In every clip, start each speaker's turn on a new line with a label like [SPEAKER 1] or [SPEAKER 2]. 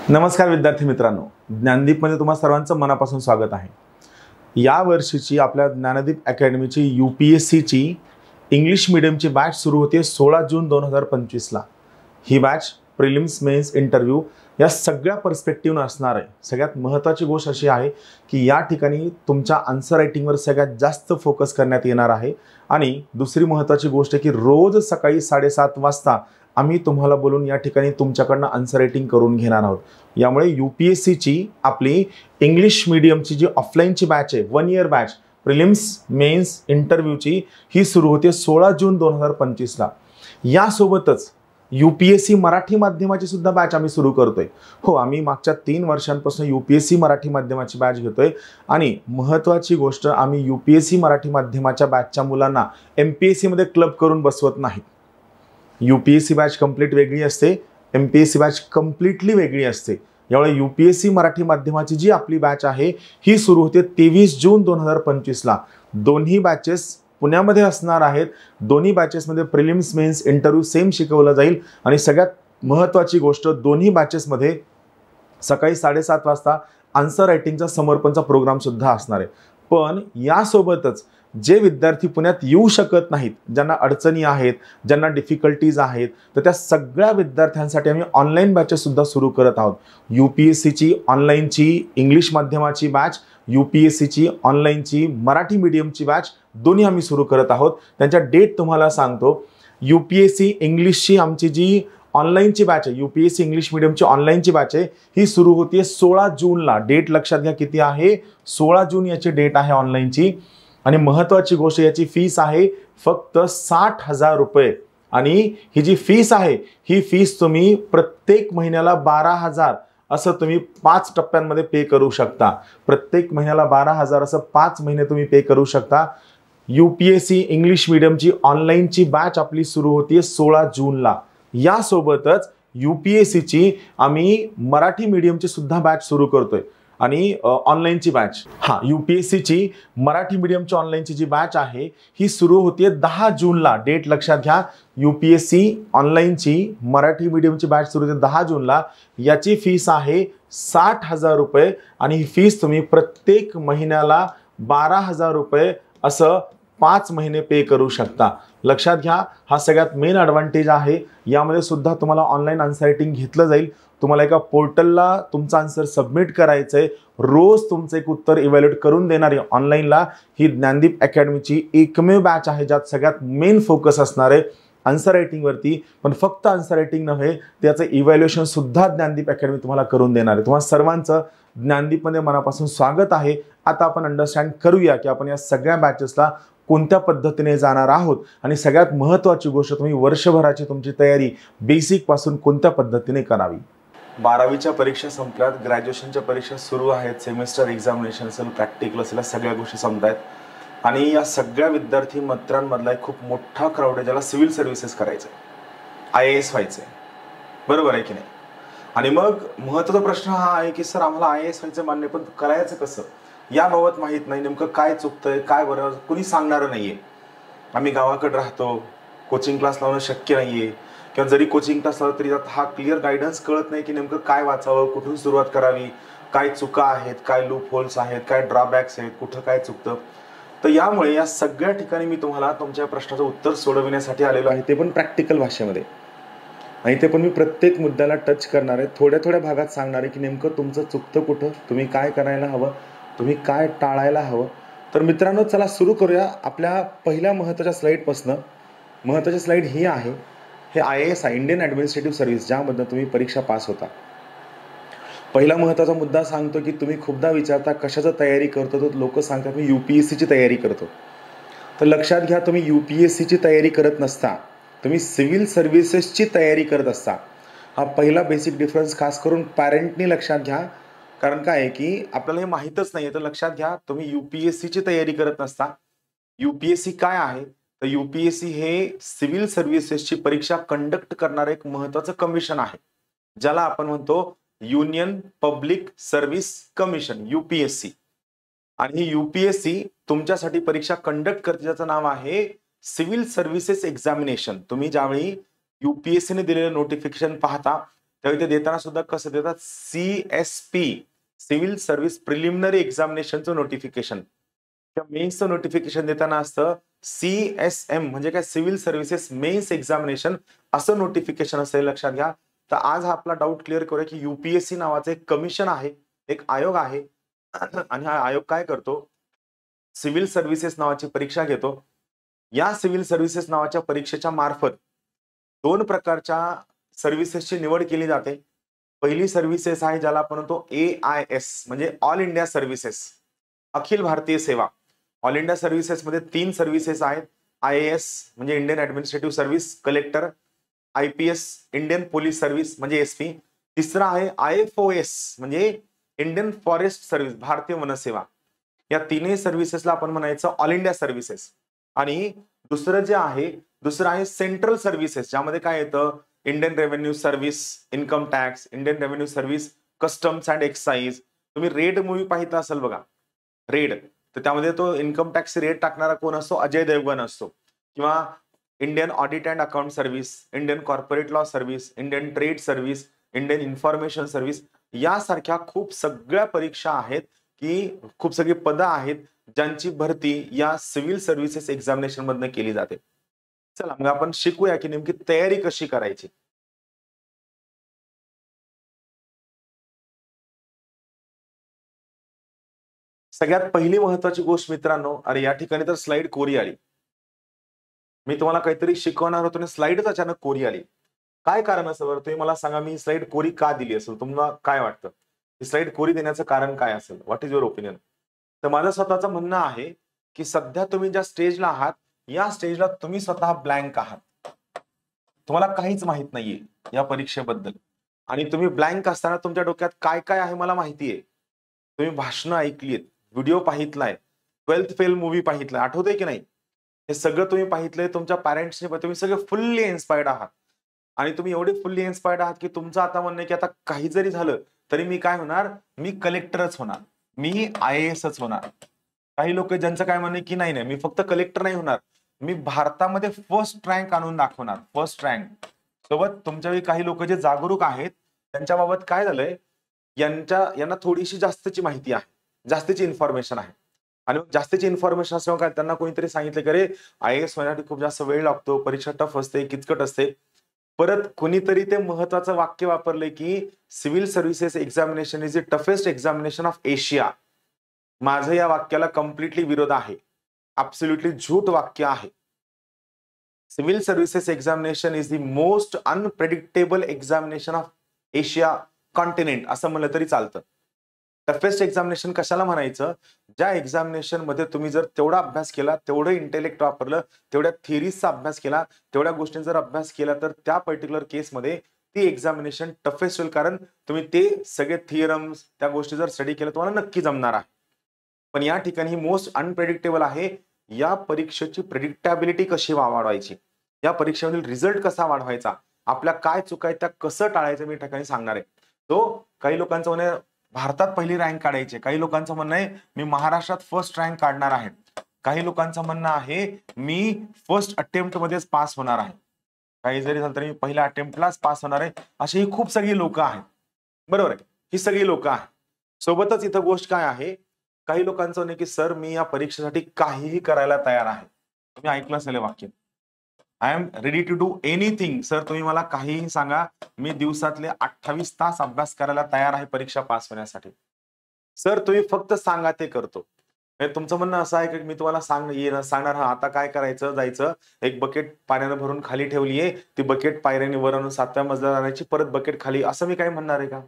[SPEAKER 1] नमस्कार विद्यार्थी मित्रांनो, ज्ञानदीपमध्ये तुम्हा सर्वांचं मनापासून स्वागत आहे। या वर्षीची आपल्या ज्ञानदीप अकॅडमीची UPSCची इंग्लिश मीडियमची बॅच सुरू होते 16 जून 2025 ला। ही बॅच प्रिलिम्स मेन्स इंटरव्ह्यू या सगळ्या पर्स्पेक्टिव्हने असणार आहे। सगळ्यात महत्त्वाची गोष्ट अशी आहे की या ठिकाणी तुमच्या आन्सर रायटिंगवर सगळ्यात जास्त फोकस करण्यात येणार आहे। आणि दुसरी महत्त्वाची गोष्ट की रोज सकाळी 7:30 वाजता आम्ही तुम्हाला बोलून या ठिकाणी तुमच्याकडनं आन्सर रायटिंग करून घेणार आहोत। यामुळे UPSCची आपली इंग्लिश मीडियमची जी ऑफलाईनची बॅच आहे 1 इयर बॅच प्रिलिम्स मेन्स इंटरव्ह्यूची ही सुरू होते 16 जून 2025 ला। यासोबतच UPSC मराठी माध्यमाची सुद्धा बॅच आम्ही सुरू करतोय। हो, आम्ही मागच्या 3 वर्षांपासून UPSC मराठी माध्यमाची बॅच घेतोय आणि महत्त्वाची गोष्ट आम्ही UPSC मराठी माध्यमाच्या बॅचच्या मुलांना MPSC मध्ये क्लब करून बसवत नाही। UPSC बॅच कंप्लीट वेगळी असते, MPSC बॅच कंप्लीटली वेगळी असते। यामुळे UPSC मराठी माध्यमाची जी आपली बॅच आहे ही सुरू होते 23 जून 2025 ला। दोन्ही बॅचेस पुण्यामध्ये असणार आहेत। दोन्ही बॅचेसमध्ये प्रिलिम्स मेन्स इंटरव्ह्यू सेम शिकवलं जाईल आणि सगळ्यात महत्त्वाची गोष्ट दोन्ही बॅचेसमध्ये सकाळी 7:30 वाजता आन्सर रायटिंगचा समर्पणचा प्रोग्राम सुद्धा असणार आहे। पण यासोबतच जे विद्यार्थी पुण्यात येऊ शकत नाहीत, ज्यांना अडचणी आहेत, ज्यांना डिफिकल्टीज आहेत, तर त्या सगळ्या विद्यार्थ्यांसाठी आम्ही ऑनलाईन बॅचेस सुद्धा सुरू करत आहोत। UPSCची ऑनलाईनची इंग्लिश माध्यमाची बॅच, UPSCची ऑनलाईनची मराठी मीडियमची बॅच दोन्ही आम्ही सुरू करत आहोत। त्यांच्या डेट तुम्हाला सांगतो। UPSC इंग्लिशची आमची जी ऑनलाईनची बॅच आहे, UPSC इंग्लिश मीडियमची ऑनलाईनची बॅच आहे, ही सुरू होते 16 जूनला। डेट लक्षात घ्या किती आहे, 16 जून याची डेट आहे ऑनलाईनची। आणि महत्त्वाची गोष्ट याची फीस आहे फक्त 60,000 रुपये। आणि ही जी फीस आहे ही फीस तुम्ही प्रत्येक महिन्याला 12,000 असं तुम्ही 5 टप्प्यांमध्ये पे करू शकता। प्रत्येक महिन्याला 12,000 असं 5 महिने तुम्ही पे करू शकता। UPSC इंग्लिश मीडियमची ऑनलाईनची बॅच आपली सुरू होती 16 जूनला। यासोबतच UPSCची आम्ही मराठी मीडियमची सुद्धा बॅच सुरू करतोय आणि ऑनलाईनची बॅच UPSCची मराठी मीडियमची ऑनलाईनची जी बॅच आहे ही सुरू होते 10 जूनला। डेट लक्षात घ्या, UPSC ऑनलाईनची मराठी मीडियमची बॅच सुरू होते 10 जूनला। याची फीस आहे 60,000 रुपये आणि ही फीस तुम्ही प्रत्येक महिन्याला 12,000 रुपये असं 5 महिने पे करू शकता। लक्षात घ्या, हा सगळ्यात मेन ॲडव्हान्टेज आहे। यामध्ये सुद्धा तुम्हाला ऑनलाईन आन्सर रायटिंग घेतलं जाईल। तुम्हाला एका पोर्टलला तुमचं आन्सर सबमिट करायचंय, रोज तुमचं एक उत्तर इव्हॅल्युएट करून देणारी ऑनलाईनला ही ज्ञानदीप अकॅडमीची एकमेव बॅच आहे, ज्यात सगळ्यात मेन फोकस असणार आहे आन्सर रायटिंगवरती। पण फक्त आन्सर रायटिंग नव्हे, त्याचं इव्हॅल्युएशन सुद्धा ज्ञानदीप अकॅडमी तुम्हाला करून देणार आहे। तुम्हाला सर्वांचं ज्ञानदीपमध्ये मनापासून स्वागत आहे। आता आपण अंडरस्टँड करूया की आपण या सगळ्या बॅचेसला कोणत्या पद्धतीने जाणार आहोत आणि सगळ्यात महत्त्वाची गोष्ट तुम्ही वर्षभराची तुमची तयारी बेसिक पासून कोणत्या पद्धतीने करावी। 12वीच्या परीक्षा संपल्यात, ग्रॅज्युएशनच्या परीक्षा सुरू आहेत, सेमिस्टर एक्झामिनेशन असेल, प्रॅक्टिकल असेल, सगळ्या गोष्टी संपतायत आणि या सगळ्या विद्यार्थी मित्रांमधला एक खूप मोठा क्राऊड आहे ज्याला सिव्हिल सर्व्हिसेस करायचं आहे, IAS व्हायचं आहे, बरोबर आहे की नाही? आणि मग महत्त्वाचा प्रश्न हा आहे की सर आम्हाला IAS व्हायचं मान्य, पण करायचं कसं याबाबत माहीत नाही, नेमकं काय चुकतंय काय बरं कुणी सांगणारं नाहीये। आम्ही गावाकडे राहतो, कोचिंग क्लास लावणं शक्य नाहीये किंवा जरी कोचिंग क्लास लावला तरी हा क्लिअर गायडन्स कळत नाही की नेमकं काय वाचावं, कुठून सुरुवात करावी, काय चुका आहेत, काय लूप होल्स आहेत, काय ड्रॉबॅक्स आहेत, कुठं काय चुकतं। तर यामुळे या सगळ्या ठिकाणी मी तुम्हाला तुमच्या प्रश्नाचं उत्तर सोडविण्यासाठी आलेलो आहे, ते पण प्रॅक्टिकल भाषेमध्ये। आणि ते पण मी प्रत्येक मुद्द्याला टच करणार आहे, थोड्या थोड्या भागात सांगणार आहे की नेमकं तुमचं चुकतं कुठं, तुम्ही काय करायला हवं, तुम्ही काय टाळायला हवं। तर मित्रांनो, चला सुरू करूया आपल्या पहिल्या महत्त्वाच्या स्लाईडपासून। महत्त्वाची स्लाईड ही आहे, हे IAS आहे, इंडियन ॲडमिनिस्ट्रेटिव्ह सर्व्हिस, ज्यामधनं तुम्ही परीक्षा पास होता। पहिला महत्त्वाचा मुद्दा सांगतो की तुम्ही खूपदा विचारता कशाची तयारी करतो, तर लोक सांगतात मी UPSCची तयारी करतो। तर लक्षात घ्या, तुम्ही UPSCची तयारी करत नसता, तुम्ही सिव्हिल सर्व्हिसेसची तयारी करत असता। हा पहिला बेसिक डिफरन्स खास करून पॅरेंटनी लक्षात घ्या, कारण काय आहे की आपल्याला हे माहीतच नाहीये। तर लक्षात घ्या, तुम्ही UPSCची तयारी करत नसता। UPSC काय आहे, तर UPSC हे सिव्हिल सर्व्हिसेसची परीक्षा कंडक्ट करणारं एक महत्त्वाचं कमिशन आहे, ज्याला आपण म्हणतो union public service commission, UPSC। आणि ही UPSC तुमच्यासाठी परीक्षा कंडक्ट करते, ज्याचं नाव आहे सिव्हिल सर्व्हिसेस एक्झामिनेशन। तुम्ही ज्यावेळी UPSC ने दिलेलं नोटिफिकेशन पाहता तेव्हा ते देताना सुद्धा कसं देतात, CSP, सिव्हिल सर्व्हिस प्रिलिमिनरी एक्झामिनेशनचं नोटिफिकेशन. त्या मेन्सचं नोटिफिकेशन देताना असतं CSM, म्हणजे काय, सिव्हिल सर्व्हिसेस मेन्स एक्झामिनेशन असं नोटिफिकेशन असेल, लक्षात घ्या. तर आज हा आपला डाऊट क्लिअर करूया की UPSC नावाचं एक कमिशन आहे, एक आयोग आहे आणि हा आयोग काय करतो, सिव्हिल सर्व्हिसेस नावाची परीक्षा घेतो. या सिव्हिल सर्व्हिसेस नावाच्या परीक्षेच्या मार्फत दोन प्रकारच्या सर्व्हिसेसची निवड केली जाते. पहिली सर्व्हिसेस आहे ज्याला आपण म्हणतो AIS, म्हणजे all India services, Akhil Bharatiya सेवा. ऑल इंडिया सर्व्हिसेस मध्ये 3 सर्व्हिसेस आहेत. IAS म्हणजे Indian administrative service, collector. IPS Indian police service म्हणजे SP. तिसरा आहे IFOS म्हणजे इंडियन फॉरेस्ट सर्व्हिस, भारतीय वनसेवा. या तीनही सर्व्हिसेसला आपण म्हणायचं ऑल इंडिया सर्व्हिसेस. आणि दुसरं आहे सेंट्रल सर्व्हिसेस, ज्यामध्ये काय येतं, Indian revenue service, income tax, Indian revenue service, customs and excise. तुम्ही रेड मूवी पाहिला असेल बघा, रेड. तर त्यामध्ये तो इन्कम टॅक्स रेट टाकणारा कोण असतो, अजय देवगण असतो. किंवा Indian audit and account service, Indian corporate law service, Indian trade service, Indian information service. यासारख्या खूप सगळ्या परीक्षा आहेत, की खूप सगळी पदं आहेत ज्यांची भरती या सिव्हिल सर्व्हिसेस एक्झामिनेशन मधनं केली जाते. चला मग आपण शिकूया की नेमकी तयारी कशी करायची. सगळ्यात पहिली महत्वाची गोष्ट मित्रांनो, अरे या ठिकाणी तर स्लाइड कोरी आली. मी तुम्हाला काहीतरी शिकवणार होतो आणि स्लाइडच अचानक कोरी आली. काय कारण असेल बरं, तुम्ही मला सांगा. मी स्लाइड कोरी का दिली असेल, तुम्हाला काय वाटतं? ही स्लाइड कोरी देण्याचं कारण काय असेल? What is your opinion? तर माझं स्वतःचं म्हणणं आहे की सध्या तुम्ही ज्या स्टेजला आहात, या स्टेजला तुम्ही स्वतः ब्लँक आहात. तुम्हाला काहीच माहित नाहीये या परीक्षेबद्दल. आणि तुम्ही ब्लँक असताना तुमच्या डोक्यात काय काय आहे मला माहितीये. तुम्ही भाषणं ऐकलीत, व्हिडिओ पाहितलाय, 12th फेल मूव्ही पाहितलाय, आठवतंय की नाही? हे सगळं तुम्ही पाहितलंय, तुमच्या पॅरेंट्सने, तुम्ही सगळे फुल्ली इन्स्पायर्ड आहात. आणि तुम्ही एवढे फुल्ली इन्स्पायर्ड आहात की तुमचं आता म्हणणं आहे की आता काही जरी झालं तरी मी काय होणार, मी कलेक्टरच होणार, मी IASच होणार. काही लोक ज्यांचं काय म्हणणं आहे की नाही नाही, मी फक्त कलेक्टर नाही होणार, मी भारतामध्ये फर्स्ट रँक आणून दाखवणार, फर्स्ट रँक. सोबत तुमच्यावेळी काही लोक जे जागरूक आहेत त्यांच्याबाबत काय झालंय, यांना थोडीशी जास्तची माहिती आहे, जास्तीची इन्फॉर्मेशन आहे. आणि जास्तीची इन्फॉर्मेशन असल्यामुळे काय, त्यांना कोणीतरी सांगितलं की अरे IAS होण्यासाठी खूप जास्त वेळ लागतो, परीक्षा टफ असते, किचकट असते. परत कुणीतरी ते महत्वाचं वाक्य वापरले की civil services examination is the toughest examination of Asia. माझं या वाक्याला कम्प्लिटली विरोध आहे. ऍब्सोल्युटली झूट वाक्य आहे. Civil services examination is the most unpredictable examination of Asia continent असं म्हणलं तरी चालतं. टफेस्ट एक्झामिनेशन कशाला म्हणायचं, ज्या एक्झामिनेशन मध्ये तुम्ही जर तेवढा अभ्यास केला, तेवढं इंटेलेक्ट वापरलं, तेवढ्या थिअरीजचा अभ्यास केला, तेवढ्या गोष्टींचा जर अभ्यास केला, तर त्या पर्टिक्युलर केसमध्ये ती एक्झामिनेशन टफेस्ट होईल. कारण तुम्ही ते सगळे थिअरम्स, त्या गोष्टी जर स्टडी केलं तुम्हाला नक्की जमणार आहे. पण या ठिकाणी ही मोस्ट अनप्रेडिक्टेबल आहे. या परीक्षेची प्रेडिक्टॅबिलिटी कशी वाढवायची, या परीक्षेमधील रिझल्ट कसा वाढवायचा, आपल्या काय चुका आहेत त्या कसं टाळायचं मी ठिकाणी सांगणार आहे. तो काही लोकांचं म्हणणं भारतात पहिली रँक काढायची, काही लोकांचं म्हणणं आहे मी महाराष्ट्रात फर्स्ट रँक काढणार आहे, काही लोकांचं म्हणणं आहे मी फर्स्ट अटेम्प्ट मध्येच पास होणार आहे, काही जरी झालं तरी मी पहिल्या अटेम्प्टलाच पास होणार आहे. अशी ही खूप सगळी लोक आहेत. बरोबर आहे, ही सगळी लोक आहेत. सोबतच इथं गोष्ट काय आहे, काही लोकांचं म्हणणं की सर मी या परीक्षेसाठी काहीही करायला तयार आहे. तुम्ही ऐकलं असेल हे वाक्य, I am ready to do anything. Sir तुम्ही मला काहीही सांगा, मी दिवसातले 28 तास अभ्यास करायला तयार आहे परीक्षा पास होण्यासाठी. सर तुम्ही फक्त सांगा ते करतो. तुमचं म्हणणं असं आहे की मी तुम्हाला सांगणार, हा आता काय करायचं, जायचं, एक बकेट पाण्यानं भरून खाली ठेवलीये, ती बकेट पायऱ्याने वर आणून 7व्या मजल्यावर आणायची, परत बकेट खाली, असं मी काय म्हणणार आहे का?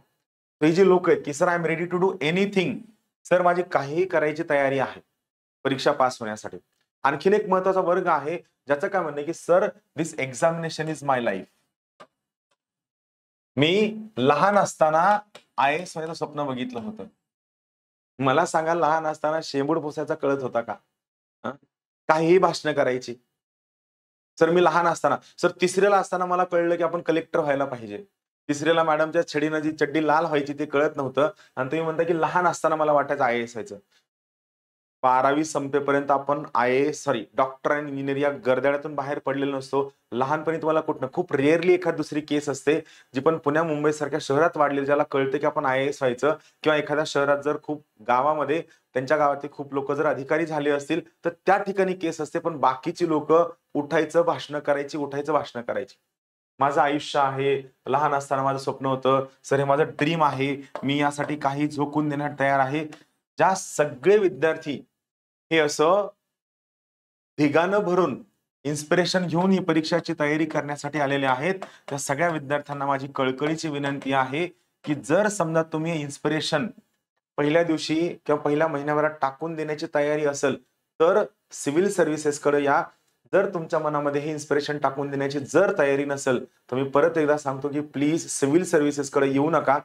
[SPEAKER 1] ही जी लोक आहेत की sir I am ready to do anything, sir माझी काहीही करायची तयारी आहे परीक्षा पास होण्यासाठी. आणखीन एक महत्वाचा वर्ग आहे ज्याचं काय म्हणणं की sir this examination is my life. मी लहान असताना IAS व्हायचं स्वप्न बघितलं होतं. मला सांगा लहान असताना शेंबूड पुसायचा कळत होता का? काहीही भाषणं करायची. सर मी लहान असताना, सर 3रीला असताना मला कळलं की आपण कलेक्टर व्हायला पाहिजे. 3रीला मॅडमच्या छडीनं जी चड्डी लाल व्हायची ते कळत नव्हतं आणि तुम्ही म्हणता की लहान असताना मला वाटायचं IAS व्हायचं. 12वी संपेपर्यंत आपण डॉक्टर आणि इंजिनियर या गर्दाड्यातून बाहेर पडलेलो नसतो. लहानपणी तुम्हाला कुठनं खूप रेअरली एखाद दुसरी केस असते जी पण पुण्या मुंबई सारख्या शहरात वाढलेली, ज्याला कळतं की आपण IAS व्हायचं, किंवा एखाद्या शहरात जर खूप गावामध्ये त्यांच्या गावातले खूप लोक जर अधिकारी झाले असतील तर त्या ठिकाणी केस असते. पण बाकीची लोक उठायचं भाषण करायची, उठायचं भाषण करायची. माझं आयुष्य आहे, लहान असताना माझं स्वप्न होतं, सर हे माझं ड्रीम आहे, मी यासाठी काही झोकून देण्यात तयार आहे. ज्या सगळे विद्यार्थी हे असं धिगाणं भरून इन्स्पिरेशन घेऊन ही परीक्षाची तयारी करण्यासाठी आलेले आहेत, त्या सगळ्या विद्यार्थ्यांना माझी कळकळीची विनंती आहे की जर समजा तुम्ही इन्स्पिरेशन पहिल्या दिवशी किंवा पहिल्या महिन्याभरात टाकून देण्याची तयारी असेल तर सिव्हिल सर्व्हिसेसकडे या. जर तुमच्या मनामध्ये हे इन्स्पिरेशन टाकून देण्याची जर तयारी नसेल तर मी परत एकदा सांगतो की प्लीज सिव्हिल सर्व्हिसेसकडे येऊ नका.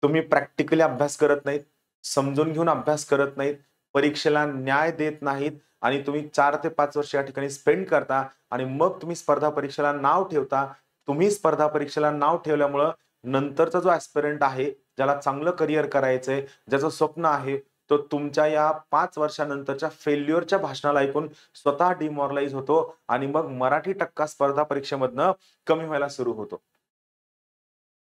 [SPEAKER 1] तुम्ही प्रॅक्टिकली अभ्यास करत नाहीत, समजून घेऊन अभ्यास करत नाहीत, परीक्षेला न्याय देत नाहीत आणि तुम्ही 4 ते 5 वर्ष या ठिकाणी स्पेंड करता आणि मग तुम्ही स्पर्धा परीक्षेला नाव ठेवता. तुम्ही स्पर्धा परीक्षेला नाव ठेवल्यामुळं नंतरचा जो ऍस्पिरंट आहे, ज्याला चांगलं करिअर करायचंय, ज्याचं स्वप्न आहे, तो तुमच्या या 5 वर्षानंतरच्या फेल्युअरच्या भाषणाला ऐकून स्वतः डिमॉरलाइज होतो आणि मग मराठी टक्का स्पर्धा परीक्षेमधनं कमी व्हायला सुरू होतो.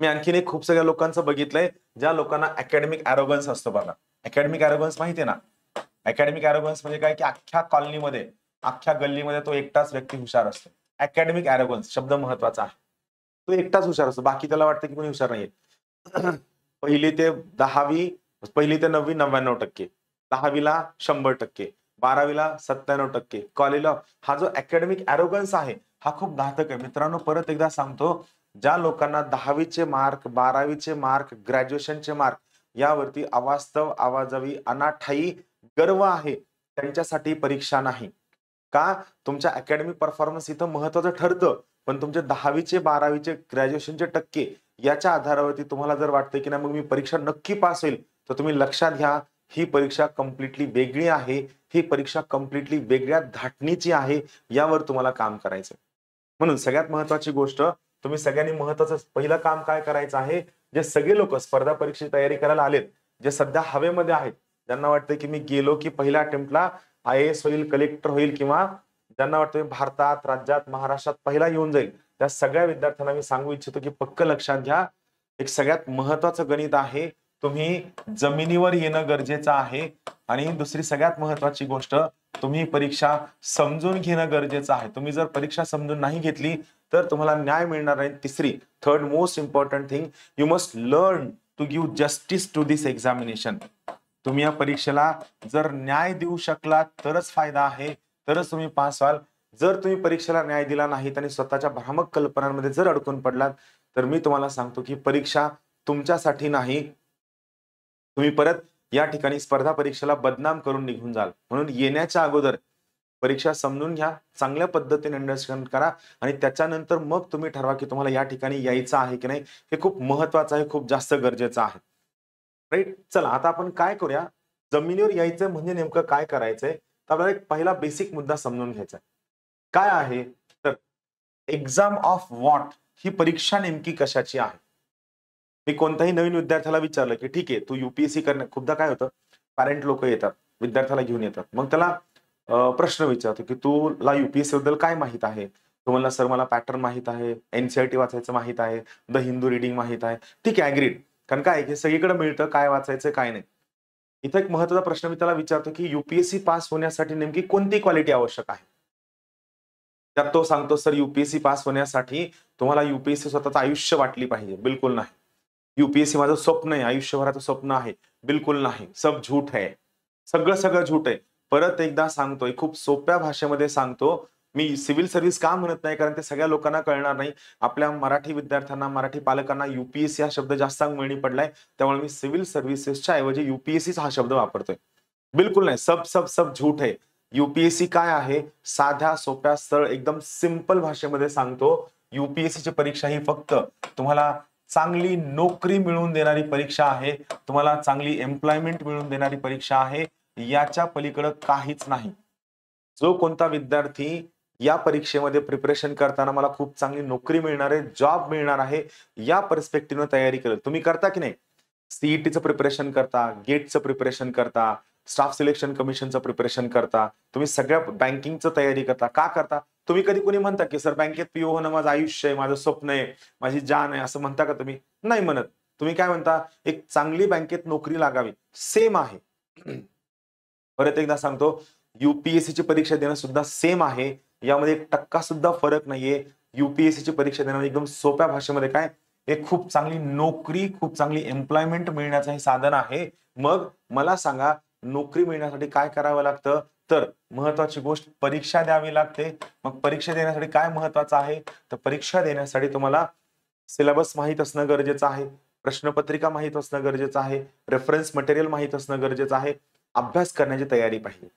[SPEAKER 1] मी आणखीन एक खूप सगळ्या लोकांचं बघितलंय, ज्या लोकांना अकॅडमिक ॲरोगन्स असतो. बघा, अकॅडमिक ॲरोगन्स माहितीये ना? अकॅडमिक ॲरोगन्स म्हणजे काय की अख्ख्या कॉलनीमध्ये, अख्ख्या गल्लीमध्ये तो एकटाच व्यक्ती हुशार असतो. अकॅडमिक ॲरोगन्स शब्द महत्वाचा आहे. तो एकटाच हुशार असतो, बाकी त्याला वाटतं की कोणी हुशार नाहीये. पहिली ते 10वी, पहिली ते 9वी 99%, 10वीला 100%, 12वीला 97%, कॉलेजला. हा जो अकॅडमिक ॲरोगन्स आहे हा खूप घातक आहे मित्रांनो. परत एकदा सांगतो, ज्या लोकांना 10वीचे मार्क, 12वीचे मार्क, ग्रॅज्युएशनचे मार्क यावरती अवास्तव, आवाजवी, अनाठायी गर्व आहे, त्यांच्यासाठी परीक्षा नाही. का? तुमच्या अकॅडमिक परफॉर्मन्स इथं महत्वाचं ठरतं, पण तुमचे 10वीचे, 12वीचे, ग्रॅज्युएशनचे टक्के याच्या आधारावरती तुम्हाला जर वाटतं की नाही मग मी परीक्षा नक्की पास होईल, तर तुम्ही लक्षात घ्या, ही परीक्षा कम्प्लिटली वेगळी आहे. ही परीक्षा कम्प्लिटली वेगळ्या धाटणीची आहे. यावर तुम्हाला काम करायचं. म्हणून सगळ्यात महत्वाची गोष्ट, तुम्ही सगळ्यांनी महत्वाचं पहिलं काम काय करायचं आहे, जे सगळे लोक स्पर्धा परीक्षेची तयारी करायला आलेत, जे सध्या हवेमध्ये आहेत, ज्यांना वाटतं की मी गेलो की पहिल्या अटेम्प्टला IAS होईल, कलेक्टर होईल, किंवा ज्यांना वाटतं भारतात, राज्यात, महाराष्ट्रात पहिला येऊन जाईल, त्या सगळ्या विद्यार्थ्यांना मी सांगू इच्छितो की पक्क लक्षात घ्या, एक सगळ्यात महत्वाचं गणित आहे, तुम्ही जमिनीवर येणं गरजेचं आहे. आणि दुसरी सगळ्यात महत्वाची गोष्ट, तुम्ही परीक्षा समजून घेणं गरजेचं आहे. तुम्ही जर परीक्षा समजून नाही घेतली तर तुम्हाला न्याय मिळणार नाही. तिसरी, third most important thing, you must learn to give justice to this examination. तुम्ही या परीक्षेला जर न्याय देऊ शकलात तरच फायदा आहे, तरच तुम्ही पास व्हाल. जर तुम्ही परीक्षेला न्याय दिला नाहीत आणि स्वतःच्या भ्रामक कल्पनांमध्ये जर अडकून पडलात तर मी तुम्हाला सांगतो की परीक्षा तुमच्यासाठी नाही. तुम्ही परत या ठिकाणी स्पर्धा परीक्षेला बदनाम करून निघून जाल. म्हणून येण्याच्या अगोदर परीक्षा समजून घ्या, चांगल्या पद्धतीने अंडरस्टँड करा आणि त्याच्यानंतर मग तुम्ही ठरवा की तुम्हाला या ठिकाणी यायचं आहे की नाही. हे खूप महत्वाचं आहे, खूप जास्त गरजेचं आहे. राईट. चला आता आपण काय करूया, जमिनीवर यायचं म्हणजे नेमकं काय करायचंय, तर आपल्याला एक पहिला बेसिक मुद्दा समजून घ्यायचा आहे. काय आहे तर एक्झाम ऑफ व्हॉट, ही परीक्षा नेमकी कशाची आहे. मी कोणत्याही नवीन विद्यार्थ्याला विचारलं की ठीक आहे तू UPSC करण्या, खूपदा काय होतं, पॅरेंट लोक येतात, विद्यार्थ्याला घेऊन येतात, मग त्याला प्रश्न विचारतो की तुला UPSC बद्दल काय माहित आहे. तो म्हणला सर मला पॅटर्न माहित आहे, NCERT वाचायचं माहित आहे, द हिंदू रिडिंग माहित आहे. ठीक आहे, अग्रीड. कारण काय हे सगळीकडे मिळतं, काय वाचायचं काय नाही. इथं एक महत्वाचा प्रश्न मी त्याला विचारतो की UPSC पास होण्यासाठी नेमकी कोणती क्वालिटी आवश्यक आहे. त्यात तो सांगतो सर UPSC पास होण्यासाठी तुम्हाला UPSC स्वतःचं आयुष्य वाटली पाहिजे. बिलकुल नाही. UPSC माझं स्वप्न आहे, आयुष्यभराचं स्वप्न आहे. बिलकुल नाही, सब झूठ आहे. सगळं सगळं झूठ आहे. परत एकदा सांगतोय, खूप सोप्या भाषेमध्ये सांगतो. मी सिव्हिल सर्व्हिस का म्हणत नाही, कारण ते सगळ्या लोकांना कळणार नाही. आपल्या मराठी विद्यार्थ्यांना, मराठी पालकांना UPSC हा शब्द जास्त अंगवळणी पडलाय, त्यामुळे मी सिव्हिल सर्व्हिसेसच्या ऐवजी UPSC हा शब्द वापरतोय. बिलकुल नाही, सब सब सब झूठ आहे. UPSC काय आहे, साध्या सोप्या सरळ एकदम सिंपल भाषेमध्ये सांगतो. UPSC ची परीक्षा ही फक्त तुम्हाला चांगली नोकरी मिळवून देणारी परीक्षा आहे, तुम्हाला चांगली एम्प्लॉयमेंट मिळवून देणारी परीक्षा आहे. याच्या पलीकडे काहीच नाही. जो कोणता विद्यार्थी या परीक्षेमध्ये प्रिपरेशन करताना मला खूप चांगली नोकरी मिळणार आहे, जॉब मिळणार आहे, या पर्स्पेक्टिव्हने तयारी करेल. तुम्ही करता की नाही, CETचं प्रिपरेशन करता, गेटचं प्रिपरेशन करता, स्टाफ सिलेक्शन कमिशनचं प्रिपरेशन करता, तुम्ही सगळ्या बँकिंगचं तयारी करता. का करता? तुम्ही कधी कोणी म्हणता की सर बँकेत पीओ होणं माझं आयुष्य आहे, माझं स्वप्न आहे, माझी जान आहे, असं म्हणता का तुम्ही? नाही म्हणत. तुम्ही काय म्हणता? एक चांगली बँकेत नोकरी लागावी. सेम आहे. परत एकदा सांगतो, ची परीक्षा देणं सुद्धा सेम आहे. यामध्ये 1% सुद्धा फरक नाहीये. ची परीक्षा देणं एकदम सोप्या भाषेमध्ये काय, एक खूप चांगली नोकरी, खूप चांगली एम्प्लॉयमेंट मिळण्याचं हे साधन आहे. मग मला सांगा, नोकरी मिळण्यासाठी काय करावं लागतं? तर महत्वाची गोष्ट, परीक्षा द्यावी लागते. मग परीक्षा देण्यासाठी काय महत्वाचं आहे? तर परीक्षा देण्यासाठी तुम्हाला सिलेबस माहीत असणं गरजेचं आहे, प्रश्नपत्रिका माहीत असणं गरजेचं आहे, रेफरन्स मटेरियल माहीत असणं गरजेचं आहे, अभ्यास करण्याची तयारी पाहिजे.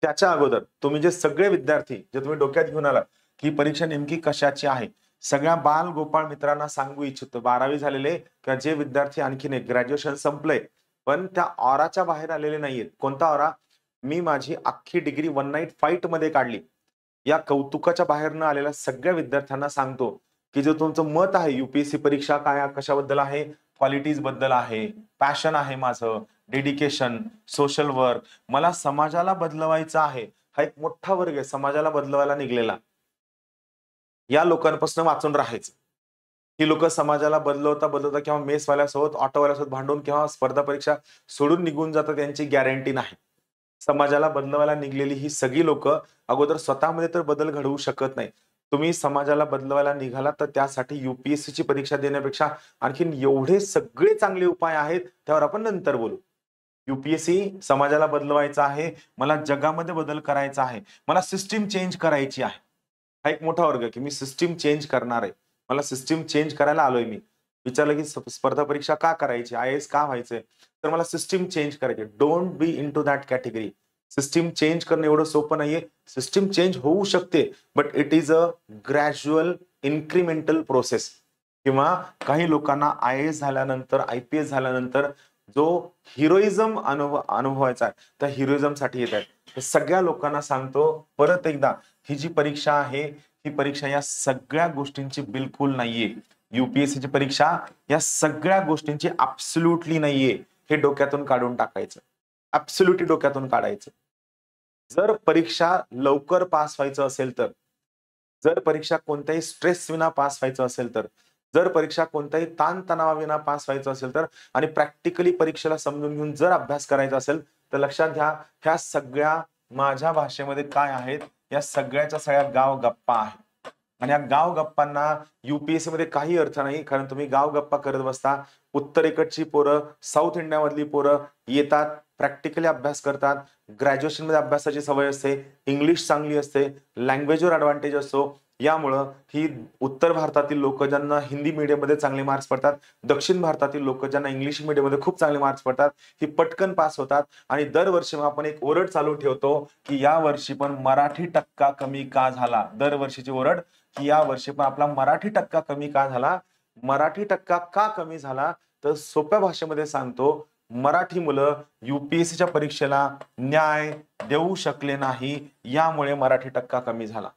[SPEAKER 1] त्याच्या अगोदर तुम्ही जे सगळे विद्यार्थी जे तुम्ही डोक्यात घेऊन आला की परीक्षा नेमकी कशाची आहे, सगळ्या बाल गोपाळ मित्रांना सांगू इच्छितो, 12वी झालेले किंवा जे विद्यार्थी आणखीन एक ग्रॅज्युएशन संपलंय पण त्या ऑराच्या बाहेर आलेले नाहीयेत. कोणता ऑरा? मी माझी अख्खी डिग्री वन नाईट फाईट मध्ये काढली. या कौतुकाच्या बाहेर न आलेल्या सगळ्या विद्यार्थ्यांना सांगतो की जे तुमचं मत आहे यूपीएससी परीक्षा काय कशाबद्दल आहे, क्वालिटीज बद्दल आहे, पॅशन आहे माझं, डेडिकेशन, सोशल वर्क, मला समाजाला बदलवायचं आहे. हा एक मोठा वर्ग आहे समाजाला बदलवायला निघलेला. या लोकांपासून वाचून राहायचं. ही लोक समाजाला बदलवता बदलवता किंवा मेसवाल्यासोबत, ऑटोवाल्यासोबत भांडून किंवा स्पर्धा परीक्षा सोडून निघून जातात, यांची गॅरंटी नाही. समाजाला बदलवायला निघलेली ही सगळी लोक अगोदर स्वतःमध्ये तर बदल घडवू शकत नाही. तुम्ही समाजाला बदलवायला निघाला तर त्यासाठी ची परीक्षा देण्यापेक्षा आणखीन एवढे सगळे चांगले उपाय आहेत, त्यावर आपण नंतर बोलू. यूपीएससी समाजाला बदलवायचं आहे, मला जगामध्ये बदल करायचा आहे, मला सिस्टीम चेंज करायची आहे. हा एक मोठा वर्ग की मी सिस्टीम चेंज करणार आहे, मला सिस्टीम चेंज करायला आलोय. मी विचारलं की स्पर्धा परीक्षा का करायची, IAS का व्हायचंय, तर मला सिस्टीम चेंज करायची. Don't be into that category. System change करणं एवढं सोपं नाहीये. सिस्टीम चेंज होऊ शकते but it is a gradual incremental process. किंवा काही लोकांना IAS झाल्यानंतर, IPS झाल्यानंतर जो हिरोइझम अनुभवायचा आहे त्या हिरोइझम साठी येत आहेत. सगळ्या लोकांना सांगतो परत एकदा, ही जी परीक्षा आहे ही परीक्षा या सगळ्या गोष्टींची बिलकुल नाहीये. ची परीक्षा या सगळ्या गोष्टींची ऍब्सोल्युटली नाहीये. हे डोक्यातून काढून टाकायचं, ऍब्सोल्युटली डोक्यातून काढायचं. जर परीक्षा लवकर पास व्हायचं असेल तर, जर परीक्षा कोणत्याही स्ट्रेस विना पास व्हायचं असेल तर, जर परीक्षा कोणत्याही ताणतणावाविना पास व्हायचं असेल तर, आणि प्रॅक्टिकली परीक्षेला समजून घेऊन जर अभ्यास करायचा असेल तर लक्षात घ्या, ह्या सगळ्या माझ्या भाषेमध्ये काय आहेत, या सगळ्याच्या सगळ्या गाव गप्पा आहेत. आणि या गाव गप्पांना यूपीएससी मध्ये काही अर्थ नाही. कारण तुम्ही गाव गप्पा करत बसता. उत्तरेकडची पोरं, साऊथ इंडियामधली पोरं येतात, प्रॅक्टिकली अभ्यास करतात, ग्रॅज्युएशन मध्ये अभ्यासाची सवय असते, इंग्लिश चांगली असते, लँग्वेजवर ऍडव्हान्टेज असतो. यामुळं ही उत्तर भारतातील लोक ज्यांना हिंदी मीडियम मध्ये चांगले मार्क्स पडतात, दक्षिण भारतातील लोक ज्यांना इंग्लिश मीडियम मध्ये खूप चांगले मार्क्स पडतात, ही पटकन पास होतात. आणि दरवर्षी आपण एक ओरड चालू ठेवतो की या वर्षी पण मराठी टक्का कमी का झाला. दरवर्षीची ओरड की या वर्षी पण आपला मराठी टक्का कमी का झाला. मराठी टक्का का कमी झाला? तर सोप्या भाषेमध्ये सांगतो, मराठी मुलं यूपीएससीच्या परीक्षेला न्याय देऊ शकले नाही, यामुळे मराठी टक्का कमी झाला.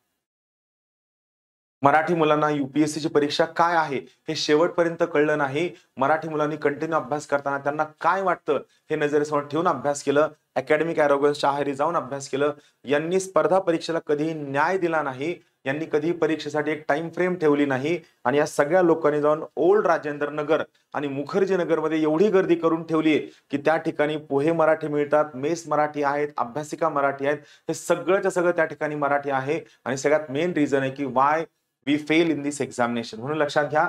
[SPEAKER 1] मराठी मुलांना यूपीएससीची परीक्षा काय आहे हे शेवटपर्यंत कळलं नाही. मराठी मुलांनी कंटिन्यू अभ्यास करताना त्यांना काय वाटतं हे नजरेसमोर ठेवून अभ्यास केलं, अकॅडमिक ॲरोगन्सच्या आहारी जाऊन अभ्यास केलं. यांनी स्पर्धा परीक्षेला कधीही न्याय दिला नाही, यांनी कधी परीक्षेसाठी एक टाइम फ्रेम ठेवली नाही. आणि या सगळ्या लोकांनी जाऊन ओल्ड राजेंद्र नगर आणि मुखर्जी नगर मध्ये एवढी गर्दी करून ठेवली आहे की त्या ठिकाणी पोहे मराठी मिळतात, मेस मराठी आहेत, अभ्यासिका मराठी आहेत, हे सगळंच्या सगळं त्या ठिकाणी मराठी आहे. आणि सगळ्यात मेन रिझन आहे की why we fail in this examination. म्हणून लक्षात घ्या,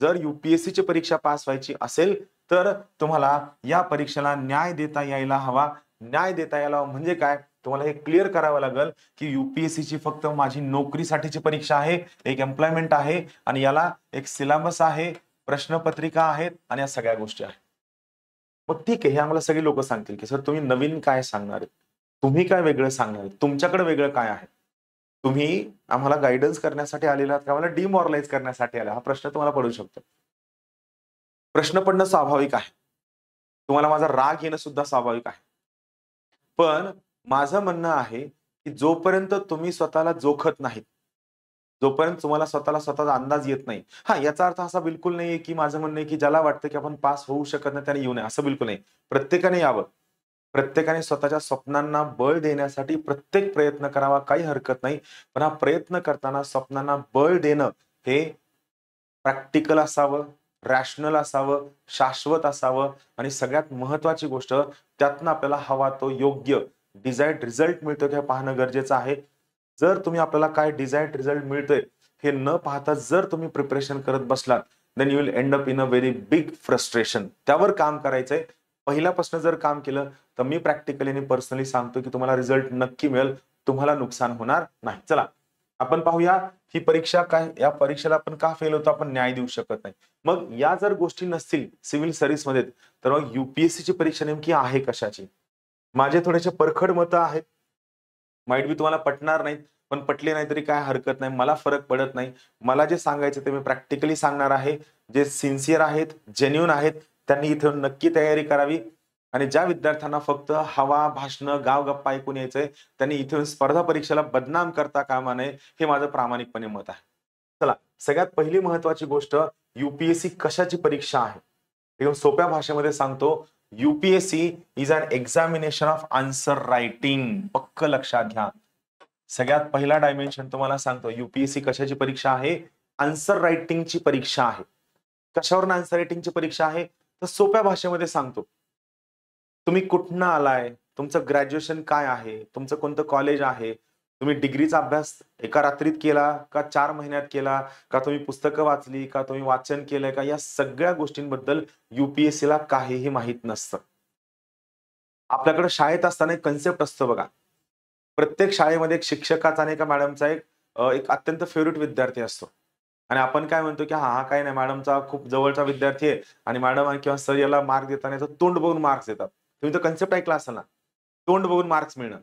[SPEAKER 1] जर यूपीएससीची परीक्षा पास व्हायची असेल तर तुम्हाला या परीक्षेला न्याय देता यायला हवा. न्याय देता यायला म्हणजे काय, तुम्हाला हे क्लिअर करावं लागेल की यूपीएससीची फक्त माझी नोकरीसाठीची परीक्षा आहे, एक एम्प्लॉयमेंट आहे, आणि याला एक सिलेबस आहे, प्रश्नपत्रिका आहेत, आणि या सगळ्या गोष्टी आहेत. मग ठीक आहे, हे आम्हाला सगळे लोक सांगतील की सर तुम्ही नवीन काय सांगणार आहेत, तुम्ही काय वेगळं सांगणार आहेत, तुमच्याकडे वेगळं काय आहे, तुम्ही आम्हाला गायडन्स करण्यासाठी आलेला आहात का आम्हाला डिमॉरलाइज करण्यासाठी आला, हा प्रश्न तुम्हाला पडू शकतो. प्रश्न पडणं स्वाभाविक आहे, तुम्हाला माझा राग येणं सुद्धा स्वाभाविक आहे. पण माझं म्हणणं आहे की जोपर्यंत तुम्ही स्वतःला जोखत नाहीत, जोपर्यंत तुम्हाला स्वतःचा अंदाज येत नाही, हा याचा अर्थ असा बिलकुल नाहीये की माझं म्हणणं आहे की ज्याला वाटतं की आपण पास होऊ शकत नाही त्याने येऊ नये, असं बिलकुल नाही. प्रत्येकाने यावं. प्रत्येकाने स्वतःच्या स्वप्नांना बळ देण्यासाठी प्रत्येक प्रयत्न करावा, काही हरकत नाही. पण हा प्रयत्न करताना स्वप्नांना बळ देणं हे प्रॅक्टिकल असावं, रॅशनल असावं, शाश्वत असावं आणि सगळ्यात महत्त्वाची गोष्ट त्यातनं आपल्याला हवा तो योग्य डिझायर्ड रिझल्ट मिळतो का पाहणं गरजेचं आहे. जर तुम्ही आपल्याला काय डिझायर्ड रिझल्ट मिळतोय हे न पाहता जर तुम्ही प्रिपरेशन करत बसलात, then you will end up in a very big frustration. त्यावर काम करायचंय. पहिल्यापासून जर काम केलं तर मी प्रॅक्टिकली आणि पर्सनली सांगतो की तुम्हाला रिझल्ट नक्की मिळेल. तुम्हाला नुकसान होणार नाही. चला आपण पाहूया ही परीक्षा काय, या परीक्षेला आपण का फेल होतो, आपण न्याय देऊ शकत नाही. मग या जर गोष्टी नसतील सिव्हिल सर्व्हिस मध्ये तर मग UPSC ची परीक्षा नेमकी आहे कशाची? माझे थोडेसे परखड मतं आहेत. माईट बी तुम्हाला पटणार नाहीत, पण पटले नाही तरी काय हरकत नाही. मला फरक पडत नाही. मला जे सांगायचं ते मी प्रॅक्टिकली सांगणार आहे. जे सिन्सिअर आहेत, जेन्युइन आहेत, त्यांनी इथे नक्की तयारी करावी. आणि ज्या विद्यार्थ्यांना फक्त हवा भाषणं, गावगप्पा ऐकून यायचंय, त्यांनी इथे येऊन स्पर्धा परीक्षेला बदनाम करता कामा नये, हे माझं प्रामाणिकपणे मत आहे. चला, सगळ्यात पहिली महत्वाची गोष्ट, UPSC कशाची परीक्षा आहे? एकदम सोप्या भाषेमध्ये सांगतो, UPSC is an examination of answer writing. पक्क लक्षात घ्या. सगळ्यात पहिला डायमेन्शन तुम्हाला सांगतो, UPSC कशाची परीक्षा आहे? आन्सर रायटिंगची परीक्षा आहे. कशावरून आन्सर रायटिंगची परीक्षा आहे? तर सोप्या भाषेमध्ये सांगतो. तुम्ही कुठनं आलाय? तुमचं ग्रॅज्युएशन काय आहे? तुमचं कोणतं कॉलेज आहे? तुम्ही डिग्रीचा अभ्यास एका रात्रीत केला का 4 महिन्यात केला? का तुम्ही पुस्तकं वाचली? का तुम्ही वाचन केलंय का? या सगळ्या गोष्टींबद्दल UPSC ला काहीही माहीत नसतं. आपल्याकडे शाळेत असताना एक कन्सेप्ट असतो बघा. प्रत्येक शाळेमध्ये एक शिक्षकाचा आणि एका मॅडमचा एक अत्यंत फेव्हरेट विद्यार्थी असतो. आणि आपण काय म्हणतो की हा काही नाही, मॅडमचा खूप जवळचा विद्यार्थी आहे आणि मॅडम किंवा सर याला मार्क देताना याचं तोंड बघून मार्क्स देतात. तुम्ही तो कन्सेप्ट ऐकला असेल ना, तोंड बघून मार्क्स मिळणं.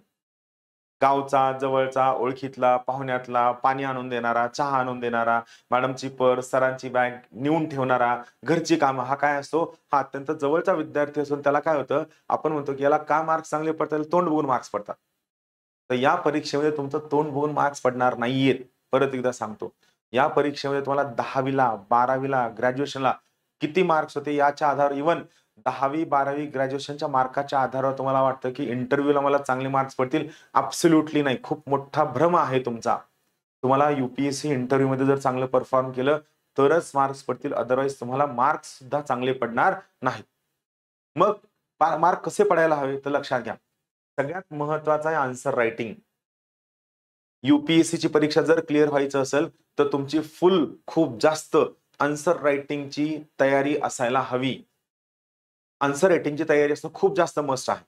[SPEAKER 1] गावचा, जवळचा, ओळखीतला, पाहुण्यातला, पाणी आणून देणारा, चहा आणून देणारा, मॅडमची पर्स, सरांची बॅग नेऊन ठेवणारा, घरची कामं, हा काय असतो? हा अत्यंत जवळचा विद्यार्थी असून त्याला काय होतं, आपण म्हणतो की याला का मार्क्स चांगले पडतात? तोंड बघून मार्क्स पडतात. तर या परीक्षेमध्ये तुमचं तोंड बघून मार्क्स पडणार नाहीयेत. परत एकदा सांगतो. या परीक्षेमध्ये तुम्हाला 10वीला, 12वीला, ग्रॅज्युएशनला किती मार्क्स होते याच्या आधारावर, इव्हन 10वी, 12वी ग्रॅज्युएशनच्या मार्काच्या आधारावर तुम्हाला वाटतं की इंटरव्ह्यूला मला चांगले मार्क्स पडतील? ॲब्सोल्युटली नाही. खूप मोठा भ्रम आहे तुमचा. तुम्हाला UPSC इंटरव्ह्यूमध्ये जर चांगलं परफॉर्म केलं तरच मार्क्स पडतील, अदरवाईज तुम्हाला मार्क्स सुद्धा चांगले पडणार नाहीत. मग मार्क कसे पडायला हवे तर लक्षात घ्या. सगळ्यात महत्वाचं आहे आन्सर रायटिंग. UPSC ची परीक्षा जर क्लिअर व्हायचं असेल तर तुमची फुल खूप जास्त आन्सर रायटिंगची तयारी असायला हवी. आन्सर रायटिंगची तयारी असणं खूप जास्त मस्ट आहे.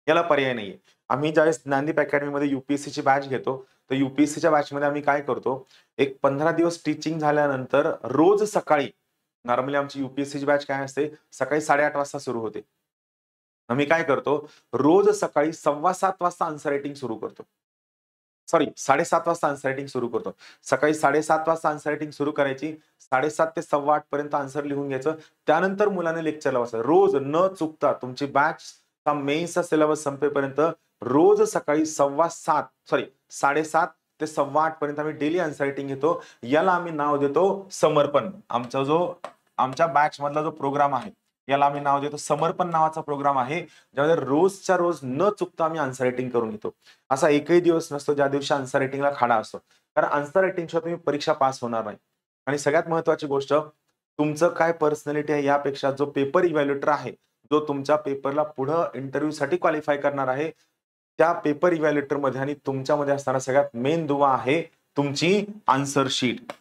[SPEAKER 1] याला पर्याय नाहीये. आम्ही ज्यावेळेस ज्ञानदीप अकॅडमीमध्ये UPSC ची बॅच घेतो, तर UPSCच्या बॅचमध्ये आम्ही काय करतो, एक 15 दिवस टीचिंग झाल्यानंतर रोज सकाळी, नॉर्मली आमची UPSC ची बॅच काय असते, सकाळी 8:30 वाजता सुरू होते. आम्ही काय करतो, रोज सकाळी 7:15 वाजता आन्सर रायटिंग सुरू करतो. सॉरी 7:30 वाजता आन्सर रायटिंग सुरू करतो. सकाळी 7:30 वाजता आन्सर रायटिंग सुरू करायची. 7:30 ते 8:15 पर्यंत आन्सर लिहून घ्यायचं. त्यानंतर मुलाने लेक्चरला बसायचं. रोज न चुकता तुमची बॅचचा मेन्सचा सिलेबस संपेपर्यंत रोज सकाळी 7:15 ते 8:15 पर्यंत आम्ही डेली आन्सर रायटिंग घेतो. याला आम्ही नाव देतो समर्पण. आमच्या बॅच मधला जो प्रोग्राम आहे याला आम्ही नाव देतो समर्पण नावाचा प्रोग्राम आहे, ज्यामध्ये रोजच्या रोज न चुकता आम्ही आन्सर रायटिंग करून घेतो. असा एकही दिवस नसतो ज्या दिवशी आन्सर रायटिंगला खाडा असतो. कारण आन्सर रायटिंग शिवाय तुम्ही परीक्षा पास होणार नाही. आणि सगळ्यात महत्वाची गोष्ट, तुमचं काय पर्सनॅलिटी आहे यापेक्षा जो पेपर इव्हॅल्युएटर आहे, जो तुमच्या पेपरला पुढं इंटरव्ह्यूसाठी क्वालिफाय करणार आहे, त्या पेपर इव्हॅल्युएटर मध्ये आणि तुमच्यामध्ये असणारा सगळ्यात मेन दुवा आहे तुमची आन्सर शीट.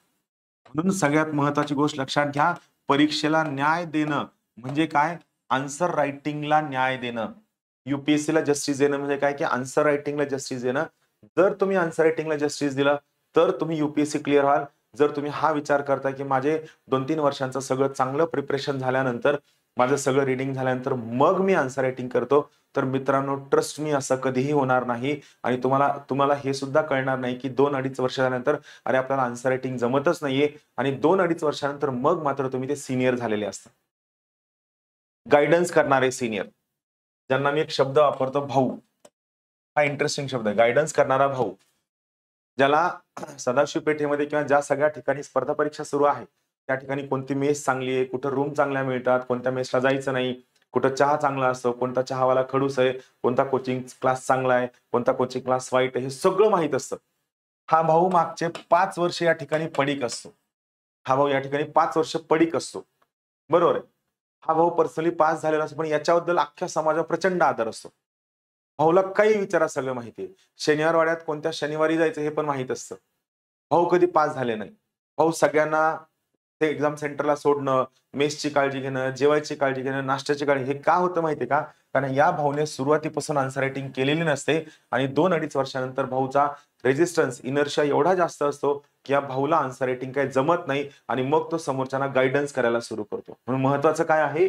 [SPEAKER 1] म्हणून सगळ्यात महत्वाची गोष्ट लक्षात घ्या, परीक्षेला न्याय देणं म्हणजे काय? आन्सर रायटिंगला न्याय देणं. UPSC ला जस्टिस देणं म्हणजे काय? की आन्सर रायटिंगला जस्टिस देणं. जर तुम्ही आन्सर रायटिंगला जस्टिस दिलं तर तुम्ही UPSC क्लिअर व्हाल. जर तुम्ही हा विचार करता की माझे 2-3 वर्षांचं सगळं चांगलं प्रिपरेशन झाल्यानंतर, माझं सगळं रीडिंग झाल्यानंतर मग मी आन्सर रायटिंग करतो, तर मित्रांनो ट्रस्ट मी, असं कधीही होणार नाही. आणि तुम्हाला हे सुद्धा कळणार नाही की 2-2.5 वर्ष झाल्यानंतर अरे आपल्याला आन्सर रायटिंग जमतच नाहीये, आणि 2-2.5 वर्षानंतर मग मात्र तुम्ही ते सिनियर झालेले असतात. गायडन्स करणारे सिनियर, ज्यांना मी एक शब्द वापरतो भाऊ. हा इंटरेस्टिंग शब्द आहे, गायडन्स करणारा भाऊ. ज्याला सदाशिव पेठेमध्ये किंवा ज्या सगळ्या ठिकाणी स्पर्धा परीक्षा सुरू आहे त्या ठिकाणी कोणती मेस चांगली आहे, कुठं रूम चांगल्या मिळतात, कोणत्या मेसला जायचं नाही, कुठं चहा चांगला असतो, कोणता चहावाला खडूस आहे, कोणता कोचिंग क्लास चांगला आहे, कोणता कोचिंग क्लास वाईट आहे, हे सगळं माहित असतं. हा भाऊ मागचे 5 वर्ष या ठिकाणी पडीक असतो. हा भाऊ या ठिकाणी 5 वर्ष पडीक असतो. बरोबर आहे. हा भाऊ पर्सनली पास झालेला असतो, पण याच्याबद्दल अख्ख्या समाजात प्रचंड आदर असतो. भाऊला काही विचारा सगळं माहिती आहे. शनिवार वाड्यात कोणत्या शनिवारी जायचं हे पण माहित असतं. भाऊ कधी पास झाले नाही. भाऊ सगळ्यांना ते एक्झाम सेंटरला सोडणं, मेसची काळजी घेणं, जेवायची काळजी घेणं, नाश्त्याची काळजी हे का होतं माहितीये का? कारण या भाऊने सुरुवातीपासून आन्सर रायटिंग केलेली नसते आणि 2-2.5 वर्षानंतर भाऊचा रेझिस्टन्स, इनर्शिया एवढा जास्त असतो, की या भाऊला आन्सर रायटिंग काही जमत नाही आणि मग तो समोरच्यांना गाईडन्स करायला सुरू करतो. म्हणून महत्वाचं काय आहे?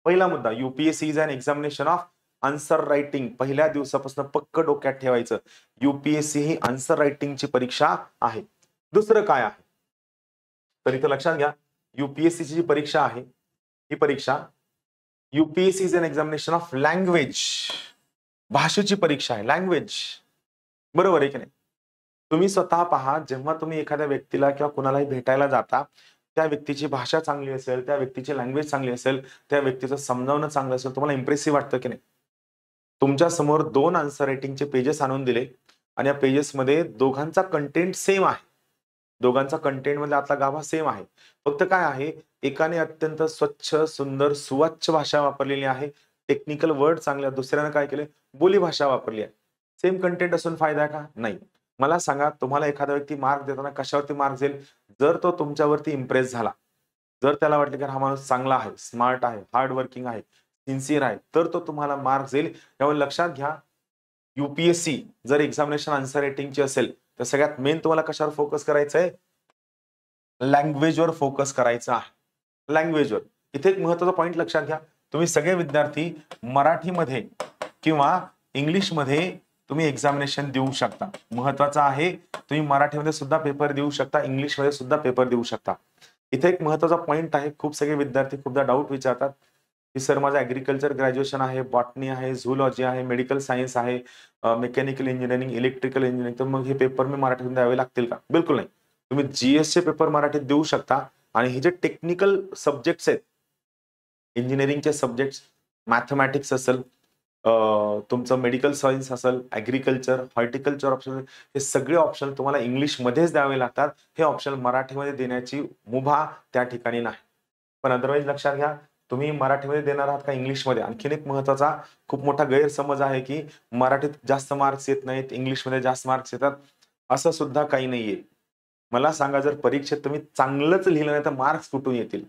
[SPEAKER 1] पहिला मुद्दा, UPSC is an examination of answer writing. पहिल्या दिवसापासून पक्क डोक्यात ठेवायचं. यूपीएससी ही आन्सर रायटिंगची परीक्षा आहे. दुसरं काय आहे? तर इथं लक्षात घ्या, यूपीएससीची जी परीक्षा आहे, ही परीक्षा UPSC is an examination of language. भाषेची परीक्षा आहे, लँग्वेज. बरोबर आहे की नाही? तुम्ही स्वतः पहा, जेव्हा तुम्ही एखाद्या व्यक्तीला किंवा कुणालाही भेटायला जाता, त्या व्यक्तीची भाषा चांगली असेल, त्या व्यक्तीची लँग्वेज चांगली असेल, त्या व्यक्तीचं समजावणं चांगलं असेल, तुम्हाला इम्प्रेसिव्ह वाटतं की नाही? तुमच्या समोर 2 आन्सर रायटिंगचे पेजेस आणून दिले आणि या पेजेसमध्ये दोघांचा कंटेंट सेम आहे. दोघांचा कंटेंट मध्ये आतला गाभा सेम आहे. फक्त काय आहे, एकाने अत्यंत स्वच्छ, सुंदर, सुवाच्य भाषा वापरलेली आहे. टेक्निकल वर्ड चांगले, दुसऱ्याने काय केले, बोली भाषा वापरली आहे. सेम कंटेंट असून फायदा आहे का? नाही. मला सांगा, तुम्हाला एखादा व्यक्ती मार्क देताना कशावरती मार्क देईल? जर तो तुमच्यावरती इम्प्रेस झाला, जर त्याला वाटलं की हा माणूस चांगला आहे, स्मार्ट आहे, हार्ड वर्किंग आहे, सिन्सिअर आहे, तर तो तुम्हाला मार्क देईल. त्यामुळे लक्षात घ्या, यूपीएससी जर एक्झामिनेशन आन्सर रायटिंगची असेल, तर सगळ्यात मेन तुम्हाला कशावर फोकस करायचं आहे? लँग्वेजवर फोकस करायचा आहे. लँग्वेजवर. इथे एक महत्त्वाचा पॉइंट लक्षात घ्या. तुम्ही सगळे विद्यार्थी मराठीमध्ये किंवा इंग्लिशमध्ये तुम्ही एक्झामिनेशन देऊ शकता. महत्त्वाचं आहे, तुम्ही मराठीमध्ये सुद्धा पेपर देऊ शकता, इंग्लिशमध्ये सुद्धा पेपर देऊ शकता. इथे एक महत्त्वाचा पॉइंट आहे. खूप सगळे विद्यार्थी खूपदा डाऊट विचारतात, की सर माझं ॲग्रीकल्चर ग्रॅज्युएशन आहे, बॉटनी आहे, झूलॉजी आहे, मेडिकल सायन्स आहे, मेकॅनिकल इंजिनिअरिंग, इलेक्ट्रिकल इंजिनिअरिंग, तर मग हे पेपर मी मराठीतून द्यावे लागतील का? बिलकुल नाही. तुम्ही जीएसचे पेपर मराठीत देऊ शकता आणि हे जे टेक्निकल सब्जेक्ट्स आहेत, इंजिनिअरिंगचे सब्जेक्ट्स, मॅथमॅटिक्स असेल, तुमचं मेडिकल सायन्स असेल, ॲग्रीकल्चर, हॉर्टिकल्चर ऑप्शन, हे सगळे ऑप्शन तुम्हाला इंग्लिशमध्येच द्यावे लागतात. हे ऑप्शन मराठीमध्ये देण्याची मुभा त्या ठिकाणी नाही. पण अदरवाईज लक्षात घ्या, तुम्ही मराठीमध्ये देणार आहात का इंग्लिशमध्ये? आणखीन एक महत्त्वाचा खूप मोठा गैरसमज आहे, की मराठीत जास्त मार्क्स येत नाहीत, इंग्लिशमध्ये जास्त मार्क्स येतात. असं सुद्धा काही नाहीये. मला सांगा, जर परीक्षेत तुम्ही चांगलंच लिहिलं नाही तर मार्क्स कुठून येतील?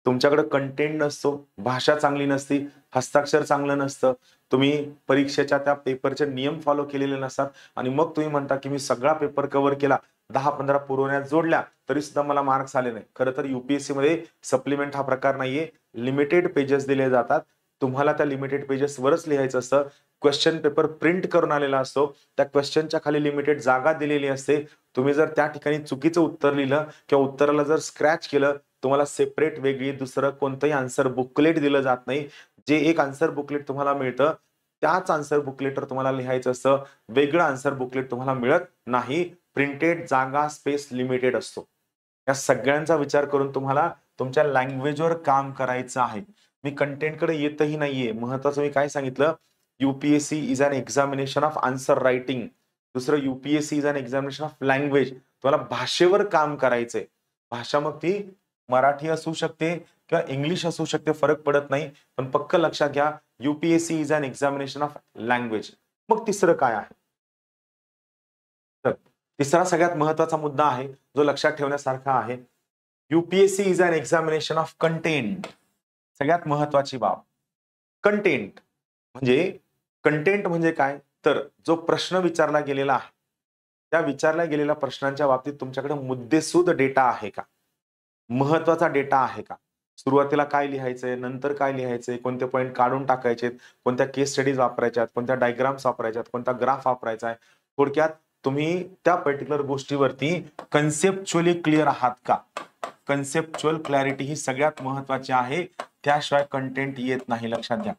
[SPEAKER 1] तुमच्याकडे कंटेंट नसतो, भाषा चांगली नसती, हस्ताक्षर चांगलं नसतं, तुम्ही परीक्षेच्या त्या पेपरचे नियम फॉलो केलेले नसतात आणि मग तुम्ही म्हणता, की मी सगळा पेपर कव्हर केला, 10-15 पुरवण्यात जोडल्या, तरी सुद्धा मला मार्क्स आले नाही. खरं तर यूपीएससी मध्ये सप्लिमेंट हा प्रकार नाहीये. लिमिटेड पेजेस दिले जातात. तुम्हाला त्या लिमिटेड पेजेसवरच लिहायचं असतं. क्वेश्चन पेपर प्रिंट करून आलेला असतो. त्या क्वेश्चनच्या खाली लिमिटेड जागा दिलेली असते. तुम्ही जर त्या ठिकाणी चुकीचं उत्तर लिहिलं किंवा उत्तराला जर स्क्रॅच केलं, तुम्हाला सेपरेट वेगळी दुसरं कोणतंही आन्सर बुकलेट दिलं जात नाही. जे एक आन्सर बुकलेट तुम्हाला मिळतं, त्याच आन्सर बुकलेटवर तुम्हाला लिहायचं असतं. वेगळं आन्सर बुकलेट तुम्हाला मिळत नाही. प्रिंटेड जागा, स्पेस लिमिटेड असतो. या सगळ्यांचा विचार करून तुम्हाला तुमच्या लँग्वेजवर काम करायचं आहे. मी कंटेंटकडे येतही नाहीये. महत्वाचं मी काय सांगितलं, UPSC is an examination of answer writing. दुसरं, UPSC is an examination of language. तुम्हाला भाषेवर काम करायचंय. भाषा मग ती मराठी असू शकते किंवा इंग्लिश असू शकते, फरक पडत नाही. पण पक्क लक्षात घ्या, UPSC is an examination of language. मग तिसरं काय आहे? तर तिसरा सगळ्यात महत्वाचा मुद्दा आहे, जो लक्षात ठेवण्यासारखा आहे. UPSC is an examination of content. सगळ्यात महत्वाची बाब, कंटेंट. म्हणजे कंटेंट म्हणजे काय? तर जो प्रश्न विचारला गेलेला आहे, त्या विचारल्या गेलेल्या प्रश्नांच्या बाबतीत तुमच्याकडे मुद्देसूद डेटा आहे का? महत्वाचा डेटा आहे का? सुरुवातीला काय लिहायचंय, नंतर काय लिहायचंय, कोणते पॉईंट काढून टाकायचे, कोणत्या केस स्टडीज वापरायच्यात, कोणत्या डायग्राम्स वापरायच्यात, कोणता ग्राफ वापरायचा आहे. थोडक्यात तुम्ही त्या पर्टिक्युलर गोष्टीवरती कन्सेप्च्युअली क्लिअर आहात का? कन्सेप्च्युअल क्लॅरिटी ही सगळ्यात महत्वाची आहे. त्याशिवाय कंटेंट येत नाही, लक्षात घ्या.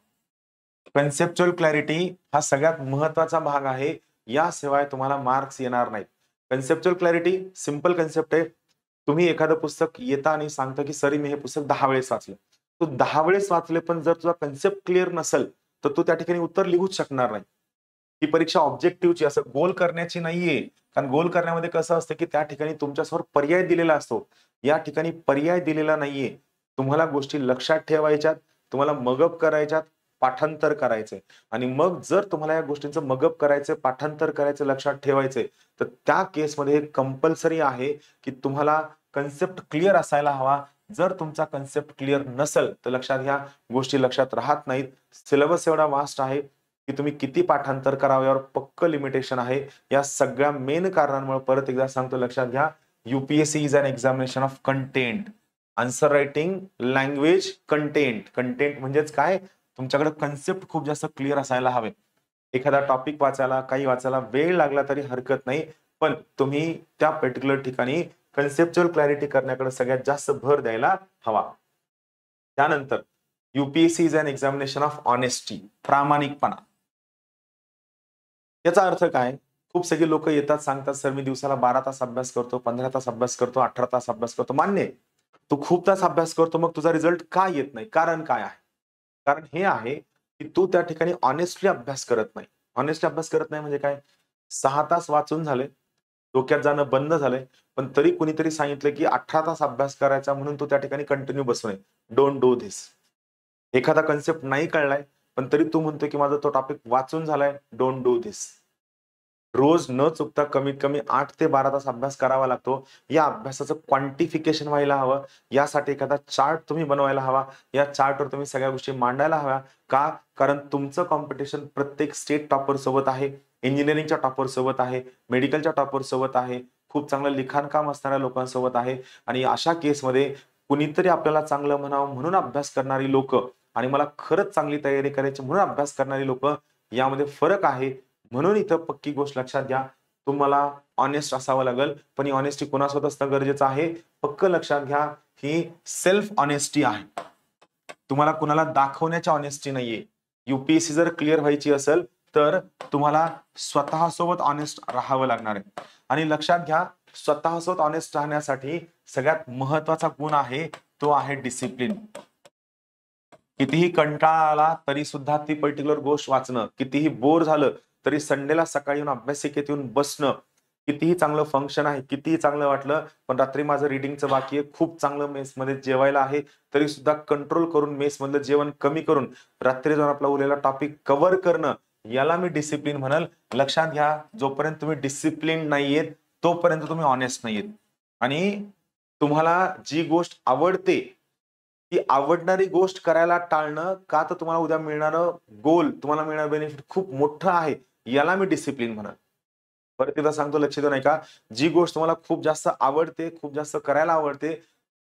[SPEAKER 1] कन्सेप्च्युअल क्लॅरिटी हा सगळ्यात महत्वाचा भाग आहे. याशिवाय तुम्हाला मार्क्स येणार नाहीत. कन्सेप्च्युअल क्लॅरिटी सिंपल कन्सेप्ट आहे. तुम्ही एखादं पुस्तक येता आणि सांगता, की सर मी हे पुस्तक 10 वेळेस वाचलं. तू 10 वेळेस वाचले, पण जर तुझा कन्सेप्ट क्लिअर नसेल, तर तू त्या ठिकाणी उत्तर लिहूच शकणार नाही. ही परीक्षा ऑब्जेक्टिव्हची, असं गोल करण्याची नाहीये. कारण गोल करण्यामध्ये कसं असतं, की त्या ठिकाणी तुमच्यासमोर पर्याय दिलेला असतो. या ठिकाणी पर्याय दिलेला नाहीये. तुम्हाला गोष्टी लक्षात ठेवायच्यात, तुम्हाला मगअप करायच्यात, पाठांतर करायचंय आणि मग जर तुम्हाला या गोष्टींचं मगअप करायचंय, पाठांतर करायचं, लक्षात ठेवायचंय, तर त्या केसमध्ये हे कंपल्सरी आहे, की तुम्हाला कन्सेप्ट क्लिअर असायला हवा. जर तुमचा कन्सेप्ट क्लिअर नसेल, तर लक्षात घ्या, गोष्टी लक्षात राहत नाहीत. सिलेबस एवढा वास्ट आहे, की तुम्ही किती पाठांतर करावं यावर पक्क लिमिटेशन आहे. या सगळ्या मेन कारणांमुळे परत एकदा सांगतो, लक्षात घ्या, UPSC is an examination of content. Answer writing, language, content. Content म्हणजेच काय? तुमच्याकडे कन्सेप्ट खूप जास्त क्लिअर असायला हवे. एखादा टॉपिक वाचायला, काही वाचायला वेळ लागला तरी हरकत नाही, पण तुम्ही त्या पर्टिक्युलर ठिकाणी कन्सेप्च्युअल क्लॅरिटी करण्याकडे सगळ्यात जास्त भर द्यायला हवा. त्यानंतर UPSC is an examination of honesty, प्रामाणिकपणा. याचा अर्थ काय? खूप सगळे लोक येतात, सांगतात, सर मी दिवसाला 12 तास अभ्यास करतो, 15 तास अभ्यास करतो, 18 तास अभ्यास करतो. मान्य आहे, तू खूप तास अभ्यास करतो, मग तुझा रिझल्ट का येत नाही? कारण काय आहे? कारण हे आहे, की तू त्या ठिकाणी ऑनेस्टली अभ्यास करत नाही. ऑनेस्टली अभ्यास करत नाही म्हणजे काय? 6 तास वाचून झाले, डोक्यात जाणं बंद झालंय, पण तरी कुणीतरी सांगितलं, की 18 तास अभ्यास करायचा, म्हणून तू त्या ठिकाणी कंटिन्यू बसू नये. Don't do this. एखादा कन्सेप्ट नाही कळलाय, पण तरी तू म्हणतो, की माझा तो टॉपिक वाचून झालाय. Don't do this. रोज न चुकता कमीत कमी 8 ते 12 तास अभ्यास करावा लागतो. या अभ्यासाचं क्वांटिफिकेशन व्हायला हवं. यासाठी एखादा चार्ट तुम्ही बनवायला हवा. या चार्टवर तुम्ही सगळ्या गोष्टी मांडायला हव्या. का? कारण तुमचं कॉम्पिटिशन प्रत्येक स्टेट टॉपर सोबत आहे, इंजिनिअरिंगच्या टॉपर सोबत आहे, मेडिकलच्या टॉपर सोबत आहे, खूप चांगलं लिखाणकाम असणाऱ्या लोकांसोबत आहे. आणि अशा केसमध्ये कुणीतरी आपल्याला चांगलं म्हणावं म्हणून अभ्यास करणारी लोक आणि मला खरंच चांगली तयारी करायची म्हणून अभ्यास करणारी लोक, यामध्ये फरक आहे. म्हणून इथं पक्की गोष्ट लक्षात घ्या, तुम्हाला ऑनेस्ट असावं लागेल. पण ही ऑनेस्टी कोणासोबत असणं गरजेचं आहे? पक्क लक्षात घ्या, ही सेल्फ ऑनेस्टी आहे. तुम्हाला कुणाला दाखवण्याची ऑनेस्टी नाहीये. यूपीएससी जर क्लिअर व्हायची असेल, तर तुम्हाला स्वतःसोबत ऑनेस्ट राहावं लागणार आहे. आणि लक्षात घ्या, स्वतःसोबत ऑनेस्ट राहण्यासाठी सगळ्यात महत्वाचा गुण आहे, तो आहे डिसिप्लिन. कितीही कंटाळा आला तरी सुद्धा ती पर्टिक्युलर गोष्ट वाचणं, कितीही बोर झालं तरी संडेला सकाळी येऊन अभ्यासिकेत येऊन बसणं, कितीही चांगलं फंक्शन आहे, कितीही चांगलं वाटलं, पण रात्री माझं रीडिंगचं बाकी आहे, खूप चांगलं मेसमध्ये जेवायला आहे, तरी सुद्धा कंट्रोल करून मेसमधलं जेवण कमी करून रात्री जाऊन आपला उरलेला टॉपिक कव्हर करणं, याला मी डिसिप्लिन म्हणल. लक्षात घ्या, जोपर्यंत तुम्ही डिसिप्लिन नाहीयेत, तोपर्यंत तुम्ही ऑनेस्ट नाहीयेत. आणि तुम्हाला जी गोष्ट आवडते, ती आवडणारी गोष्ट करायला टाळणं, का तर तुम्हाला उद्या मिळणारं गोल, तुम्हाला मिळणारं बेनिफिट खूप मोठं आहे, याला मी डिसिप्लिन म्हणेन. परत एकदा सांगतो, लक्ष देऊ नका. जी गोष्ट तुम्हाला खूप जास्त आवडते, खूप जास्त करायला आवडते,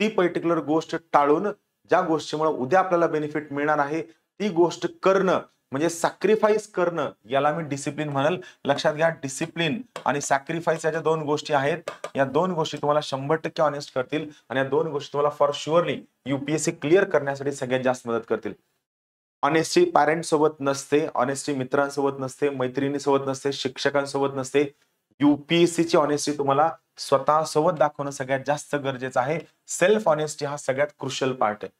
[SPEAKER 1] ती पर्टिक्युलर गोष्ट टाळून ज्या गोष्टीमुळे उद्या आपल्याला बेनिफिट मिळणार आहे, ती गोष्ट करणं म्हणजे सॅक्रिफाईस करणं, याला मी डिसिप्लिन म्हणेल. लक्षात घ्या, डिसिप्लिन आणि सॅक्रिफाईस या ज्या दोन गोष्टी आहेत, या दोन गोष्टी तुम्हाला 100% ऑनेस्ट करतील आणि या दोन गोष्टी तुम्हाला फॉर शुअरली यूपीएससी क्लिअर करण्यासाठी सगळ्यात जास्त मदत करतील. ऑनेस्टी पॅरेंट सोबत नसते, ऑनेस्टी मित्रांसोबत नसते, मैत्रिणीसोबत नसते, शिक्षकांसोबत नसते. यूपीएससी ची ऑनेस्टी तुम्हाला स्वतःसोबत दाखवणं सगळ्यात जास्त गरजेचं आहे. सेल्फ ऑनेस्टी हा सगळ्यात क्रुशियल पार्ट आहे.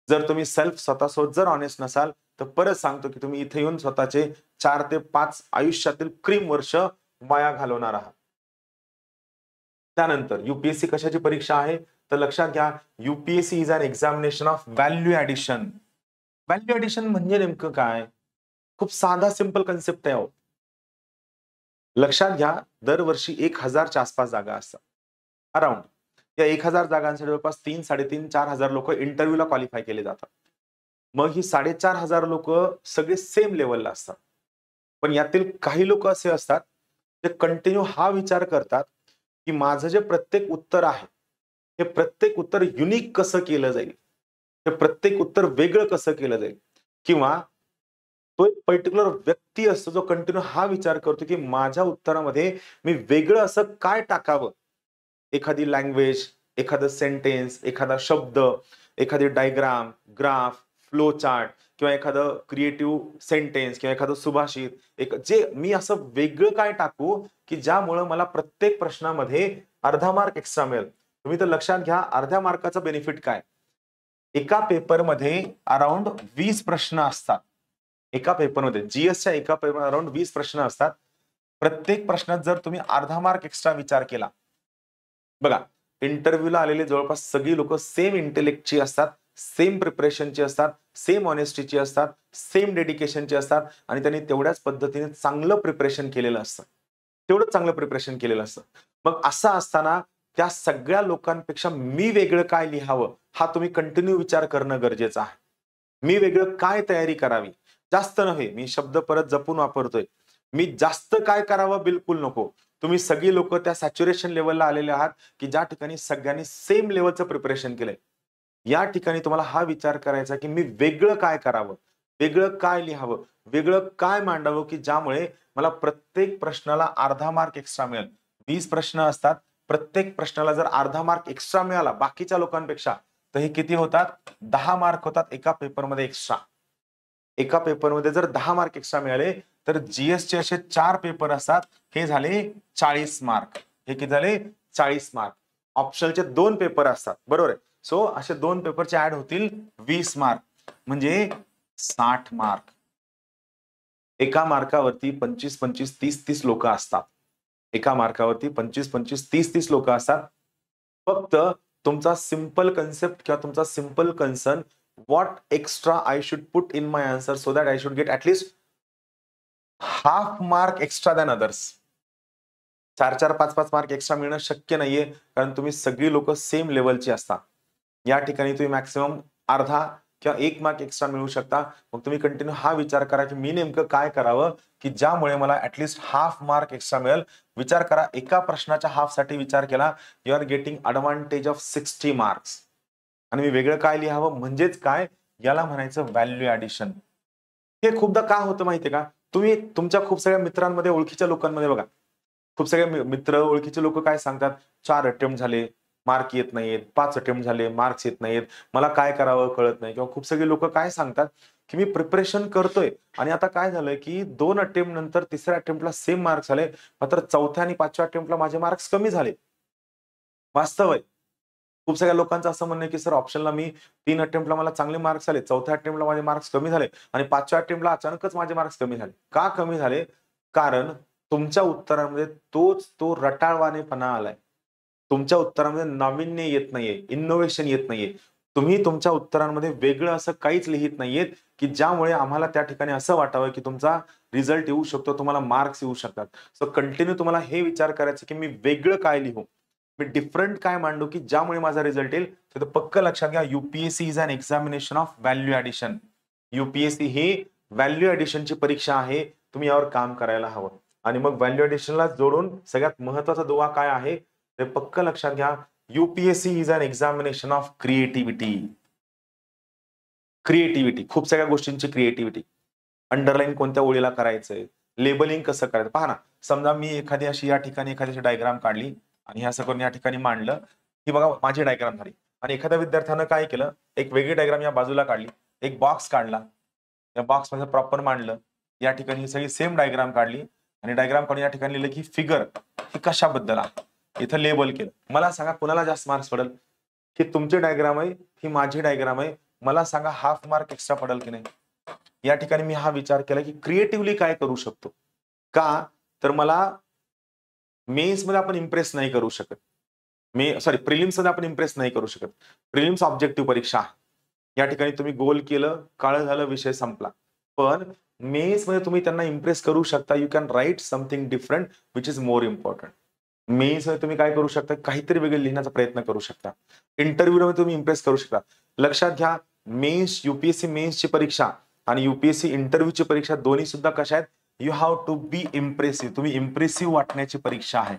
[SPEAKER 1] जर तुम्ही स्वतःसोबत जर ऑनेस्ट नसाल, तर परत सांगतो, की तुम्ही इथे येऊन स्वतःचे 4 ते 5 आयुष्यातील क्रीम वर्ष वाया घालवणार आहात. त्यानंतर यूपीएससी कशाची परीक्षा आहे? तर लक्षात घ्या, UPSC is an examination of value addition. Value addition म्हणजे नेमकं काय? खूप साधा सिंपल कन्सेप्ट आहे. लक्षात घ्या, दरवर्षी 1000च्या आसपास जागा असतात. अराउंड या 1000 जागांसाठी जवळपास 3,500-4,000 लोक इंटरव्ह्यूला क्वालिफाय केले जातात. मग ही 4,500 लोक सगळे सेम लेवलला असतात. पण यातील काही लोक असे असतात, जे कंटिन्यू हा विचार करतात, की माझं जे प्रत्येक उत्तर आहे, हे प्रत्येक उत्तर युनिक कसं केलं जाईल, हे प्रत्येक उत्तर वेगळं कसं केलं जाईल, किंवा तो एक पर्टिक्युलर व्यक्ती असतो जो कंटिन्यू हा विचार करतो, की माझ्या उत्तरामध्ये मी वेगळं असं काय टाकावं. एखादी लँग्वेज, एखादं सेंटेन्स, एखादा शब्द, एखादी डायग्राम, ग्राफ, फ्लो चार्ट किंवा एखादं क्रिएटिव्ह सेंटेन्स किंवा एखादं सुभाषित, एक जे मी असं वेगळं काय टाकू, की ज्यामुळं मला प्रत्येक प्रश्नामध्ये अर्धा मार्क एक्स्ट्रा मिळेल. तुम्ही तर लक्षात घ्या, अर्ध्या मार्काचा बेनिफिट काय? एका पेपरमध्ये अराउंड 20 प्रश्न असतात. एका पेपरमध्ये जीएसच्या एका पेपर अराउंड 20 प्रश्न असतात. प्रत्येक प्रश्नात जर तुम्ही अर्धा मार्क एक्स्ट्रा विचार केला, बघा इंटरव्ह्यूला आलेले जवळपास सगळी लोक सेम इंटेलेक्टची असतात, सेम प्रिपरेशनची असतात, सेम ऑनेस्टीची असतात, सेम डेडिकेशनची असतात आणि त्यांनी तेवढ्याच पद्धतीने चांगलं प्रिपरेशन केलेलं असतं. तेवढंच चांगलं प्रिपरेशन केलेलं असतं. मग असं असताना त्या सगळ्या लोकांपेक्षा मी वेगळं काय लिहावं हा तुम्ही कंटिन्यू विचार करणं गरजेचं आहे. मी वेगळं काय तयारी करावी, जास्त नव्हे, मी शब्द परत जपून वापरतोय, मी जास्त काय करावं बिलकुल नको. तुम्ही सगळी लोक त्या सॅच्युरेशन लेवलला आलेले आहात की ज्या ठिकाणी सगळ्यांनी सेम लेवलचं प्रिपरेशन केलंय. या ठिकाणी तुम्हाला हा विचार करायचा की मी वेगळं काय करावं, वेगळं काय लिहावं, वेगळं काय मांडावं की ज्यामुळे मला प्रत्येक प्रश्नाला अर्धा मार्क एक्स्ट्रा मिळेल. 20 प्रश्न असतात, प्रत्येक प्रश्नाला जर अर्धा मार्क एक्स्ट्रा मिळाला बाकीच्या लोकांपेक्षा तर हे किती होतात? 10 मार्क होतात एका पेपरमध्ये एक्स्ट्रा. एका पेपरमध्ये जर 10 मार्क एक्स्ट्रा मिळाले तर जीएसचे असे 4 पेपर असतात, हे झाले 40 मार्क. हे किती झाले? 40 मार्क. ऑप्शनलचे 2 पेपर असतात, बरोबर आहे. सो असे 2 पेपरचे ऍड होतील 20 मार्क म्हणजे 60 मार्क. एका मार्कावरती 25-25, 30-30 लोक असतात. एका मार्कावरती 25-25, 30-30 लोक असतात. फक्त तुमचा सिंपल कन्सेप्ट किंवा तुमचा simple concern, what extra I should put in my answer so that I should get at least half mark extra than others. 4-4, 5-5 mark extra मिळणं शक्य नाहीये कारण तुम्ही सगळी लोक सेम लेवलची असतात. या ठिकाणी तुम्ही मॅक्सिमम अर्धा किंवा 1 मार्क एक्स्ट्रा मिळू शकता. मग तुम्ही कंटिन्यू हा विचार करा की मी नेमकं काय करावं की ज्यामुळे मला ऍटलीस्ट हाफ मार्क एक्स्ट्रा मिळेल. विचार करा, एका प्रश्नाच्या हाफ साठी विचार केला, you are getting advantage of 60 marks. आणि मी वेगळं काय लिहावं म्हणजेच काय, याला म्हणायचं व्हॅल्यू ऍडिशन. हे खूपदा का होतं माहितीये का, तुम्ही तुमच्या खूप सगळ्या मित्रांमध्ये, ओळखीच्या लोकांमध्ये बघा, खूप सगळे मित्र ओळखीचे लोक काय सांगतात, 4 अटेम्प्ट झाले मार्क येत नाहीयेत, 5 अटेम्प्ट झाले मार्क्स येत नाहीयेत, मला काय करावं कळत नाही. किंवा खूप सगळे लोक काय सांगतात की मी प्रिपरेशन करतोय आणि आता काय झालंय की 2 अटेम्प्ट नंतर 3ऱ्या अटेम्प्टला सेम मार्क्स झाले, मात्र 4थ्या आणि 5व्या अटेम्प्टला माझे मार्क्स कमी झाले. वास्तव आहे. खूप सगळ्या लोकांचं असं म्हणणं आहे की सर ऑप्शनला मी 3 अटेम्प्टला मला चांगले मार्क्स आले, 4थ्या अटेम्प्टला माझे मार्क्स कमी झाले आणि 5व्या अटेम्प्टला अचानकच माझे मार्क्स कमी झाले. का कमी झाले? कारण तुमच्या उत्तरांमध्ये तोच तो रटाळवाणेपणा आलाय. तुमच्या उत्तरामध्ये नाविन्य येत नाहीये, इनोव्हेशन येत नाहीये. तुम्ही तुमच्या उत्तरांमध्ये वेगळं असं काहीच लिहित नाहीयेत की ज्यामुळे आम्हाला त्या ठिकाणी असं वाटावं की तुमचा रिझल्ट येऊ शकतो, तुम्हाला मार्क्स येऊ शकतात. सो कंटिन्यू तुम्हाला हे विचार करायचं की मी वेगळं काय लिहू, मी डिफरंट काय मांडू की ज्यामुळे माझा रिझल्ट येईल. तर पक्क लक्षात घ्या, UPSC is an examination of value addition. UPSC ही व्हॅल्यू ऍडिशनची परीक्षा आहे. तुम्ही यावर काम करायला हवं. आणि मग व्हॅल्यू ऍडिशनला जोडून सगळ्यात महत्वाचा दुवा काय आहे ते पक्क लक्षात घ्या, UPSC is an examination of creativity. Creativity, खूप सगळ्या गोष्टींची क्रिएटिव्हिटी. अंडरलाईन कोणत्या ओळीला करायचंय, लेबलिंग कसं करायचं. पहा ना, समजा मी एखादी अशी या ठिकाणी एखादी डायग्राम काढली आणि हे असं करून या ठिकाणी मांडलं, ही बघा माझी डायग्राम झाली. आणि एखाद्या विद्यार्थ्यानं काय केलं, एक वेगळी डायग्राम या बाजूला काढली, एक बॉक्स काढला, या बॉक्स मध्ये प्रॉपर मांडलं, या ठिकाणी ही सगळी सेम डायग्राम काढली आणि डायग्राम काढून या ठिकाणी लिहिलं की फिगर ही कशाबद्दल आहे, इथं लेबल केलं. मला सांगा कुणाला जास्त मार्क्स पडेल? ही तुमची डायग्राम आहे, ही माझी डायग्राम आहे, मला सांगा हाफ मार्क एक्स्ट्रा पडेल की नाही? या ठिकाणी मी हा विचार केला की क्रिएटिव्हली काय करू शकतो. का तर मला मेन्स मध्ये आपण इम्प्रेस नाही करू शकत, प्रिलिम्स मध्ये आपण इम्प्रेस नाही करू शकत. प्रिलिम्स ऑब्जेक्टिव्ह परीक्षा आहे. या ठिकाणी तुम्ही गोल केलं, काळं झालं, विषय संपला. पण मेन्स मध्ये तुम्ही त्यांना इम्प्रेस करू शकता. You can write something different which is more important. Mains मध्ये तुम्ही काय करू शकता, काहीतरी वेगळं लिहिण्याचा प्रयत्न करू शकता. इंटरव्ह्यू मध्ये तुम्ही इम्प्रेस करू शकता. लक्षात घ्या, मेन्स, युपीएससी मेन्सची परीक्षा आणि युपीएससी इंटरव्ह्यूची परीक्षा दोन्ही सुद्धा कशा आहेत, you have to be impressive. तुम्ही इम्प्रेसिव्ह वाटण्याची परीक्षा आहे.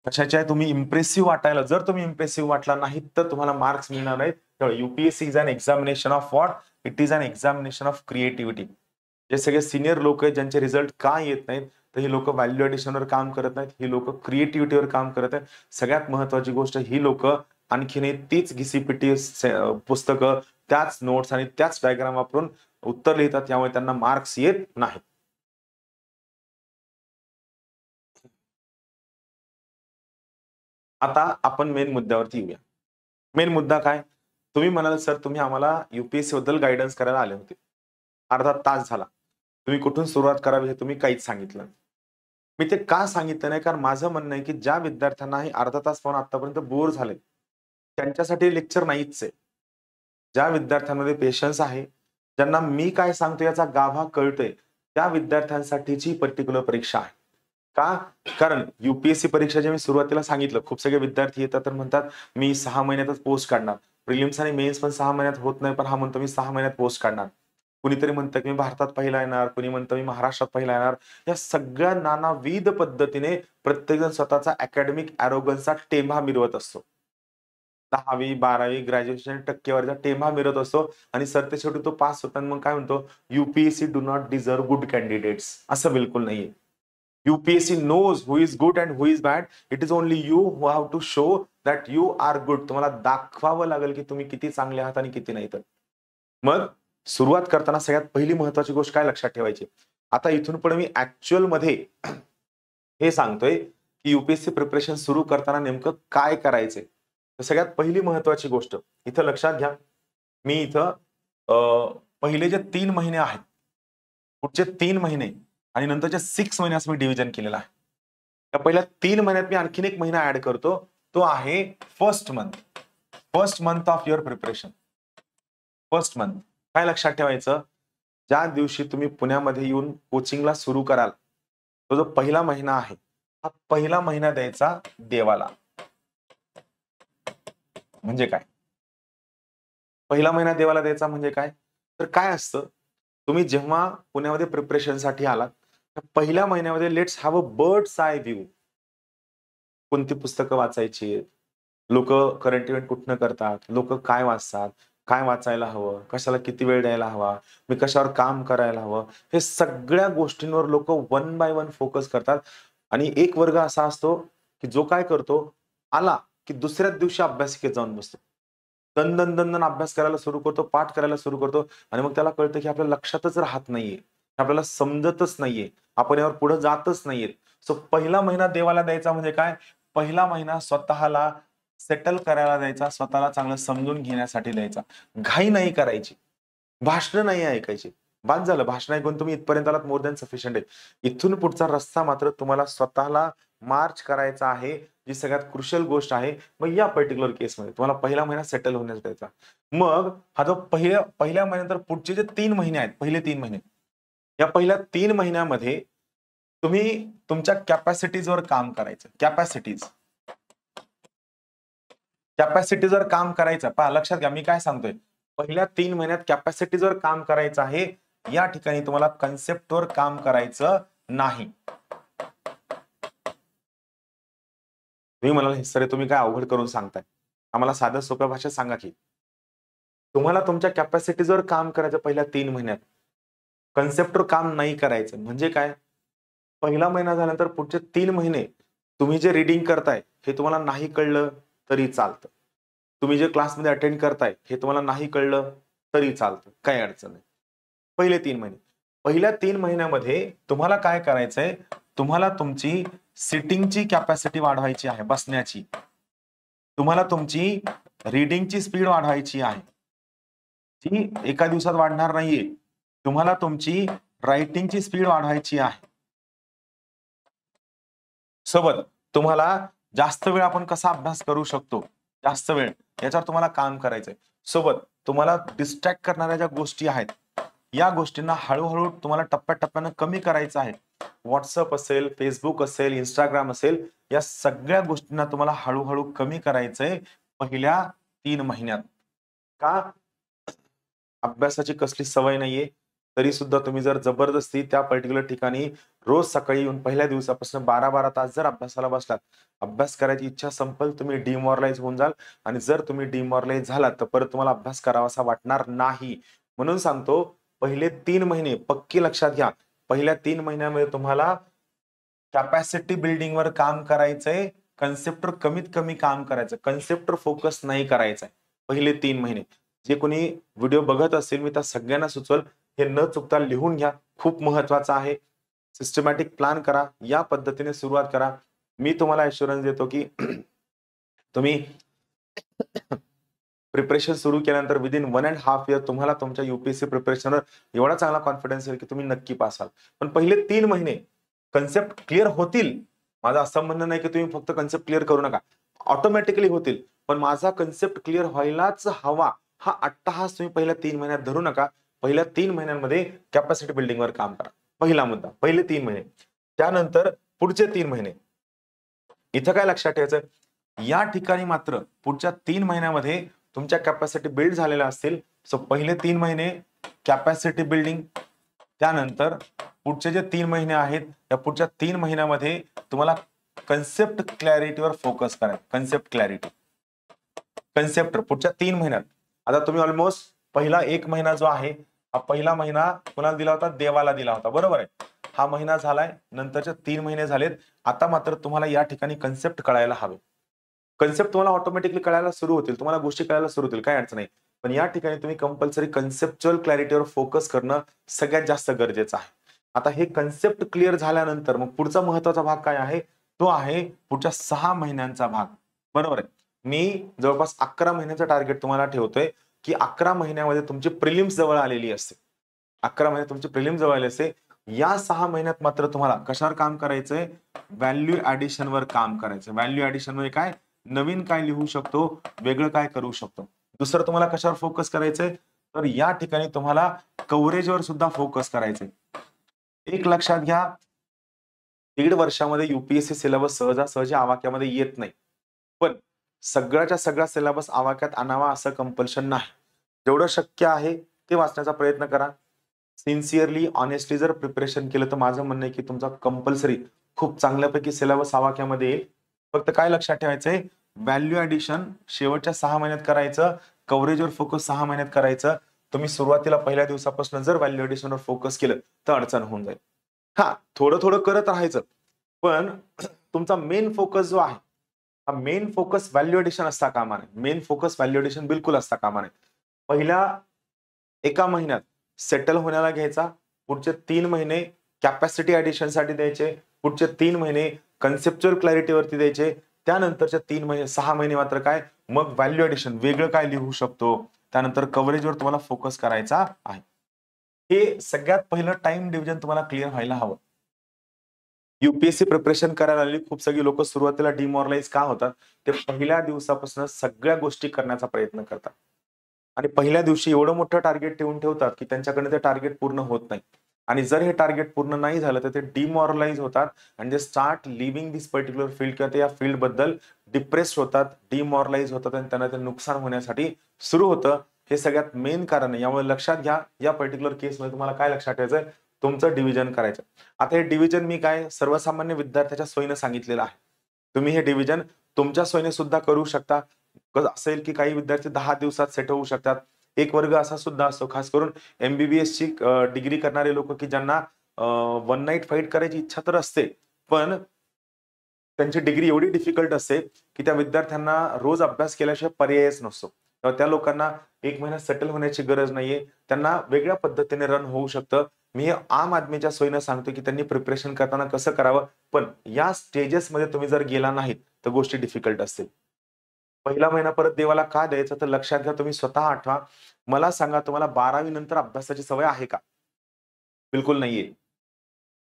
[SPEAKER 1] कशाची आहे? तुम्ही इम्प्रेसिव्ह वाटायला, जर तुम्ही इम्प्रेसिव्ह वाटला नाही तर तुम्हाला मार्क्स मिळणार नाहीत. UPSC is an examination of what? It is an examination of creativity. जे सगळे सिनियर लोक आहेत ज्यांचे रिझल्ट का येत नाहीत, तर ही लोक व्हॅल्यू ऍडिशनवर काम करत नाहीत, ही लोक क्रिएटिव्हिटीवर काम करत आहेत. सगळ्यात महत्वाची गोष्ट, ही लोक आणखीन तीच घिसीपिटी पुस्तकं, त्याच नोट्स आणि त्याच डायग्राम वापरून उत्तर लिहितात, त्यामुळे त्यांना मार्क्स येत नाहीत. आता आपण मेन मुद्द्यावरती येऊया. मेन मुद्दा काय? तुम्ही म्हणाल सर तुम्ही आम्हाला युपीएससी बद्दल गायडन्स करायला आले होते, अर्धा तास झाला, तुम्ही कुठून सुरुवात करावी हे तुम्ही काहीच सांगितलं. मी ते का सांगितलं नाही, कारण माझं म्हणणं आहे की ज्या विद्यार्थ्यांना हे अर्धा तास पाहून आतापर्यंत बोर झाले, त्यांच्यासाठी लेक्चर नाहीच आहे. ज्या विद्यार्थ्यांमध्ये पेशन्स आहे, ज्यांना मी काय सांगतो याचा गाभा कळतोय, त्या विद्यार्थ्यांसाठीची पर्टिक्युलर परीक्षा आहे. का? कारण युपीएससी परीक्षा जे मी सुरुवातीला सांगितलं, खूप सगळे विद्यार्थी येतात तर म्हणतात, "मी 6 महिन्यातच पोस्ट काढणार." प्रिलिम्स आणि मेन्स पण 6 महिन्यात होत नाही, पण हा म्हणतो, "मी 6 महिन्यात पोस्ट काढणार." कुणीतरी म्हणतं, की "मी भारतात पहिला येणार." कुणी म्हणतं, "मी महाराष्ट्रात पहिला येणार." या सगळ्या नानाविध पद्धतीने प्रत्येकजण स्वतःचा अकॅडमिक ॲरोगन्सचा टेंभा मिरवत असतो. 10वी, 12वी, ग्रॅज्युएशन टक्केवारीचा टेंभा मिरवत असतो आणि सरतेशेवटी तो पास होतो आणि मग काय म्हणतो, "UPSC do not deserve good candidates." असं बिलकुल नाहीये. UPSC knows who is good and who is bad. It is only you who have to show that you are good. तुम्हाला दाखवावं लागेल की तुम्ही किती चांगले आहात आणि किती नाही तर. मग सुरुवात करताना सगळ्यात पहिली महत्त्वाची गोष्ट काय लक्षात ठेवायची? आता इथून पुढे मी ॲक्चुअल मध्ये हे सांगतोय की यूपीएससी प्रिपरेशन सुरू करताना नेमकं काय करायचंय? तर सगळ्यात पहिली महत्त्वाची गोष्ट इथं लक्षात घ्या. मी इथं पहिले जे 3 महिने आहेत, पुढचे 3 महिने आणि नंतरच्या 6 महिन्यास मी डिव्हिजन केलेलं आहे. त्या पहिल्या 3 महिन्यात मी आणखीन एक महिना ऍड करतो. तो आहे first month. First month of your preparation. First month. काय लक्षात ठेवायचं? ज्या दिवशी तुम्ही पुण्यामध्ये येऊन कोचिंगला सुरू कराल, तो जो पहिला महिना आहे, हा पहिला महिना द्यायचा देवाला. म्हणजे काय? पहिला महिना देवाला द्यायचा म्हणजे काय? तर काय असतं, तुम्ही जेव्हा पुण्यामध्ये प्रिपरेशनसाठी आलात, तर पहिल्या महिन्यामध्ये let's have a bird's I view. कोणती पुस्तकं वाचायची आहेत? लोकं करंट इव्हेंट कुठनं करतात? लोकं काय वाचतात? काय वाचायला हवं? कशाला किती वेळ द्यायला हवा? मी कशावर काम करायला हवं? हे सगळ्या गोष्टींवर लोकं वन बाय वन फोकस करतात आणि एक वर्ग असा असतो, की जो काय करतो, आला की दुसऱ्याच दिवशी अभ्यासिकेत जाऊन बसतो. दन अभ्यास करायला सुरू करतो, पाठ करायला सुरू करतो आणि मग त्याला कळतं, की आपल्या लक्षातच राहत नाहीये. आपल्याला समजतच नाहीये. आपण यावर पुढे जातच नाहीये. सो पहिला महिना देवाला द्यायचा म्हणजे काय? पहिला महिना स्वतःला सेटल करायला द्यायचा, स्वतःला चांगलं समजून घेण्यासाठी द्यायचा. घाई नाही करायची. भाषणं नाही ऐकायची. बास झालं. भाषण ऐकून तुम्ही इथपर्यंत आलात मोर दॅन सफिशियंट आहे. इथून पुढचा रस्ता मात्र तुम्हाला स्वतःला मार्च करायचा आहे. जी सगळ्यात क्रुशियल गोष्ट आहे. मग या पर्टिक्युलर केसमध्ये तुम्हाला पहिला महिना सेटल होण्यास द्यायचा. मग हा जो पहिल्या महिन्यानंतर पुढचे जे 3 महिने आहेत, पहिले 3 महिने. या पहिल्या 3 महिन्यामध्ये तुम्ही तुमच्या कॅपॅसिटीजवर काम करायचं. कॅपॅसिटीजवर काम करायचं. पहा लक्षात घ्या मी काय सांगतोय. पहिल्या 3 महिन्यात कॅपॅसिटीजवर काम करायचं आहे. या ठिकाणी तुम्हाला कन्सेप्टवर काम करायचं नाही. तुम्ही म्हणाल, "सर तुम्ही काय अवघड करून सांगताय. आम्हाला साध्या सोप्या भाषेत सांगा की." तुम्हाला तुमच्या कॅपॅसिटीजवर काम करायचं पहिल्या 3 महिन्यात. कन्सेप्टवर काम नाही करायचं. म्हणजे काय? पहिला महिना झाल्यानंतर पुढचे 3 महिने तुम्ही जे रीडिंग करताय, हे तुम्हाला नाही कळलं तरी चालतं. तुम्ही जे क्लासमध्ये अटेंड करताय, हे तुम्हाला नाही कळलं तरी चालतं. काही अडचण नाही. पहिले 3 महिने. पहिल्या 3 महिन्यामध्ये तुम्हाला काय करायचंय, तुम्हाला तुमची सिटिंगची कॅपॅसिटी वाढवायची आहे, बसण्याची. तुम्हाला तुमची रीडिंगची स्पीड वाढवायची आहे. ती एका दिवसात वाढणार नाहीये. तुम्हाला तुमची रायटिंगची स्पीड वाढवायची आहे. सोबत तुम्हाला जास्त वेळ आपण कसा अभ्यास करू शकतो, जास्त वेळ याच्यावर तुम्हाला काम करायचंय. सोबत तुम्हाला डिस्ट्रॅक्ट करणाऱ्या ज्या गोष्टी आहेत, या गोष्टींना हळू-हळू तुम्हाला टप्प्याटप्प्यानं कमी करायचं आहे. WhatsApp असेल, Facebook असेल, Instagram असेल, या सगळ्या गोष्टींना तुम्हाला हळू कमी करायचंय पहिल्या 3 महिन्यात. का? अभ्यासाची कसली सवय नाहीये, तरी सुद्धा तुम्ही जर जबरदस्ती त्या पर्टिक्युलर ठिकाणी रोज सकाळी येऊन पहिल्या दिवसापासून 12-12 तास जर अभ्यासाला बसलात, अभ्यास करायची इच्छा संपेल, तुम्ही डिमॉरलाइज होऊन जाल आणि जर तुम्ही डिमॉरलाइज झालात, तर परत तुम्हाला अभ्यास करावासा वाटणार नाही. म्हणून सांगतो, पहिले 3 महिने पक्की लक्षात घ्या. पहिल्या 3 महिन्यामध्ये तुम्हाला कॅपॅसिटी बिल्डिंगवर काम करायचंय, कन्सेप्टवर कमीत कमी काम करायचं. कन्सेप्टवर फोकस नाही करायचंय. पहिले 3 महिने. जे कोणी व्हिडिओ बघत असेल, मी त्या सगळ्यांना सुचवल, हे न चुकता लिहून घ्या. खूप महत्वाचं आहे. सिस्टमॅटिक प्लॅन करा. या पद्धतीने सुरुवात करा. मी तुम्हाला ॲश्युरन्स देतो, की तुम्ही प्रिपरेशन सुरू केल्यानंतर विदिन 1.5 इयर तुम्हाला तुमच्या युपीएससी प्रिपरेशनवर एवढा चांगला कॉन्फिडन्स येईल की तुम्ही नक्की पास व्हाल. पण पहिले 3 महिने कन्सेप्ट क्लिअर होतील. माझं असं म्हणणं नाही की तुम्ही फक्त कन्सेप्ट क्लिअर करू नका, ऑटोमॅटिकली होतील. पण माझा कन्सेप्ट क्लिअर व्हायलाच हवा हा अट्टाहास तुम्ही पहिल्या 3 महिन्यात धरू नका. पहिल्या 3 महिन्यांमध्ये कॅपॅसिटी बिल्डिंगवर काम करा. पहिला मुद्दा, पहिले 3 महिने. त्यानंतर पुढचे 3 महिने इथं काय लक्षात ठेवायचं, या ठिकाणी मात्र पुढच्या 3 महिन्यामध्ये तुमच्या कॅपॅसिटी बिल्ड झालेल्या असतील. सो पहिले 3 महिने कॅपॅसिटी बिल्डिंग, त्यानंतर पुढचे जे 3 महिने आहेत या पुढच्या 3 महिन्यामध्ये तुम्हाला कन्सेप्ट क्लॅरिटीवर फोकस करायचं. कन्सेप्ट क्लॅरिटी, कन्सेप्ट पुढच्या 3 महिन्यात. आता तुम्ही ऑलमोस्ट पहिला 1 महिना जो आहे, हा पहिला महिना कोणाला दिला होता, देवाला दिला होता, बरोबर आहे. हा महिना झालाय, नंतरचे 3 महिने झालेत. आता मात्र तुम्हाला या ठिकाणी कन्सेप्ट कळायला हवे. कन्सेप्ट तुम्हाला ऑटोमॅटिकली कळायला सुरू होतील, तुम्हाला गोष्टी कळायला सुरू होतील, काय अडचण नाही. पण या ठिकाणी तुम्ही कंपल्सरी कन्सेप्च्युअल क्लॅरिटीवर फोकस करणं सगळ्यात जास्त गरजेचं आहे. आता हे कन्सेप्ट क्लिअर झाल्यानंतर मग पुढचा महत्वाचा भाग काय आहे, तो आहे पुढच्या 6 महिन्यांचा भाग, बरोबर आहे. मी जवळपास 11 महिन्याचं टार्गेट तुम्हाला ठेवतोय की 11 महिन्यामध्ये तुमची प्रिलिम्स जवळ आलेली असते. 11 महिने तुमची प्रिलिम्स जवळ आलेली असते. या 6 महिन्यात मात्र तुम्हाला कशावर काम करायचंय, व्हॅल्यू ऍडिशनवर काम करायचं. व्हॅल्यू ऍडिशन म्हणजे काय, नवीन काय लिहू शकतो, वेगळं काय करू शकतो. दुसरं तुम्हाला कशावर फोकस करायचंय, तर या ठिकाणी तुम्हाला कव्हरेजवर सुद्धा फोकस करायचंय. एक लक्षात घ्या, 1.5 वर्षामध्ये युपीएससी सिलेबस सहजासहजी आवाक्यामध्ये येत नाही. पण सगळ्याच्या सगळा सिलेबस आवाक्यात आणावा असं कंपल्शन नाही. जेवढं शक्य आहे ते वाचण्याचा प्रयत्न करा. सिन्सिअरली, ऑनेस्टली जर प्रिपरेशन केलं तर माझं म्हणणं आहे की तुमचा कंपल्सरी खूप चांगल्यापैकी सिलेबस आवाक्यामध्ये येईल. फक्त काय लक्षात ठेवायचंय, व्हॅल्यू ऍडिशन शेवटच्या 6 महिन्यात करायचं, कव्हरेजवर फोकस 6 महिन्यात करायचं. तुम्ही सुरुवातीला पहिल्या दिवसापासून जर व्हॅल्यू ऍडिशनवर फोकस केलं तर अडचण होऊन जाईल. हा, थोडं थोडं करत राहायचं, पण तुमचा मेन फोकस जो आहे, हा मेन फोकस व्हॅल्यू ऍडिशन असता कामा नये. मेन फोकस व्हॅल्यू ऍडिशन बिलकुल असता कामा नये. पहिल्या 1 महिन्यात सेटल होण्याला घ्यायचा, पुढचे 3 महिने कॅपॅसिटी ऍडिशन साठी द्यायचे, पुढचे 3 महिने कन्सेप्च्युअल क्लॅरिटीवरती द्यायचे, त्यानंतरच्या 3 महिने 6 महिने मात्र काय, मग व्हॅल्यू ऍडिशन वेगळं काय लिहू शकतो, त्यानंतर कव्हरेजवर तुम्हाला फोकस करायचा आहे. हे सगळ्यात पहिलं टाइम डिव्हिजन तुम्हाला क्लिअर व्हायला हवं. युपीएससी प्रिपरेशन करायला आलेली खूप सगळी लोक सुरुवातीला डिमॉरलाइज का होतात, ते पहिल्या दिवसापासून सगळ्या गोष्टी करण्याचा प्रयत्न करतात आणि पहिल्या दिवशी एवढं मोठं टार्गेट ठेवून ठेवतात की त्यांच्याकडे ते टार्गेट पूर्ण होत नाही. आणि जर हे टार्गेट पूर्ण नाही झालं तर ते डिमॉरलाइज होतात आणि जे स्टार्ट लिव्हिंग दिस पर्टिक्युलर फील्ड किंवा ते या फील्ड बद्दल डिप्रेस्ड होतात, डिमॉरलाइज होतात आणि त्यांना ते नुकसान होण्यासाठी सुरू होतं. हे सगळ्यात मेन कारण आहे. यामुळे लक्षात घ्या, या पर्टिक्युलर केसमध्ये तुम्हाला काय लक्षात ठेवायचं, तुमचं डिव्हिजन करायचं. आता हे डिव्हिजन मी काय सर्वसामान्य विद्यार्थ्याच्या सोयीनं सांगितलेलं आहे. तुम्ही हे डिव्हिजन तुमच्या सोयीने सुद्धा करू शकता. असेल की काही विद्यार्थी 10 दिवसात सेट होऊ शकतात. एक वर्ग असा सुद्धा असतो, खास करून एमबीबीएस ची डिग्री करणारे लोक की ज्यांना वन नाईट फाईट करायची इच्छा तर असते, पण त्यांची डिग्री एवढी डिफिकल्ट असते की त्या विद्यार्थ्यांना रोज अभ्यास केल्याशिवाय पर्यायच नसतो. तेव्हा त्या लोकांना 1 महिना सेटल होण्याची गरज नाहीये, त्यांना वेगळ्या पद्धतीने रन होऊ शकतं. मी हे आम आदमीच्या सोयीनं सांगतो की त्यांनी प्रिपरेशन करताना कसं करावं. पण या स्टेजेसमध्ये तुम्ही जर गेला नाहीत तर गोष्टी डिफिकल्ट असतील. पहिला महिना परत देवाला का द्यायचा, तर लक्षात घ्या, तुम्ही स्वतः आठवा. मला सांगा, तुम्हाला 12वी नंतर अभ्यासाची सवय आहे का? बिलकुल नाहीये.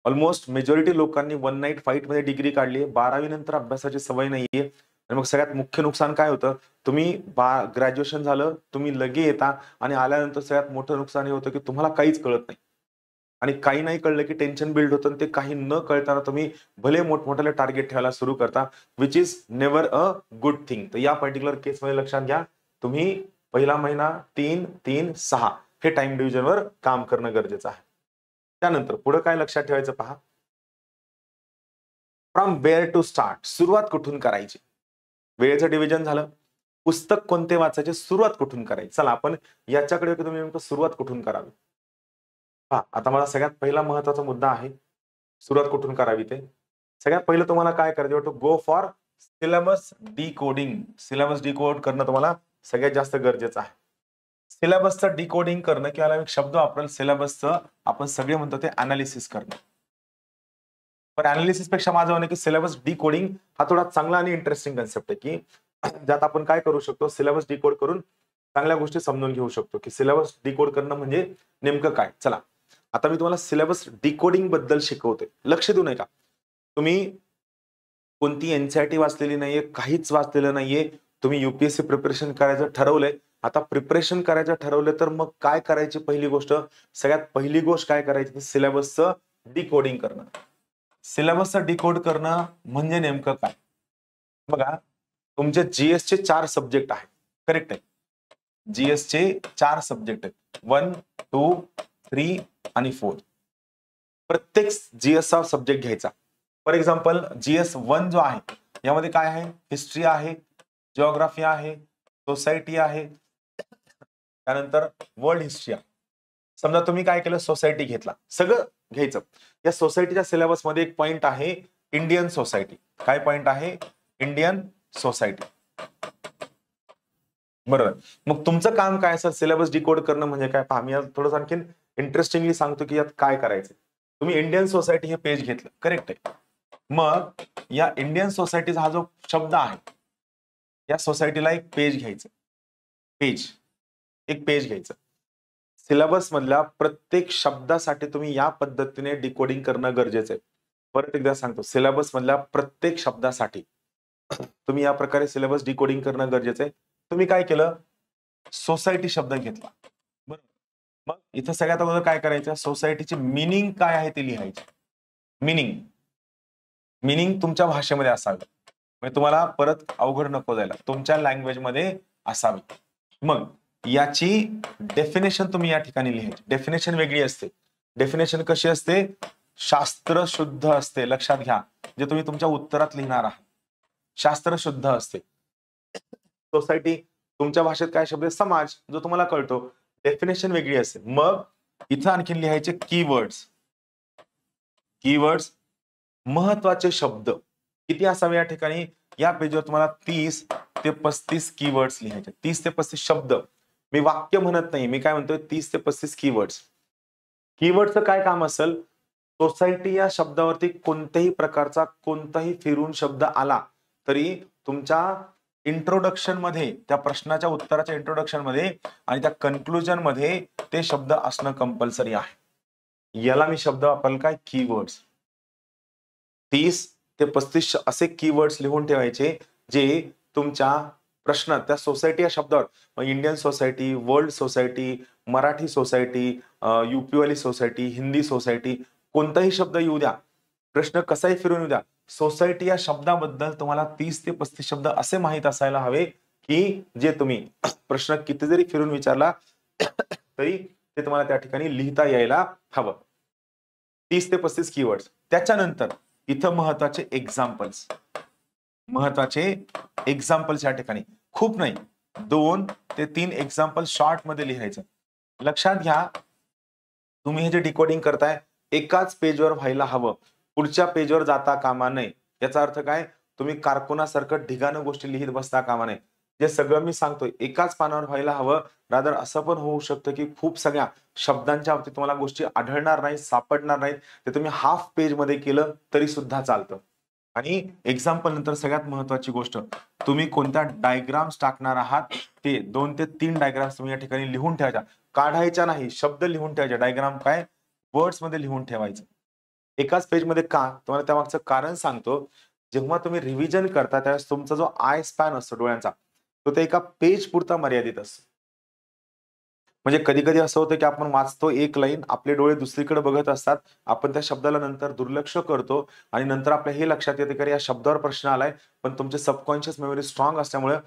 [SPEAKER 1] ऑलमोस्ट मेजॉरिटी लोकांनी वन नाईट फाईट मध्ये डिग्री काढली, 12वी नंतर अभ्यासाची सवय नाहीये. आणि मग सगळ्यात मुख्य नुकसान काय होतं, तुम्ही ग्रॅज्युएशन झालं, तुम्ही लगे येता आणि आल्यानंतर सगळ्यात मोठं नुकसान हे होतं की तुम्हाला काहीच कळत नाही. आणि काही नाही कळलं की टेन्शन बिल्ड होतं. ते काही न कळताना तुम्ही भले मोठमोठ्याले टार्गेट ठेवायला सुरू करता, which is never a good thing. तर या पर्टिक्युलर केसमध्ये लक्षात घ्या, तुम्ही पहिला महिना 3-3-6 हे टाइम डिव्हिजनवर काम करणं गरजेचं आहे. त्यानंतर पुढे काय लक्षात ठेवायचं पहा, फ्रॉम वेअर टू स्टार्ट, सुरुवात कुठून करायची. वेळेचं डिव्हिजन झालं, पुस्तक कोणते वाचायचे, सुरुवात कुठून करायची. चला आपण याच्याकडे तुम्ही नेमकं सुरुवात कुठून करावी. हा, आता मला सगळ्यात पहिला महत्वाचा मुद्दा आहे, सुरुवात कुठून करावी. ते सगळ्यात पहिलं तुम्हाला काय करायचं, go for syllabus decoding. Syllabus decode करणं तुम्हाला सगळ्यात जास्त गरजेचं आहे. सिलेबसचं डिकोडिंग करणं किंवा एक शब्द वापरेल सिलेबसचं, आपण सगळे म्हणतो ते अनालिसिस करणं. पण अनालिसिस पेक्षा माझं म्हणणं की सिलेबस डिकोडिंग हा थोडा चांगला आणि इंटरेस्टिंग कन्सेप्ट आहे, की ज्यात आपण काय करू शकतो, सिलेबस डिकोड करून चांगल्या गोष्टी समजून घेऊ शकतो की सिलेबस डिकोड करणं म्हणजे नेमकं काय. चला आता मी तुम्हाला सिलेबस डिकोडिंग बद्दल शिकवते. लक्ष देऊ नये का. तुम्ही कोणती एनसीईआरटी वाचलेली नाहीये, काहीच वाचलेलं नाहीये. तुम्ही युपीएससी प्रिपरेशन करायचं ठरवलंय. आता प्रिपरेशन करायचं ठरवलं तर मग काय करायची पहिली गोष्ट, सगळ्यात पहिली गोष्ट काय करायची, सिलेबसचं डिकोडिंग करणं. सिलेबसचं डिकोड करणं म्हणजे नेमकं काय. बघा तुमचे जीएस चे 4 सब्जेक्ट आहेत. करेक्ट आहे. जीएस चे 4 सब्जेक्ट आहेत. 1, 2, 3 आणि 4. प्रत्येक जीएसचा सब्जेक्ट घ्यायचा. फॉर एक्झाम्पल जीएस 1 जो आहे यामध्ये काय आहे, हिस्ट्री आहे, जिओग्राफी आहे, सोसायटी आहे, त्यानंतर वर्ल्ड हिस्ट्री आहे. समजा तुम्ही काय केलं, सोसायटी घेतला, सगळं घ्यायचं. या सोसायटीच्या सिलेबस मध्ये एक पॉइंट आहे इंडियन सोसायटी. काय पॉइंट आहे, इंडियन सोसायटी. बरोबर. मग तुमचं काम काय असेल, सिलेबस डिकोड करणं म्हणजे काय पहा. मी थोडंसं आणखी इंटरेस्टिंगली सांगतो की यात काय करायचं. तुम्ही इंडियन सोसायटी हे पेज घेतलं, करेक्ट आहे. मग या इंडियन सोसायटीचा हा जो शब्द आहे, या सोसायटीला एक पेज घ्यायचं. एक पेज घ्यायचं. सिलेबस मधल्या प्रत्येक शब्दासाठी तुम्ही या पद्धतीने डिकोडिंग करणं गरजेचं आहे. परत एकदा सांगतो, सिलेबस मधल्या प्रत्येक शब्दासाठी तुम्ही या प्रकारे सिलेबस डिकोडिंग करणं गरजेचं आहे. तुम्ही काय केलं, सोसायटी शब्द घेतला. बरोबर. मग इथं सगळ्यात अगोदर काय करायचं, सोसायटीची मिनिंग काय आहे ते लिहायचे. मिनिंग तुमच्या भाषेमध्ये असावी. म्हणजे तुम्हाला परत अवघड नको जायला, तुमच्या लँग्वेज मध्ये असावी. मग याची डेफिनेशन तुम्ही या ठिकाणी लिहायची. डेफिनेशन वेगळी असते. डेफिनेशन कशी असते, शास्त्र शुद्ध असते. लक्षात घ्या, जे तुम्ही तुमच्या उत्तरात लिहिणार आहात शास्त्र शुद्ध असते. सोसायटी तुमच्या भाषेत काय शब्द आहे, समाज, जो तुम्हाला कळतो. डेफिनेशन वेगळी असते. मग इथं आणखीन लिहायचे कीवर्ड्स. महत्वाचे शब्द किती असावे या ठिकाणी. या पेजवर तुम्हाला 30 ते 35 कीवर्ड्स लिहायचे. 30 ते 35 शब्द. मी वाक्य म्हणत नाही, मी काय म्हणतोय, 30 ते 35 कीवर्ड्स. कीवर्डचं काय काम असेल, सोसायटी या शब्दावरती कोणत्याही प्रकारचा कोणताही फिरून शब्द आला तरी तुमच्या इंट्रोडक्शन मध्ये, त्या प्रश्नाच्या उत्तराच्या इंट्रोडक्शन मध्ये आणि त्या कन्क्लुजन मध्ये ते शब्द असणं कंपल्सरी आहे. याला मी शब्द वापरला काय, कीवर्ड्स. 30 ते 35 असे कीवर्ड्स लिहून ठेवायचे जे तुमच्या प्रश्न त्या सोसायटी या शब्दावर, Indian society, world society, Marathi society, UP वाली सोसायटी, हिंदी सोसायटी, कोणताही शब्द येऊ द्या, प्रश्न कसाही फिरून येऊ द्या, सोसायटी या शब्दाबद्दल तुम्हाला 30 ते 35 शब्द असे माहित असायला हवे की जे तुम्ही प्रश्न किती जरी फिरून विचारला तरी ते तुम्हाला त्या ठिकाणी लिहिता यायला हवं. 30 ते 35 कीवर्ड्स. त्याच्यानंतर इथं महत्वाचे एक्झाम्पल्स या ठिकाणी खूप नाही, 2 ते 3 एक्झाम्पल शॉर्ट मध्ये लिहायचं. लक्षात घ्या, तुम्ही हे जे डिकोडिंग करताय एकाच पेजवर व्हायला हवं, पुढच्या पेजवर जाता कामा नये. याचा अर्थ काय, तुम्ही कारकुनासारखं ढिगानं गोष्टी लिहित बसता कामा नये. जे सगळं मी सांगतोय एकाच पानावर व्हायला हवं. रादर असं पण होऊ शकतं की खूप सगळ्या शब्दांच्या बाबतीत तुम्हाला गोष्टी आढळणार नाहीत, सापडणार नाहीत, ते तुम्ही हाफ पेज मध्ये केलं तरी सुद्धा चालतं. आणि एक्झाम्पल नंतर सगळ्यात महत्वाची गोष्ट, तुम्ही कोणत्या डायग्राम्स टाकणार आहात ते 2 ते 3 डायग्राम्स तुम्ही या ठिकाणी लिहून ठेवायच्या. काढायच्या नाही, शब्द लिहून ठेवायचे. डायग्राम काय, वर्ड्स मध्ये लिहून ठेवायचं एकाच पेज मध्ये. का, तुम्हाला त्यामागचं कारण सांगतो. जेव्हा तुम्ही रिव्हिजन करता त्यावेळेस तुमचा जो आय स्पॅन असतो डोळ्यांचा, तो त्या एका पेज पुरता मर्यादित असतो. म्हणजे कधी कधी असं होतं की आपण वाचतो एक लाईन, आपले डोळे दुसरीकडे बघत असतात, आपण त्या शब्दाला नंतर दुर्लक्ष करतो आणि नंतर आपल्या हे लक्षात येते की या शब्दावर प्रश्न आलाय, पण तुमचे सबकॉन्शियस मेमरी स्ट्रॉंग असल्यामुळे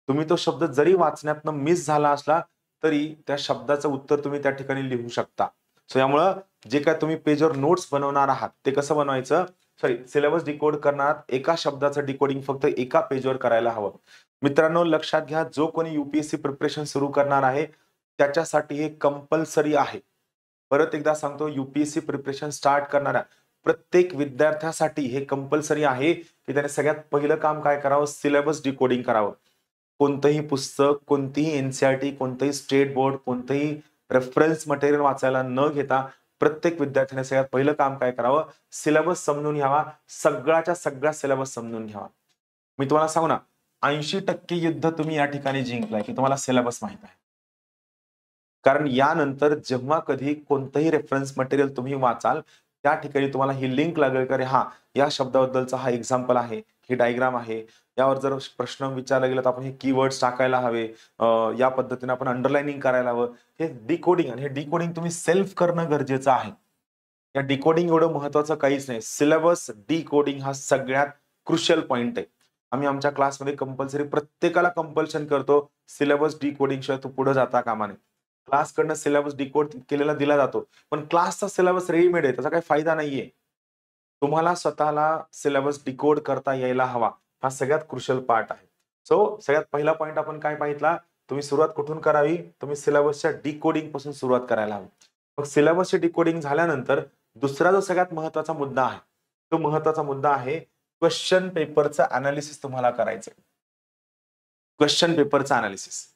[SPEAKER 1] तुम्ही तो शब्द जरी वाचण्यातनं मिस झाला असला तरी त्या शब्दाचं उत्तर तुम्ही त्या ठिकाणी लिहू शकता. सो यामुळं जे काय तुम्ही पेजवर नोट्स बनवणार आहात ते कसं बनवायचं, सिलेबस डिकोड करणार एका शब्दाचं डिकोडिंग फक्त एका पेजवर करायला हवं. मित्रांनो लक्षात घ्या, जो कोणी युपीएससी प्रिपरेशन सुरू करणार आहे त्याच्यासाठी हे कंपल्सरी आहे. परत एकदा सांगतो, युपीएससी प्रिपरेशन स्टार्ट करणाऱ्या प्रत्येक विद्यार्थ्यासाठी हे कंपल्सरी आहे की त्याने सगळ्यात पहिलं काम काय करावं, सिलेबस डिकोडिंग करावं. कोणतंही पुस्तक, कोणतीही एनसीईआरटी, कोणतंही स्टेट बोर्ड, कोणतंही रेफरन्स मटेरियल वाचायला न घेता प्रत्येक विद्यार्थ्याने सगळ्यात पहिलं काम काय करावं, सिलेबस समजून घ्यावा. सगळ्याच्या सगळा सिलेबस समजून घ्यावा. मी तुम्हाला सांगू ना, 80% युद्ध तुम्ही या ठिकाणी जिंकलाय की तुम्हाला सिलेबस माहित आहे. कारण यानंतर जेव्हा कधी कोणतंही रेफरन्स मटेरियल तुम्ही वाचाल त्या ठिकाणी तुम्हाला ही लिंक लागेल की हा या शब्दाबद्दलचा हा एक्झाम्पल आहे, ही डायग्राम आहे, यावर जर प्रश्न विचारला गेला तर आपण हे कीवर्ड्स टाकायला हवे, या पद्धतीने आपण अंडरलाइनिंग करायला हवं. हे डिकोडिंग, आणि हे डिकोडिंग तुम्ही सेल्फ करणं गरजेचं आहे. या डिकोडिंग एवढं महत्वाचं काहीच नाही. सिलेबस डिकोडिंग हा सगळ्यात क्रुशियल पॉइंट आहे. आम्ही आमच्या क्लासमध्ये कंपल्सरी प्रत्येकाला कंपल्शन करतो, सिलेबस डिकोडिंग शिवाय तू पुढे जाता कामा नये. क्लासकडनं सिलेबस डिकोड केलेला दिला जातो, पण क्लासचा सिलेबस रेडीमेड आहे, त्याचा काही फायदा नाहीये. तुम्हाला स्वतःला सिलेबस डिकोड करता यायला हवा, हा सगळ्यात क्रुशियल पार्ट आहे. सो सगळ्यात पहिला पॉइंट आपण काय पाहितला, तुम्ही सुरुवात कुठून करावी, तुम्ही सिलेबसच्या डिकोडिंग पासून सुरुवात करायला हवी. मग सिलेबसची डिकोडिंग झाल्यानंतर दुसरा जो सगळ्यात महत्वाचा मुद्दा आहे, तो महत्वाचा मुद्दा आहे क्वेश्चन पेपरचं अनालिसिस तुम्हाला करायचंय. क्वेश्चन पेपरचं अनालिसिस,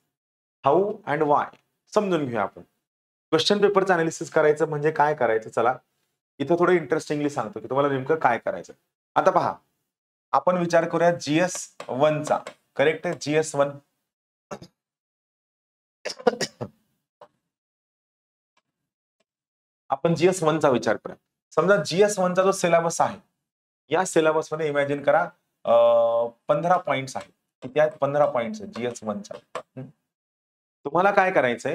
[SPEAKER 1] हाऊ अँड वाय समजून घेऊया आपण. क्वेश्चन पेपरचं अनालिसिस करायचं म्हणजे काय करायचं, चला इथं थोडं इंटरेस्टिंगली सांगतो की तुम्हाला नेमकं काय करायचं. आता पहा, आपण विचार करूया GS1 चा. करेक्ट आहे, GS1. आपण GS1 चा विचार करूया. समजा GS1 चा जो सिलेबस आहे, या सिलेबस मध्ये इमॅजिन करा 15 पॉइंट्स आहेत. किती आहेत? 15 पॉइंट्स आहेत GS1 चा. तुम्हाला काय करायचंय,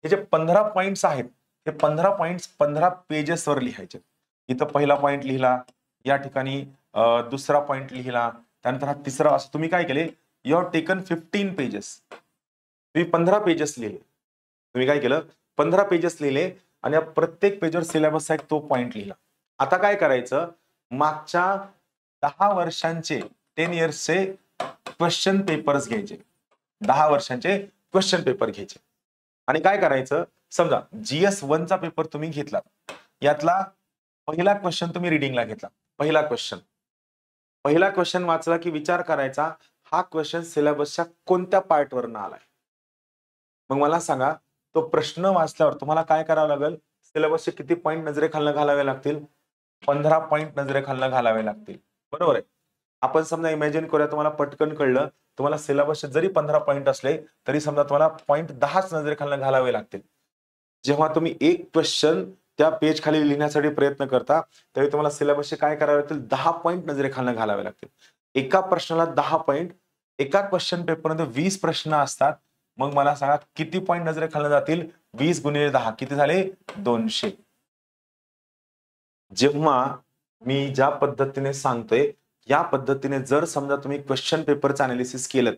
[SPEAKER 1] हे जे 15 पॉइंट्स आहेत, हे 15 पॉइंट्स 15 पेजेस वर लिहायचे. इथं पहिला पॉइंट लिहिला, या ठिकाणी दुसरा पॉइंट लिहिला, त्यानंतर हा तिसरा. असं तुम्ही काय केले, यू हॅव टेकन 15 पेजेस. तुम्ही 15 पेजेस लिहिले. तुम्ही काय केलं, 15 पेजेस लिहिले आणि या प्रत्येक पेजवर सिलेबसचा एक तो पॉइंट लिहिला. आता काय करायचं, मागच्या 10 वर्षांचे 10 इयर्सचे क्वेश्चन पेपर्स घ्यायचे. 10 वर्षांचे क्वेश्चन पेपर घ्यायचे आणि काय करायचं, समजा GS1 चा पेपर तुम्ही घेतला, यातला पहिला क्वेश्चन तुम्ही रिडिंगला घेतला. पहिला क्वेश्चन वाचला की विचार करायचा, हा क्वेश्चन सिलेबसच्या कोणत्या पार्ट वरून आलाय. मग मला सांगा, तो प्रश्न वाचल्यावर तुम्हाला काय करावं लागेल, सिलेबसचे किती पॉइंट नजरेखालनं घालावे लागतील? 15 पॉइंट नजरेखालनं घालावे लागतील. बरोबर आहे. आपण समजा इमॅजिन करूया, तुम्हाला पटकन कळलं, तुम्हाला सिलेबसचे जरी 15 पॉइंट असले तरी समजा तुम्हाला पॉइंट 10च नजरेखालनं घालावे लागतील. जेव्हा तुम्ही एक क्वेश्चन त्या पेज खाली लिहिण्यासाठी प्रयत्न करता, त्यावेळी तुम्हाला सिलेबसचे काय करावे लागतील, 10 पॉइंट नजरेखालनं घालावे लागतील. एका प्रश्नाला 10 पॉइंट, एका क्वेश्चन पेपरमध्ये 20 प्रश्न असतात. मग मला सांगा किती पॉइंट नजरेखालनं जातील? 20 गुणिले 10 किती झाले? 200. जेव्हा मी ज्या पद्धतीने सांगतोय, या पद्धतीने जर समजा तुम्ही क्वेश्चन पेपरचं अनालिसिस केलं,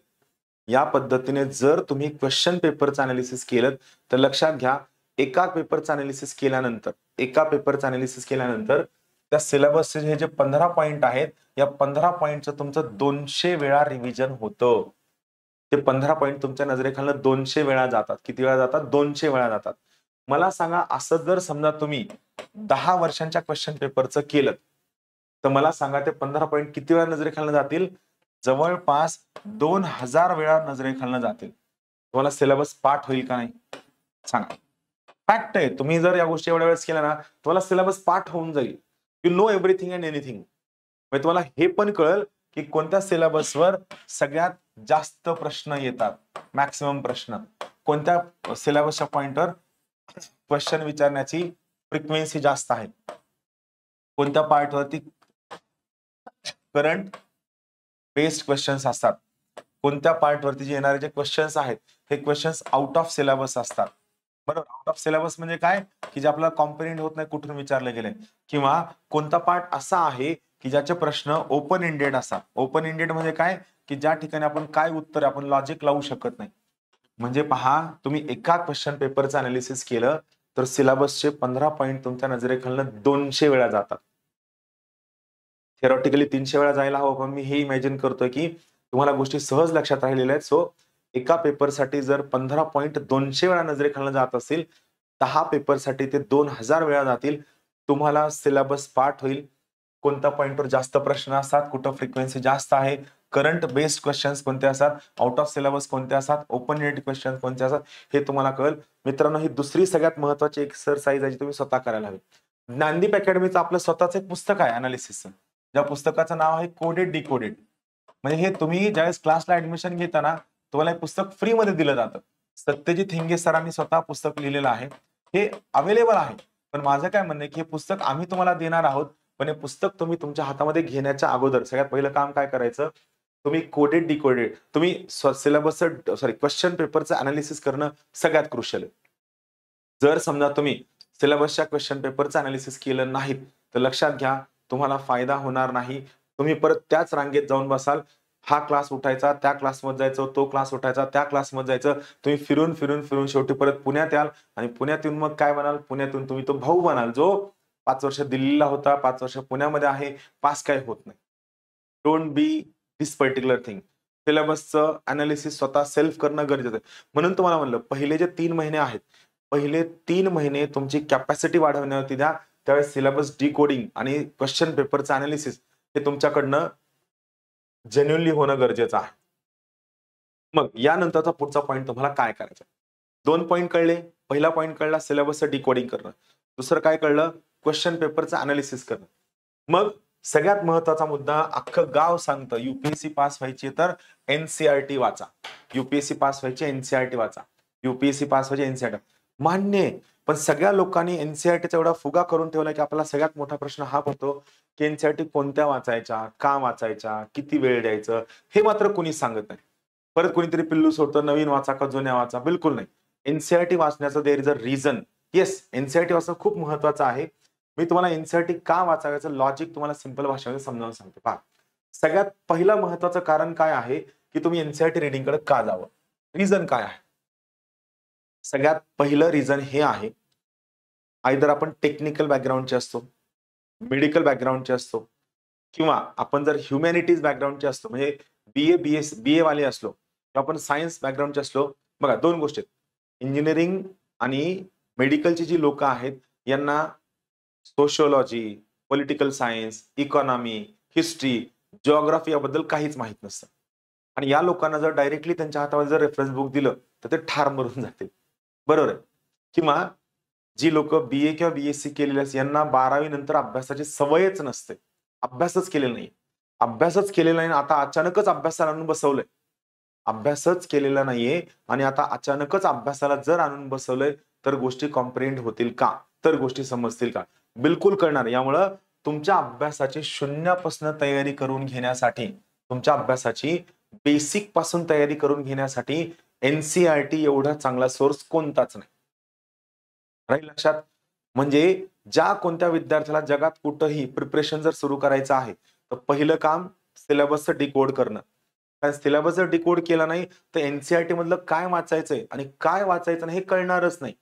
[SPEAKER 1] या पद्धतीने जर तुम्ही क्वेश्चन पेपरचं अनालिसिस केलं, तर लक्षात घ्या, एका पेपरचं अनालिसिस केल्यानंतर त्या सिलेबसचे हे जे 15 पॉइंट आहेत, या 15 पॉइंटचं तुमचं 200 वेळा रिव्हिजन होतं. ते 15 पॉइंट तुमच्या नजरेखालनं 200 वेळा जातात. किती वेळा जातात? 200 वेळा जातात. मला सांगा, असं जर समजा तुम्ही 10 वर्षांच्या क्वेश्चन पेपरचं केलं, तर मला सांगा ते 15 पॉइंट किती वेळा नजरेखालनं जातील? जवळपास 2000 वेळा नजरेखालनं जातील. तुम्हाला सिलेबस पाठ होईल का नाही सांगा. फॅक्ट आहे, तुम्ही जर या गोष्टी एवढ्या वेळेस केल्या ना, तुम्हाला सिलेबस पाठ होऊन जाईल. You know everything and anything. म्हणजे तुम्हाला हे पण कळेल की कोणत्या सिलेबसवर सगळ्यात जास्त प्रश्न येतात, मॅक्सिमम प्रश्न, कोणत्या सिलेबसच्या पॉइंटवर क्वेश्चन विचारण्याची फ्रिक्वेन्सी जास्त आहे, कोणत्या पार्टवरती करंट बेस्ड क्वेश्चन्स असतात, कोणत्या पार्टवरती जे येणारे जे क्वेश्चन्स आहेत, हे क्वेश्चन्स आउट ऑफ सिलेबस असतात. बरोबर. आउट ऑफ सिलेबस म्हणजे काय, की जे आपल्याला कॉम्प्रिहेंड होत नाही, कुठून विचारले गेले, किंवा कोणता पार्ट असा आहे की ज्याचे प्रश्न ओपन एंडेड असतात. ओपन एंडेड म्हणजे काय, की ज्या ठिकाणी आपण काय उत्तर आपण लॉजिक लावू शकत नाही. म्हणजे पहा, तुम्ही एका क्वेश्चन पेपरचं अनालिसिस केलं तर सिलेबसचे 15 पॉइंट तुमच्या नजरेखालनं 200 वेळा जातात. थेरॉटिकली 300 वेळा जायला हवं, पण मी हे इमॅजिन करतोय की तुम्हाला गोष्टी सहज लक्षात राहिलेल्या आहेत. सो एका पेपरसाठी जर 15 पॉइंट 200 वेळा नजरेखालनं जात असेल, 10 पेपरसाठी ते 2000 वेळा जातील. तुम्हाला सिलेबस पाठ होईल. कोणत्या पॉइंटवर जास्त प्रश्न असतात, कुठं फ्रिक्वेन्सी जास्त आहे, करंट बेस्ड क्वेश्चन्स कोणते असतात, आउट ऑफ सिलेबस कोणते असतात, ओपन एंडेड क्वेश्चन कोणते असतात, हे तुम्हाला कळेल. मित्रांनो, ही दुसरी सगळ्यात महत्वाची एक्सरसाइज आहे जी तुम्ही स्वतः करायला हवी. ज्ञानदीप अकॅडमीचं आपलं स्वतःच एक पुस्तक आहे अनालिसिसचं, ज्या पुस्तकाचं नाव आहे कोडेड डिकोडेड. म्हणजे हे तुम्ही ज्यावेळेस क्लासला ऍडमिशन घेता ना, तुम्हाला हे पुस्तक फ्रीमध्ये दिलं जातं. सत्यजित हिंगे सरांनी स्वतः पुस्तक लिहिलेलं आहे. हे अवेलेबल आहे. पण माझं काय म्हणणं आहे, की हे पुस्तक आम्ही तुम्हाला देणार आहोत. पण हे पुस्तक तुम्ही तुमच्या हातामध्ये घेण्याच्या अगोदर सगळ्यात पहिलं काम काय करायचं, तुम्ही कोडेड डिकोडेड तुम्ही सिलेबसचं क्वेश्चन पेपरचं अनालिसिस करणं सगळ्यात क्रुशियल आहे. जर समजा तुम्ही सिलेबसच्या क्वेश्चन पेपरचं अनालिसिस केलं नाही, तर लक्षात घ्या तुम्हाला फायदा होणार नाही. तुम्ही परत त्याच रांगेत जाऊन बसाल. हा क्लास उठायचा, त्या क्लासमध्ये जायचं, तो क्लास उठायचा, त्या क्लासमध्ये जायचं. तुम्ही फिरून, फिरून, फिरून शेवटी परत पुण्यात याल आणि पुण्यात येऊन मग काय बनाल? पुण्यातून तुम्ही तो भाऊ बनाल, जो 5 वर्ष दिल्लीला होता, 5 वर्ष पुण्यामध्ये आहे, पास काही होत नाही. Don't be this particular thing. सिलेबसचं अनालिसिस स्वतः सेल्फ करणं गरजेचं आहे. म्हणून तुम्हाला म्हणलं पहिले जे 3 महिने आहेत, पहिले 3 महिने तुमची कॅपॅसिटी वाढवण्यावरती द्या. त्यावेळेस सिलेबस डिकोडिंग आणि क्वेश्चन पेपरचं अनालिसिस हे तुमच्याकडनं जेन्युइनली होणं गरजेचं आहे. मग यानंतरचा पुढचा पॉइंट तुम्हाला काय करायचा? 2 पॉइंट कळले. पहिला पॉइंट कळला सिलेबसचं डिकोडिंग करणं. दुसरं काय कळलं? क्वेश्चन पेपरचं अनालिसिस करणं. मग सगळ्यात महत्त्वाचा मुद्दा अख्खं गाव सांगतं यूपीएससी पास व्हायची तर एनसीईआरटी वाचा. यूपीएससी पास व्हायची एनसीईआरटी वाचा. यूपीएससी पास व्हायची एनसीईआरटी. मान्य आहे. पण सगळ्या लोकांनी एनसीईआरटीचा एवढा फुगा करून ठेवला की आपल्याला सगळ्यात मोठा प्रश्न हा पडतो की एनसीईआरटी कोणत्या वाचायच्या, का वाचायच्या, किती वेळ द्यायचं, हे मात्र कोणी सांगत नाही. परत कोणीतरी पिल्लू सोडतं नवीन वाचा का जुन्या वाचा, बिलकुल नाही. एनसीईआरटी वाचण्याचं there is a reason. Yes, NCERT वाचणं खूप महत्वाचं आहे. मी तुम्हाला एनसीईआरटी का वाचायचं लॉजिक तुम्हाला सिंपल भाषेमध्ये समजावून सांगतो. पहा, सगळ्यात पहिलं महत्वाचं कारण काय आहे की तुम्ही एनसीईआरटी रिडिंगकडे का जावं? रिझन काय आहे? सगळ्यात पहिलं रिझन हे आहे, आयदर आपण टेक्निकल बॅकग्राऊंडचे असतो, मेडिकल बॅकग्राऊंडचे असतो किंवा आपण जर ह्युमॅनिटीज बॅकग्राऊंडचे असतो, म्हणजे बीए वाले असलो किंवा आपण सायन्स बॅकग्राऊंडचे असलो. बघा 2 गोष्टी आहेत. इंजिनिअरिंग आणि मेडिकलची जी लोक आहेत यांना sociology, political science, economy, history, geography याबद्दल काहीच माहित नसतं. आणि या लोकांना जर डायरेक्टली त्यांच्या हातावर जर रेफरन्स बुक दिलं तर ते ठार मारून जातील. बरोबर आहे. किंवा जी लोक बीए किंवा बीएससी केलेली असते यांना 12वी नंतर अभ्यासाची सवयच नसते. अभ्यासच केलेला नाही. अभ्यासच केलेला नाही, आता अचानकच अभ्यासाला आणून बसवलंय. अभ्यासच केलेला नाहीये आणि आता अचानकच अभ्यासाला जर आणून बसवलंय तर गोष्टी कॉम्प्रिहेंड होतील का? तर गोष्टी समजतील का? बिलकुल कळणार. यामुळं तुमच्या अभ्यासाची शून्यापासून तयारी करून घेण्यासाठी, तुमच्या अभ्यासाची बेसिक पासून तयारी करून घेण्यासाठी एनसीईआरटी एवढा चांगला सोर्स कोणताच नाही. राहील लक्षात? म्हणजे ज्या कोणत्या विद्यार्थ्याला जगात कुठंही प्रिपरेशन जर सुरू करायचं आहे, तर पहिलं काम सिलेबसचं डिकोड करणं. कारण सिलेबस जर डिकोड केला नाही, तर एनसीईआरटी मधलं काय वाचायचंय आणि काय वाचायचं नाही हे कळणारच नाही.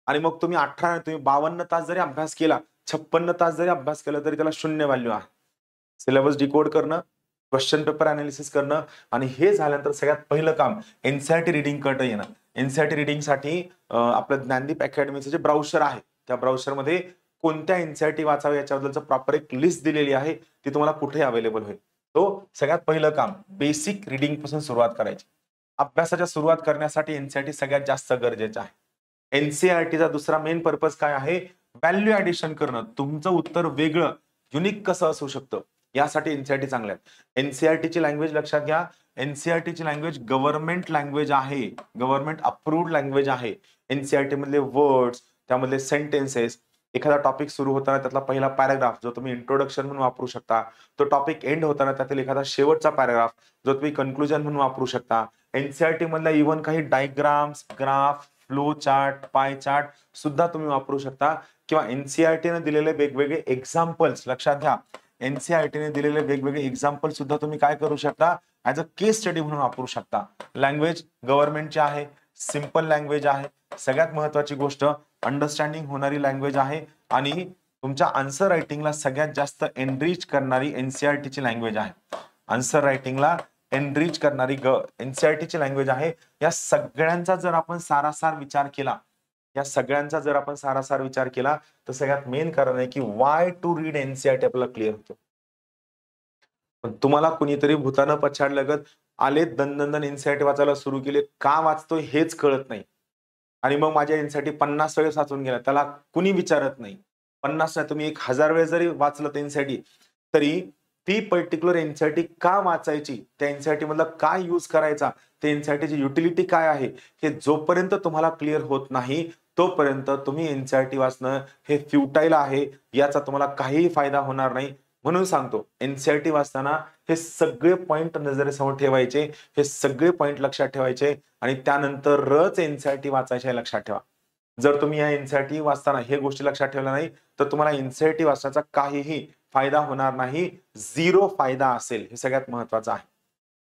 [SPEAKER 1] आणि मग तुम्ही 52 तास जरी अभ्यास केला, 56 तास जरी अभ्यास केला तरी त्याला शून्य व्हॅल्यू आहे. सिलेबस डिकोड करणं, क्वेश्चन पेपर अनालिसिस करणं आणि हे झाल्यानंतर सगळ्यात पहिलं काम एनसीईआरटी रिडिंग कडे येणं. एनसीईआरटी रिडिंगसाठी आपलं ज्ञानदीप अकॅडमीचं जे ब्राउझर आहे, त्या ब्राउझरमध्ये कोणत्या एनसीईआरटी वाचावे याच्याबद्दलचं प्रॉपर एक लिस्ट दिलेली आहे, ती तुम्हाला कुठे अवेलेबल होईल. तो सगळ्यात पहिलं काम बेसिक रिडिंग पासून सुरुवात करायची. अभ्यासाच्या सुरुवात करण्यासाठी एनसीईआरटी सगळ्यात जास्त गरजेचं आहे. एनसीईआरटीचा दुसरा मेन पर्पज काय आहे? व्हॅल्यू ऍडिशन करणं. तुमचं उत्तर वेगळं, युनिक कसं असू शकतं यासाठी एनसीईआरटी चांगलं आहे. एनसीईआरटीची लँग्वेज लक्षात घ्या. एनसीईआरटीची लँग्वेज गव्हर्नमेंट लँग्वेज आहे, गव्हर्नमेंट अप्रूव्ड लँग्वेज आहे. एनसीईआरटी मधले वर्ड्स, त्यामधले सेंटेन्सेस, एखादा टॉपिक सुरू होताना त्यातला पहिला पॅराग्राफ जो तुम्ही इंट्रोडक्शन म्हणून वापरू शकता, तो टॉपिक एंड होताना त्यातील एखादा शेवटचा पॅराग्राफ जो तुम्ही कन्क्लुजन म्हणून वापरू शकता. एनसीईआरटी मधल्या इव्हन काही diagrams, graph, flow chart, pie chart सुद्धा तुम्ही वापरू शकता. किंवा एनसीईआरटीने दिलेले वेगवेगळे एक्झाम्पल्स लक्षात घ्या. एनसीईआरटीने दिलेले वेगवेगळे एक्झाम्पल सुद्धा तुम्ही काय करू शकता? ऍज अ केस स्टडी म्हणून वापरू शकता. लँग्वेज गव्हर्नमेंटची आहे, सिंपल लँग्वेज आहे. सगळ्यात महत्वाची गोष्ट अंडरस्टँडिंग होणारी लँग्वेज आहे आणि तुमच्या आन्सर रायटिंगला सगळ्यात जास्त एनरिच करणारी एनसीईआरटीची लँग्वेज आहे. आन्सर रायटिंगला एनरिच करणारी एनसीईआरटीची लँग्वेज आहे. या सगळ्यांचा जर आपण सारासार विचार केला, या सगळ्यांचा जर आपण सारासार विचार केला तर सगळ्यात मेन कारण आहे की वाय टू रीड एनसीईआरटी आपल्याला क्लिअर होतो. पण तुम्हाला कुणीतरी भूतानं पछाडलगत आले दन एनसीईआरटी वाचायला सुरू केले, का वाचतोय हेच कळत नाही. आणि मग माझ्या एनसीईआरटी 50 वेळेस वाचून गेला, त्याला कुणी विचारत नाही. 50 नाही, तुम्ही 1000 वेळेस जरी वाचलं एनसीईआरटी तरी ती पर्टिक्युलर एनसीईआरटी का वाचायची, त्या एनसीईआरटी मधला काय यूज करायचा, ते एनसीईआरटीची युटिलिटी काय आहे, हे जोपर्यंत तुम्हाला क्लिअर होत नाही तोपर्यंत तुम्ही एनसीईआरटी वाचणं हे फ्युटाईल आहे, याचा तुम्हाला काहीही फायदा होणार नाही. म्हणून सांगतो, एनसीईआरटी वाचताना हे सगळे पॉइंट नजरेसमोर ठेवायचे, हे सगळे पॉइंट लक्षात ठेवायचे आणि त्यानंतरच एनसीईआरटी वाचायचे हे लक्षात ठेवा. जर तुम्ही या एनसीईआरटी वाचताना हे गोष्टी लक्षात ठेवल्या नाही तर तुम्हाला एनसीईआरटी वाचण्याचा काहीही फायदा होणार नाही, झिरो फायदा असेल, हे सगळ्यात महत्वाचं आहे.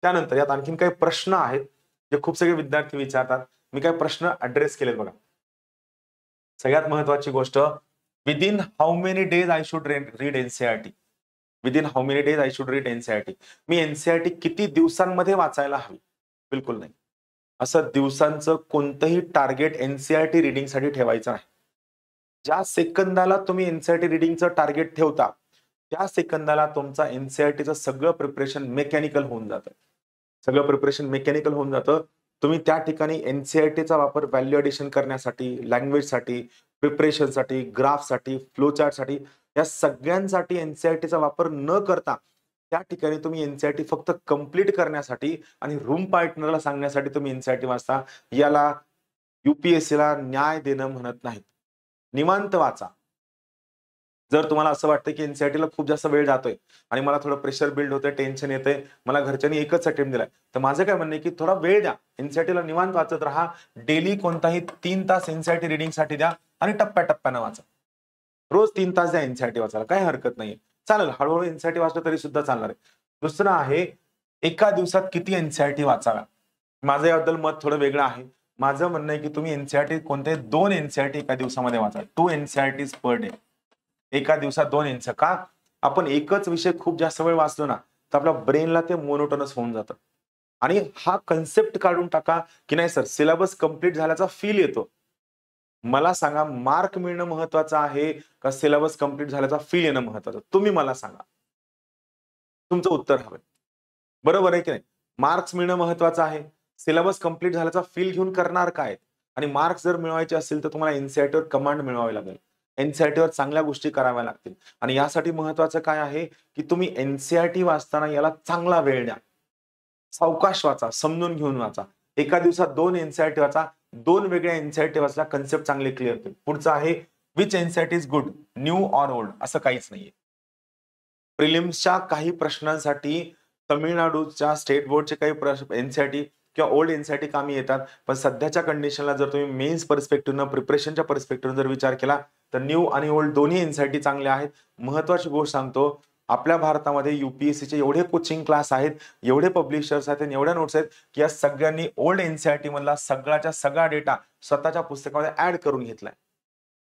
[SPEAKER 1] त्यानंतर यात आणखीन काही प्रश्न आहेत जे खूप सगळे विद्यार्थी विचारतात. मी काही प्रश्न ऍड्रेस केलेत बघा. सगळ्यात महत्वाची गोष्ट, within how many days I should read NCERT. Within how many days I should read NCERT. Me NCERT किती दिवसांमध्ये वाचायला हवी? बिलकुल नाही. असं दिवसांचं कोणतंही टार्गेट एनसीईआरटी रिडिंगसाठी ठेवायचं नाही. ज्या सेकंदाला तुम्ही एनसीईआरटी रिडिंगचं टार्गेट ठेवता त्या सेकंदाला तुमचा एनसीईआरटीचं सगळं प्रिपरेशन मेकॅनिकल होऊन जातं. सगळं प्रिपरेशन मेकॅनिकल होऊन जातं. तुम्ही त्या ठिकाणी एनसीईआरटीचा वापर व्हॅल्यू एडिशन करण्यासाठी, लँग्वेजसाठी, प्रिपरेशनसाठी, ग्राफसाठी, फ्लोचार्टसाठी, या सगळ्यांसाठी एनसीईआरटीचा वापर न करता त्या ठिकाणी तुम्ही एनसीईआरटी फक्त कंप्लीट करण्यासाठी आणि रूम पार्टनरला सांगण्यासाठी तुम्ही एनसीईआरटी वाचता. याला युपीएससीला न्याय देणं म्हणत नाहीत. निवांत वाचा. जर तुम्हाला असं वाटतं की एनसीईआरटीला खूप जास्त वेळ जातोय आणि मला थोडं प्रेशर बिल्ड होतंय, टेन्शन येतंय, मला घरच्यांनी एकच अटेम्प्ट दिलाय, तर माझं काय म्हणणं आहे की थोडा वेळ द्या. एनसीईआरटीला निवांत वाचत राहा. डेली कोणताही 3 तास एनसीईआरटी रिडिंगसाठी द्या आणि टप्प्याटप्प्यानं वाचा. रोज 3 तास द्या एनसीईआरटी वाचायला, काही हरकत नाहीये. चालेल, हळूहळू एनसीईआरटी वाचलं तरी सुद्धा चालणार आहे. दुसरं आहे, एका दिवसात किती एनसीईआरटी वाचाव्या. माझं याबद्दल मत थोडं वेगळं आहे. माझं म्हणणं आहे की तुम्ही एनसीईआरटी कोणते 2 एनसीईआरटी एका दिवसामध्ये वाचा. 2 एनसीईआरटीज पर डे. एका दिवसात 2 एनसीईआरटी. का? आपण एकच विषय खूप जास्त वेळ वाचलो ना तर आपल्या ब्रेनला ते मोनोटोनस होऊन जातं. आणि हा कन्सेप्ट काढून टाका की नाही सर सिलेबस कंप्लीट झाल्याचा फील येतो. मला सांगा, मार्क मिळणं महत्वाचं आहे का सिलेबस कंप्लीट झाल्याचा फील येणं महत्वाचं? तुम्ही मला सांगा. तुमचं उत्तर हवं. बरोबर आहे की नाही? मार्क्स मिळणं महत्वाचं आहे. सिलेबस कंप्लीट झाल्याचा फील घेऊन करणार काय? आणि मार्क्स जर मिळवायचे असतील तर तुम्हाला एनसीईआरटीवर कमांड मिळवावी लागेल. एनसीईआरटीवर चांगल्या गोष्टी कराव्या लागतील. आणि यासाठी महत्वाचं काय आहे की तुम्ही एनसीईआरटी वाचताना याला चांगला वेळ द्या. सावकाश वाचा, समजून घेऊन वाचा. एका दिवसात 2 एनसीईआरटी वाचा. 2 वेगळ्या एनसीईआरटी वाचला, कन्सेप्ट चांगले क्लिअर होतील. पुढचं आहे, which NCERT is good, new or old? असं काहीच नाहीये. प्रिलिम्सच्या काही प्रश्नांसाठी तमिळनाडूच्या स्टेट बोर्डचे काही एनसीईआरटी किंवा ओल्ड एनसीईआरटी कामी येतात. पण सध्याच्या कंडिशनला जर तुम्ही मेन्स पर्स्पेक्टिव्हनं, प्रिपरेशनच्या पर्स्पेक्टिव्हनं जर विचार केला तर न्यू आणि ओल्ड दोन्ही एनसीईआरटी चांगले आहेत. महत्वाची गोष्ट सांगतो, आपल्या भारतामध्ये युपीएससीचे एवढे कोचिंग क्लास आहेत, एवढे पब्लिशर्स आहेत आणि एवढ्या नोट्स आहेत की या सगळ्यांनी ओल्ड एनसीईआरटी मधला सगळ्याच्या सगळा डेटा स्वतःच्या पुस्तकामध्ये ऍड करून घेतलाय.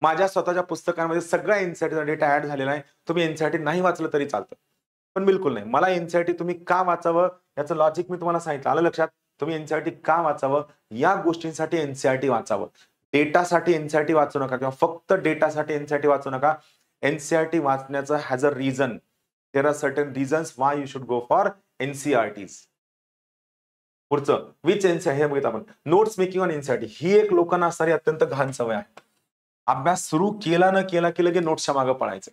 [SPEAKER 1] माझ्या स्वतःच्या पुस्तकांमध्ये सगळा एनसीईआरटीचा डेटा ऍड झालेला आहे. तुम्ही एनसीईआरटी नाही वाचलं तरी चालतं, पण बिलकुल नाही. मला एनसीईआरटी तुम्ही का वाचावं याचं लॉजिक मी तुम्हाला सांगितलं. आलं लक्षात? तुम्ही एनसीईआरटी का वाचावं, या गोष्टींसाठी एनसीईआरटी वाचावं. डेटासाठी एनसीईआरटी वाचू नका किंवा फक्त डेटासाठी एनसीईआरटी वाचू नका. एनसीईआरटी वाचण्याचं has a reason. There are certain reasons why you should go for NCERTs. पुढचं, विच एनसीईआरटी, हे बघितलं आपण. नोट्स मेकिंग ऑन एनसीईआरटी ही एक लोकांना असणारी अत्यंत घाण सवय आहे. अभ्यास सुरू केला न केला की लगे नोट्सच्या मागे पळायचं.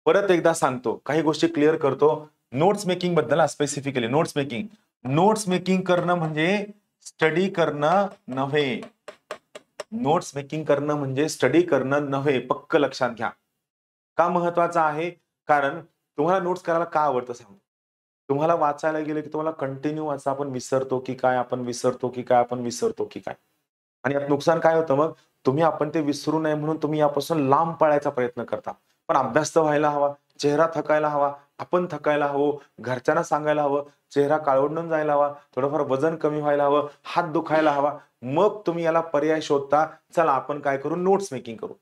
[SPEAKER 1] परत एकदा सांगतो, काही गोष्टी क्लिअर करतो. नोट्स मेकिंग बद्दल स्पेसिफिकली नोट्स मेकिंग करणं म्हणजे स्टडी करणं नव्हे. नोट्स मेकिंग करणं म्हणजे स्टडी करणं नव्हे, पक्क लक्षात घ्या. का महत्वाचं आहे? कारण तुम्हाला नोट्स करायला का आवडतं सांगतो. तुम्हाला वाचायला गेलं की तुम्हाला कंटिन्यू वाचा, आपण विसरतो की काय, आणि यात नुकसान काय होतं मग, तुम्ही आपण ते विसरू नये म्हणून तुम्ही यापासून लांब पळायचा प्रयत्न करता. पण अभ्यास तर व्हायला हवा, चेहरा थकायला हवा, आपण थकायला हवं, घरच्यांना सांगायला हवं, चेहरा काळवंडून जायला हवा, थोडंफार वजन कमी व्हायला हवं, हात दुखायला हवा. मग तुम्ही याला पर्याय शोधता, चला आपण काय करू, नोट्स मेकिंग करू.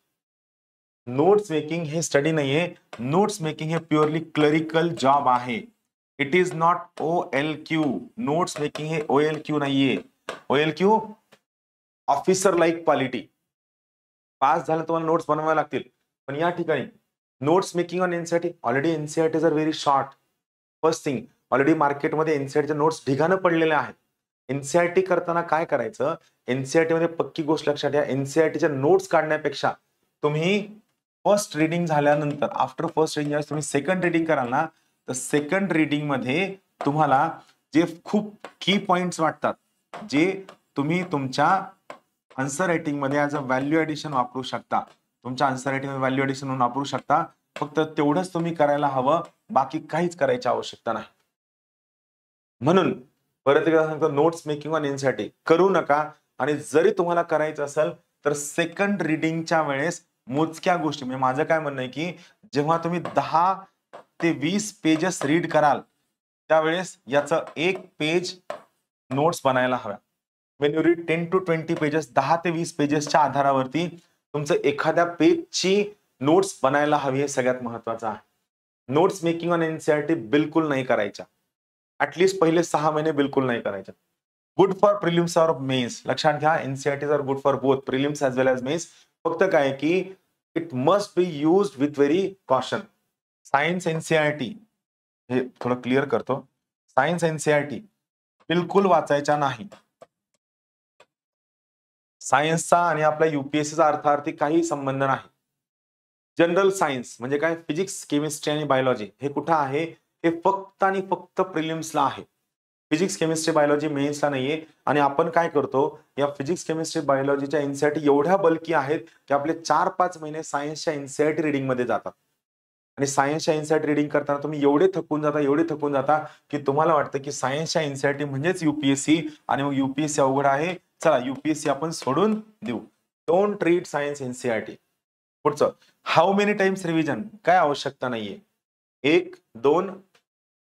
[SPEAKER 1] नोट्स मेकिंग हे स्टडी नाहीये. नोट्स मेकिंग हे प्युअरली क्लरिकल जॉब आहे. It is not OLQ. Notes making हे OLQ नाहीये. OLQ officer like quality. Pass झालं तुम्हाला नोट्स बनवायला लागतील, पण या ठिकाणी notes making on NCERT, already NCERT are very short. First thing, already मार्केटमध्ये एनसीईआरटीच्या नोट्स ढिगानं पडलेल्या आहेत. एनसीईआरटी करताना काय करायचं, एनसीईआरटी मध्ये पक्की गोष्ट लक्षात घ्या, एनसीईआरटीच्या नोट्स काढण्यापेक्षा तुम्ही फर्स्ट रिडिंग झाल्यानंतर, आफ्टर फर्स्ट रिडिंग तुम्ही सेकंड रिडिंग कराल ना, तर सेकंड रीडिंग मध्ये तुम्हाला जे खूप की पॉइंट्स वाटतात, जे तुम्ही तुमच्या आन्सर रायटिंग मध्ये ऍज अ व्हॅल्यू ऍडिशन वापरू शकता, तुमच्या आन्सर रायटिंग मध्ये व्हॅल्यू ऍडिशन म्हणून वापरू शकता, फक्त तेवढंच तुम्ही करायला हवं, बाकी काहीच करायची आवश्यकता नाही. म्हणून परत एकदा सांगतो, नोट्स मेकिंग आणि एनसीईआरटी करू नका. आणि जरी तुम्हाला करायचं असेल तर सेकंड रिडिंगच्या वेळेस मोजक्या गोष्टी, म्हणजे माझं काय म्हणणं आहे की जेव्हा तुम्ही 10 ते 20 पेजेस रीड कराल त्यावेळेस याचं एक पेज नोट्स बनायला हव्या. Wien you read 10 to 20 pages, 10 ते 20 पेजेसच्या आधारावरती तुमचं एखाद्या पेजची नोट्स बनायला हवी, हे सगळ्यात महत्वाचं आहे. नोट्स मेकिंग आणि एनसीईआरटी बिलकुल नाही करायच्या. ऍटलीस्ट पहिले 6 महिने बिलकुल नाही करायच्या. गुड फॉर प्रिलिम्स और मेन्स, लक्षात घ्या. NCERT are good for both prelims as well as mains. फक्त काय की it must be used with very caution. Science NCERT हे थोडं क्लिअर करतो. सायन्स एनसीईआरटी बिलकुल वाचायच्या नाही. सायन्सचा आणि आपल्या युपीएससीचा अर्थार्थी काही संबंध नाही. जनरल सायन्स म्हणजे काय, फिजिक्स, केमिस्ट्री आणि बायोलॉजी हे कुठं आहे, हे फक्त आणि फक्त प्रिलिम्सला आहे. फिजिक्स, केमिस्ट्री, बायोलॉजी मेन्सला नाहीये. आणि आपण काय करतो, या फिजिक्स, केमिस्ट्री, बायोलॉजीच्या एनसीईआरटी एवढ्या बल्की आहेत की आपले 4-5 महिने सायन्सच्या एनसीईआरटी रिडिंग मध्ये जातात. आणि सायन्सच्या एनसीईआरटी रिडिंग करताना तुम्ही एवढे थकून जाता की तुम्हाला वाटतं की सायन्सच्या एनसीईआरटी म्हणजेच युपीएससी, आणि मग युपीएससी अवघड आहे, चला युपीएससी आपण सोडून देऊ. Don't read science NCERT. पुढचं, हाऊ मेनी टाइम्स रिव्हिजन, काय आवश्यकता नाहीये. 1-2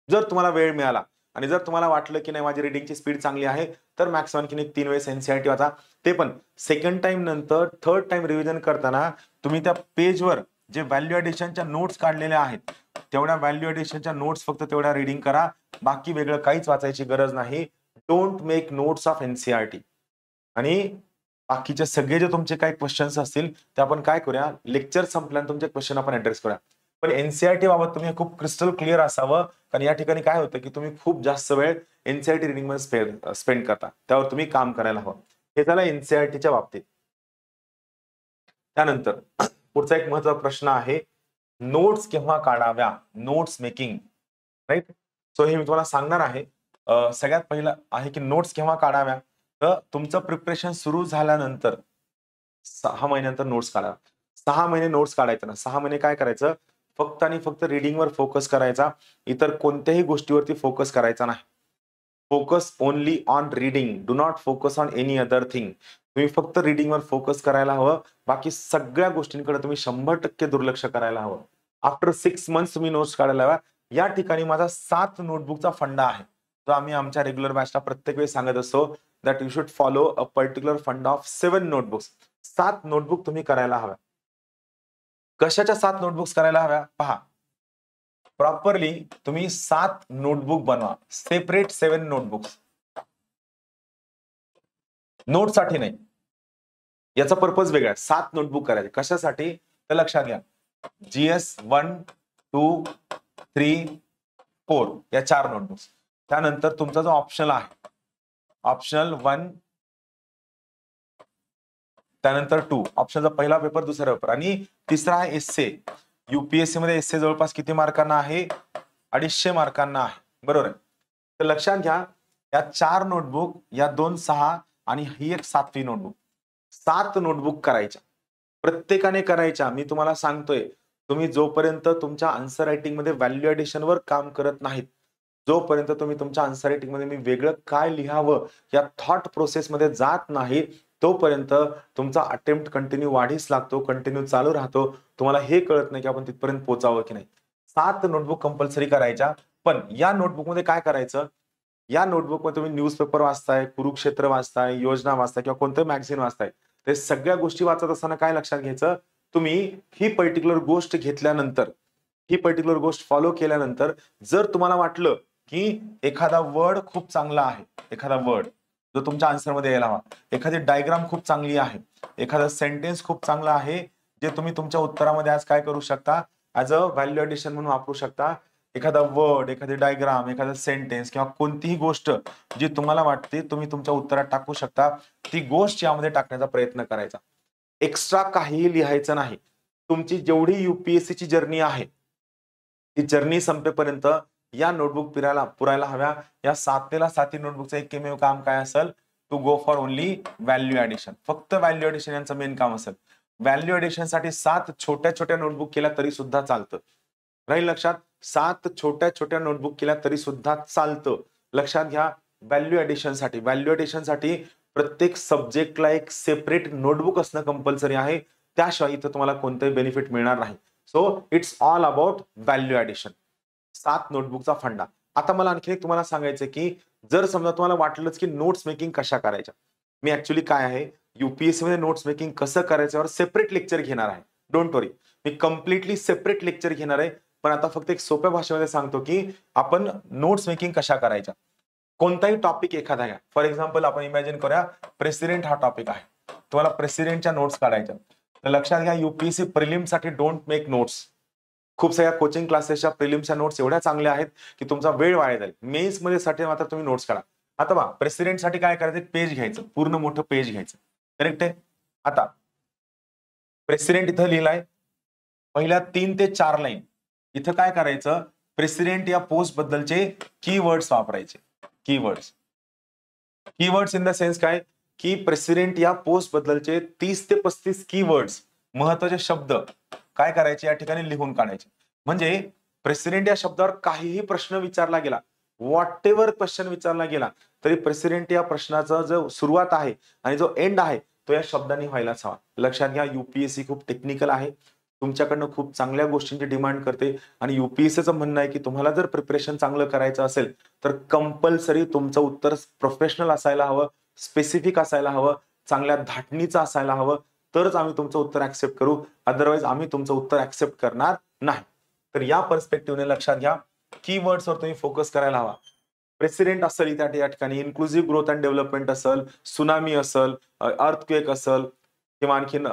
[SPEAKER 1] जर तुम्हाला वेळ मिळाला आणि जर तुम्हाला वाटलं की नाही माझी रिडिंगची स्पीड चांगली आहे तर मॅक्सिमम की 3 वेळेस एनसीईआरटी वाचा. ते पण सेकंड टाइम नंतर थर्ड टाइम रिव्हिजन करताना तुम्ही त्या पेजवर जे व्हॅल्यू ऍडिशनच्या नोट्स काढलेल्या आहेत तेवढ्या व्हॅल्यू ऍडिशनच्या नोट्स फक्त तेवढ्या रीडिंग करा, बाकी वेगळं काहीच वाचायची गरज नाही. Don't make notes of NCERT. आणि बाकीचे सगळे जे तुमचे काही क्वेश्चन्स असतील ते आपण काय करूया, लेक्चर संपल्यानंतर तुमचे क्वेश्चन आपण ऍड्रेस करूया. पण एनसीईआरटी बाबत तुम्ही खूप क्रिस्टल क्लिअर असावं, कारण या ठिकाणी काय होतं की तुम्ही खूप जास्त वेळ एनसीईआरटी रिडिंग मध्ये स्पेंड करता, त्यावर तुम्ही काम करायला हवं. हे झालं एनसीईआरटीच्या बाबतीत. त्यानंतर पुढचा एक महत्त्वाचा प्रश्न आहे, नोट्स केव्हा काढाव्या, नोट्स मेकिंग, राईट. सो हे मी तुम्हाला सांगणार आहे. सगळ्यात पहिलं आहे की नोट्स केव्हा काढाव्या, तर तुमचं प्रिपरेशन सुरू झाल्यानंतर 6 महिन्यानंतर नोट्स काढा. 6 महिने नोट्स काढायचं ना, 6 महिने काय करायचं, फक्त आणि फक्त रीडिंगवर फोकस करायचा, इतर कोणत्याही गोष्टीवरती फोकस करायचा नाही. Focus only on reading, do not focus on any other thing. तुम्ही फक्त रीडिंगवर फोकस करायला हवं, बाकी सगळ्या गोष्टींकडे तुम्ही 100% दुर्लक्ष करायला हवं. आफ्टर 6 मंथ्स तुम्ही नोट्स काढायला हव्या. या ठिकाणी माझा 7 नोटबुकचा फंडा आहे, जो आम्ही आमच्या रेग्युलर बॅचला प्रत्येक वेळी सांगत असतो, that you should follow a particular fund of 7 notebooks. 7 notebook तुम्ही करायला हव्या. कशाच्या 7 नोटबुक्स करायला हव्या पहा. प्रॉपरली तुम्ही 7 नोटबुक बनवा, सेपरेट 7 नोटबुक्स. नोटसाठी नाही, याचा पर्पज वेगळा आहे. 7 नोटबुक करायचे कशासाठी, तर लक्षात घ्या. जीएस 1, 2, 3, 4 या 4 नोटबुक्स. त्यानंतर तुमचा जो ऑप्शनल आहे, ऑप्शनल 1 त्यानंतर 2, ऑप्शनचा पहिला पेपर, दुसरा पेपर, आणि तिसरा आहे एस्से. युपीएससी मध्ये एस्से जवळपास किती मार्कांना आहे, 250 मार्कांना आहे, बरोबर आहे. तर लक्षात घ्या, या 4 नोटबुक, या 2 6 आणि ही एक 7वी नोटबुक, 7 नोटबुक करायच्या, प्रत्येकाने करायच्या. मी तुम्हाला सांगतोय, तुम्ही जोपर्यंत तुमच्या आन्सर रायटिंग मध्ये व्हॅल्यू ऍडिशन वर काम करत नाहीत, जोपर्यंत तुम्ही तुमच्या आन्सर रायटिंग मध्ये मी वेगळं काय लिहावं या थॉट प्रोसेस मध्ये जात नाही, तोपर्यंत तुमचा अटेम्प्ट कंटिन्यू वाढीस लागतो, कंटिन्यू चालू राहतो. तुम्हाला हे कळत नाही की आपण तिथपर्यंत पोहोचावं की नाही. 7 नोटबुक कंपल्सरी करायच्या. पण या नोटबुक मध्ये काय करायचं, या नोटबुक मध्ये तुम्ही न्यूजपेपर वाचताय, कुरुक्षेत्र वाचताय, योजना वाचताय किंवा कोणतं मॅगझिन वाचताय, ते सगळ्या गोष्टी वाचत असताना काय लक्षात घ्यायचं, तुम्ही ही पर्टिक्युलर गोष्ट घेतल्यानंतर, ही पर्टिक्युलर गोष्ट फॉलो केल्यानंतर जर तुम्हाला वाटलं की एखादा वर्ड खूप चांगला आहे, एखादा वर्ड जो तुमच्या आन्सर मध्ये यायला हवा, एखादी डायग्राम खूप चांगली आहे, एखादा सेंटेन्स खूप चांगला आहे, जे तुम्ही तुमच्या उत्तरामध्ये आज काय करू शकता, ऍज अ व्हॅल्यू ऍडिशन म्हणून वापरू शकता. एखादा वर्ड, एखादी डायग्राम, एखादा सेंटेन्स किंवा कोणतीही गोष्ट जी तुम्हाला वाटते तुम्ही तुमच्या उत्तरात टाकू शकता, ती गोष्ट यामध्ये टाकण्याचा प्रयत्न करायचा. एक्स्ट्रा काहीही लिहायचं नाही. तुमची जेवढी युपीएससी ची जर्नी आहे, ही जर्नी संपेपर्यंत या नोटबुक पुरायला हव्या. या 7 7 नोटबुकचं एकमेव काम काय असेल, to go for only value addition. फक्त व्हॅल्यू ऍडिशन यांचं मेन काम असेल. व्हॅल्यू ऍडिशन साठी 7 छोट्या छोट्या नोटबुक केल्या तरी सुद्धा चालतं. राहील लक्षात. 7 छोट्या छोट्या नोटबुक केल्या तरी सुद्धा चालतं. लक्षात घ्या. व्हॅल्यू ऍडिशन साठी प्रत्येक सब्जेक्टला एक सेपरेट नोटबुक असणं कंपल्सरी आहे. त्याशिवाय इथं तुम्हाला कोणतेही बेनिफिट मिळणार नाही. So it's all about value addition. 7 नोटबुकचा फंडा. आता मला आणखी एक तुम्हाला सांगायचं की जर समजा तुम्हाला वाटलंच की नोट्स मेकिंग कशा करायच्या, मी ऍक्च्युली काय आहे युपीएससी मध्ये नोट्स मेकिंग कसं करायचं सेपरेट लेक्चर घेणार आहे. Don't worry, me completely separate lecture घेणार आहे. पण आता फक्त एक सोप्या भाषेमध्ये सांगतो की आपण नोट्स मेकिंग कशा करायच्या. कोणताही टॉपिक एखादा घ्या. फॉर एक्झाम्पल आपण इमॅजिन करूया प्रेसिडेंट हा टॉपिक आहे. तुम्हाला प्रेसिडेंटच्या नोट्स काढायच्या. तर लक्षात घ्या युपीएससी प्रिलिम्स साठी डोंट मेक नोट्स. खूप सगळ्या कोचिंग क्लासेसच्या प्रिलिम्सच्या नोट्स एवढ्या चांगल्या आहेत की तुमचा वेळ वाया जाईल. मेन्स मध्ये साठी मात्र तुम्ही नोट्स काढा. आता बघा प्रेसिडेंट साठी काय करायचं, पेज घ्यायचं, पूर्ण मोठं पेज घ्यायचं. करेक्ट आहे. आता प्रेसिडेंट इथं लिहिलाय, पहिल्या 3 ते 4 लाईन इथं काय करायचं, प्रेसिडेंट या पोस्ट बद्दलचे कीवर्ड्स वापरायचे. कीवर्ड्स इन द सेन्स काय की प्रेसिडेंट या पोस्ट बद्दलचे 30 ते 35 कीवर्ड्स, महत्वाचे शब्द काय करायचे या ठिकाणी लिहून काढायचे. म्हणजे प्रेसिडेंट या शब्दावर काहीही प्रश्न विचारला गेला, व्हॉट एव्हर क्वेश्चन विचारला गेला तरी प्रेसिडेंट या प्रश्नाचा जो सुरुवात आहे आणि जो एंड आहे तो या शब्दांनी व्हायलाच हवा. लक्षात घ्या युपीएससी खूप टेक्निकल आहे. तुमच्याकडनं खूप चांगल्या गोष्टींची डिमांड करते आणि युपीएससीचं म्हणणं आहे की तुम्हाला जर प्रिपरेशन चांगलं करायचं असेल तर कंपल्सरी तुमचं उत्तर प्रोफेशनल असायला हवं, स्पेसिफिक असायला हवं, चांगल्या धाटणीचं असायला हवं, तरच आम्ही तुमचं उत्तर ऍक्सेप्ट करू. अदरवाईज आम्ही तुमचं उत्तर ऍक्सेप्ट करणार नाही. तर या पर्स्पेक्टिव्हने लक्षात घ्या कीवर्ड्सवर तुम्ही फोकस करायला हवा. प्रेसिडेंट असेल त्या ठिकाणी, इन्क्लुझिव्ह ग्रोथ अँड डेव्हलपमेंट असेल, सुनामी असेल, अर्थक्वेक असेल किंवा आणखीन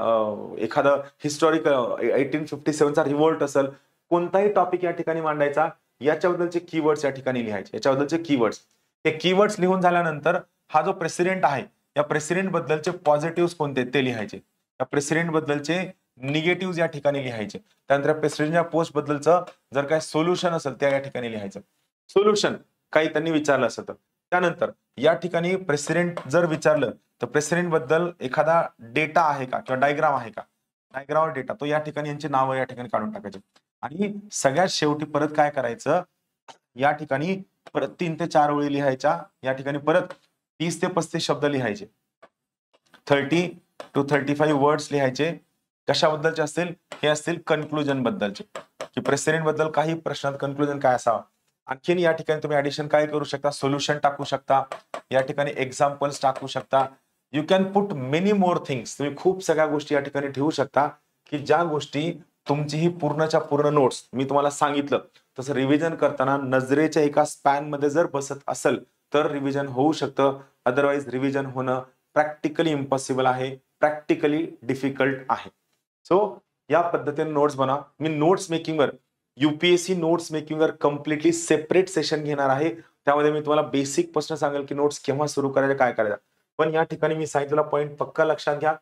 [SPEAKER 1] एखादं हिस्टॉरिक 1857चा रिव्होल्ट असेल, कोणताही टॉपिक या ठिकाणी मांडायचा, याच्याबद्दलचे कीवर्ड्स या ठिकाणी लिहायचे. याच्याबद्दलचे कीवर्ड्स, हे कीवर्ड्स लिहून झाल्यानंतर हा जो प्रेसिडेंट आहे या प्रेसिडेंट बद्दलचे पॉझिटिव्ह कोणते ते लिहायचे, या प्रेसिडेंट बद्दलचे निगेटिव्ह या ठिकाणी लिहायचे. त्यानंतर प्रेसिडेंटच्या पोस्ट बद्दलचं जर काय सोल्युशन असेल त्या या ठिकाणी लिहायचं. सोल्युशन काही त्यांनी विचारलं असेल तर. त्यानंतर या ठिकाणी प्रेसिडेंट जर विचारलं तर प्रेसिडेंट बद्दल एखादा डेटा आहे का किंवा डायग्राम आहे का, डायग्राम डेटा, तो या ठिकाणी यांची नावं या ठिकाणी काढून टाकायचे. आणि सगळ्यात शेवटी परत काय करायचं, या ठिकाणी परत 3 ते 4 ओळी लिहायच्या. या ठिकाणी परत 30 ते 35 शब्द लिहायचे. 30 to 35 वर्ड्स लिहायचे. कशाबद्दलचे असतील, हे असतील कन्क्लुजन बद्दलचे, की प्रेसिडेंट बद्दल काही प्रश्नात कन्क्लुजन काय असावा. आणखीन या ठिकाणी तुम्ही ऍडिशन काय करू शकता, सोल्युशन टाकू शकता, या ठिकाणी एक्झाम्पल्स टाकू शकता. You can put many more things. तुम्ही खूप सगळ्या गोष्टी या ठिकाणी ठेवू शकता की ज्या गोष्टी तुमची ही पूर्णच्या पूर्ण नोट्स मी तुम्हाला सांगितलं तसं रिव्हिजन करताना नजरेच्या एका स्पॅन मध्ये जर बसत असेल तर रिव्हिजन होऊ शकतं. अदरवाईज रिव्हिजन होणं प्रॅक्टिकली इम्पॉसिबल आहे, प्रॅक्टिकली डिफिकल्ट आहे. सो या पद्धतीने नोट्स बनवा. मी नोट्स मेकिंगवर, युपीएससी नोट्स मेकिंगवर कम्प्लिटली सेपरेट सेशन घेणार आहे. त्यामध्ये मी तुम्हाला बेसिक पासून सांगेल की नोट्स केव्हा सुरू करायचे, काय करायचं. पण या ठिकाणी मी सांगितलेला पॉईंट पक्का लक्षात घ्या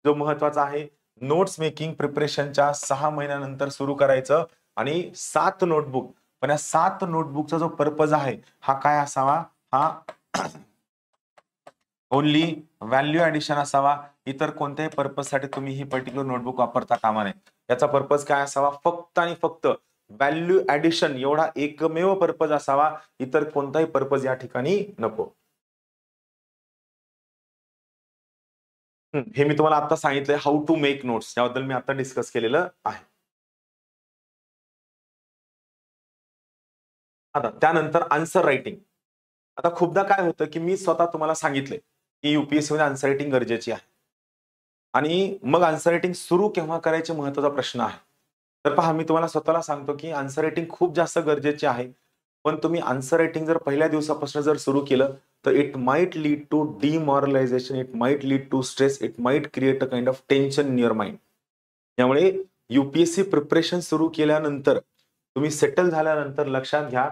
[SPEAKER 1] जो महत्वाचा आहे. नोट्स मेकिंग प्रिपरेशनच्या 6 महिन्यानंतर सुरू करायचं आणि 7 नोटबुक. पण या 7 नोटबुकचा जो पर्पज आहे हा काय असावा, हा ओनली व्हॅल्यू ऍडिशन असावा. इतर कोणत्याही पर्पज साठी तुम्ही ही पर्टिक्युलर नोटबुक वापरता कामा नये. याचा पर्पज काय असावा, फक्त आणि फक्त व्हॅल्यू ऍडिशन एवढा एकमेव पर्पज असावा. इतर कोणताही पर्पज या ठिकाणी नको. हे मी तुम्हाला आता सांगितलंय हाऊ टू मेक नोट्स, याबद्दल मी आता डिस्कस केलेलं आहे. आता त्यानंतर आन्सर रायटिंग. आता खूपदा काय होतं की मी स्वतः तुम्हाला सांगितलंय की युपीएससी मध्ये आन्सर रायटिंग गरजेची आहे आणि मग आन्सर रायटिंग सुरू केव्हा करायचे महत्वाचा प्रश्न आहे. तर पहा मी तुम्हाला स्वतःला सांगतो की आन्सर रायटिंग खूप जास्त गरजेचे आहे. पण तुम्ही आन्सर रायटिंग जर पहिल्या दिवसापासून जर सुरू केलं तर it might lead to demoralisation, it might lead to stress, it might create a kind of tension in your mind. त्यामुळे युपीएससी प्रिपरेशन सुरू केल्यानंतर, तुम्ही सेटल झाल्यानंतर लक्षात घ्या,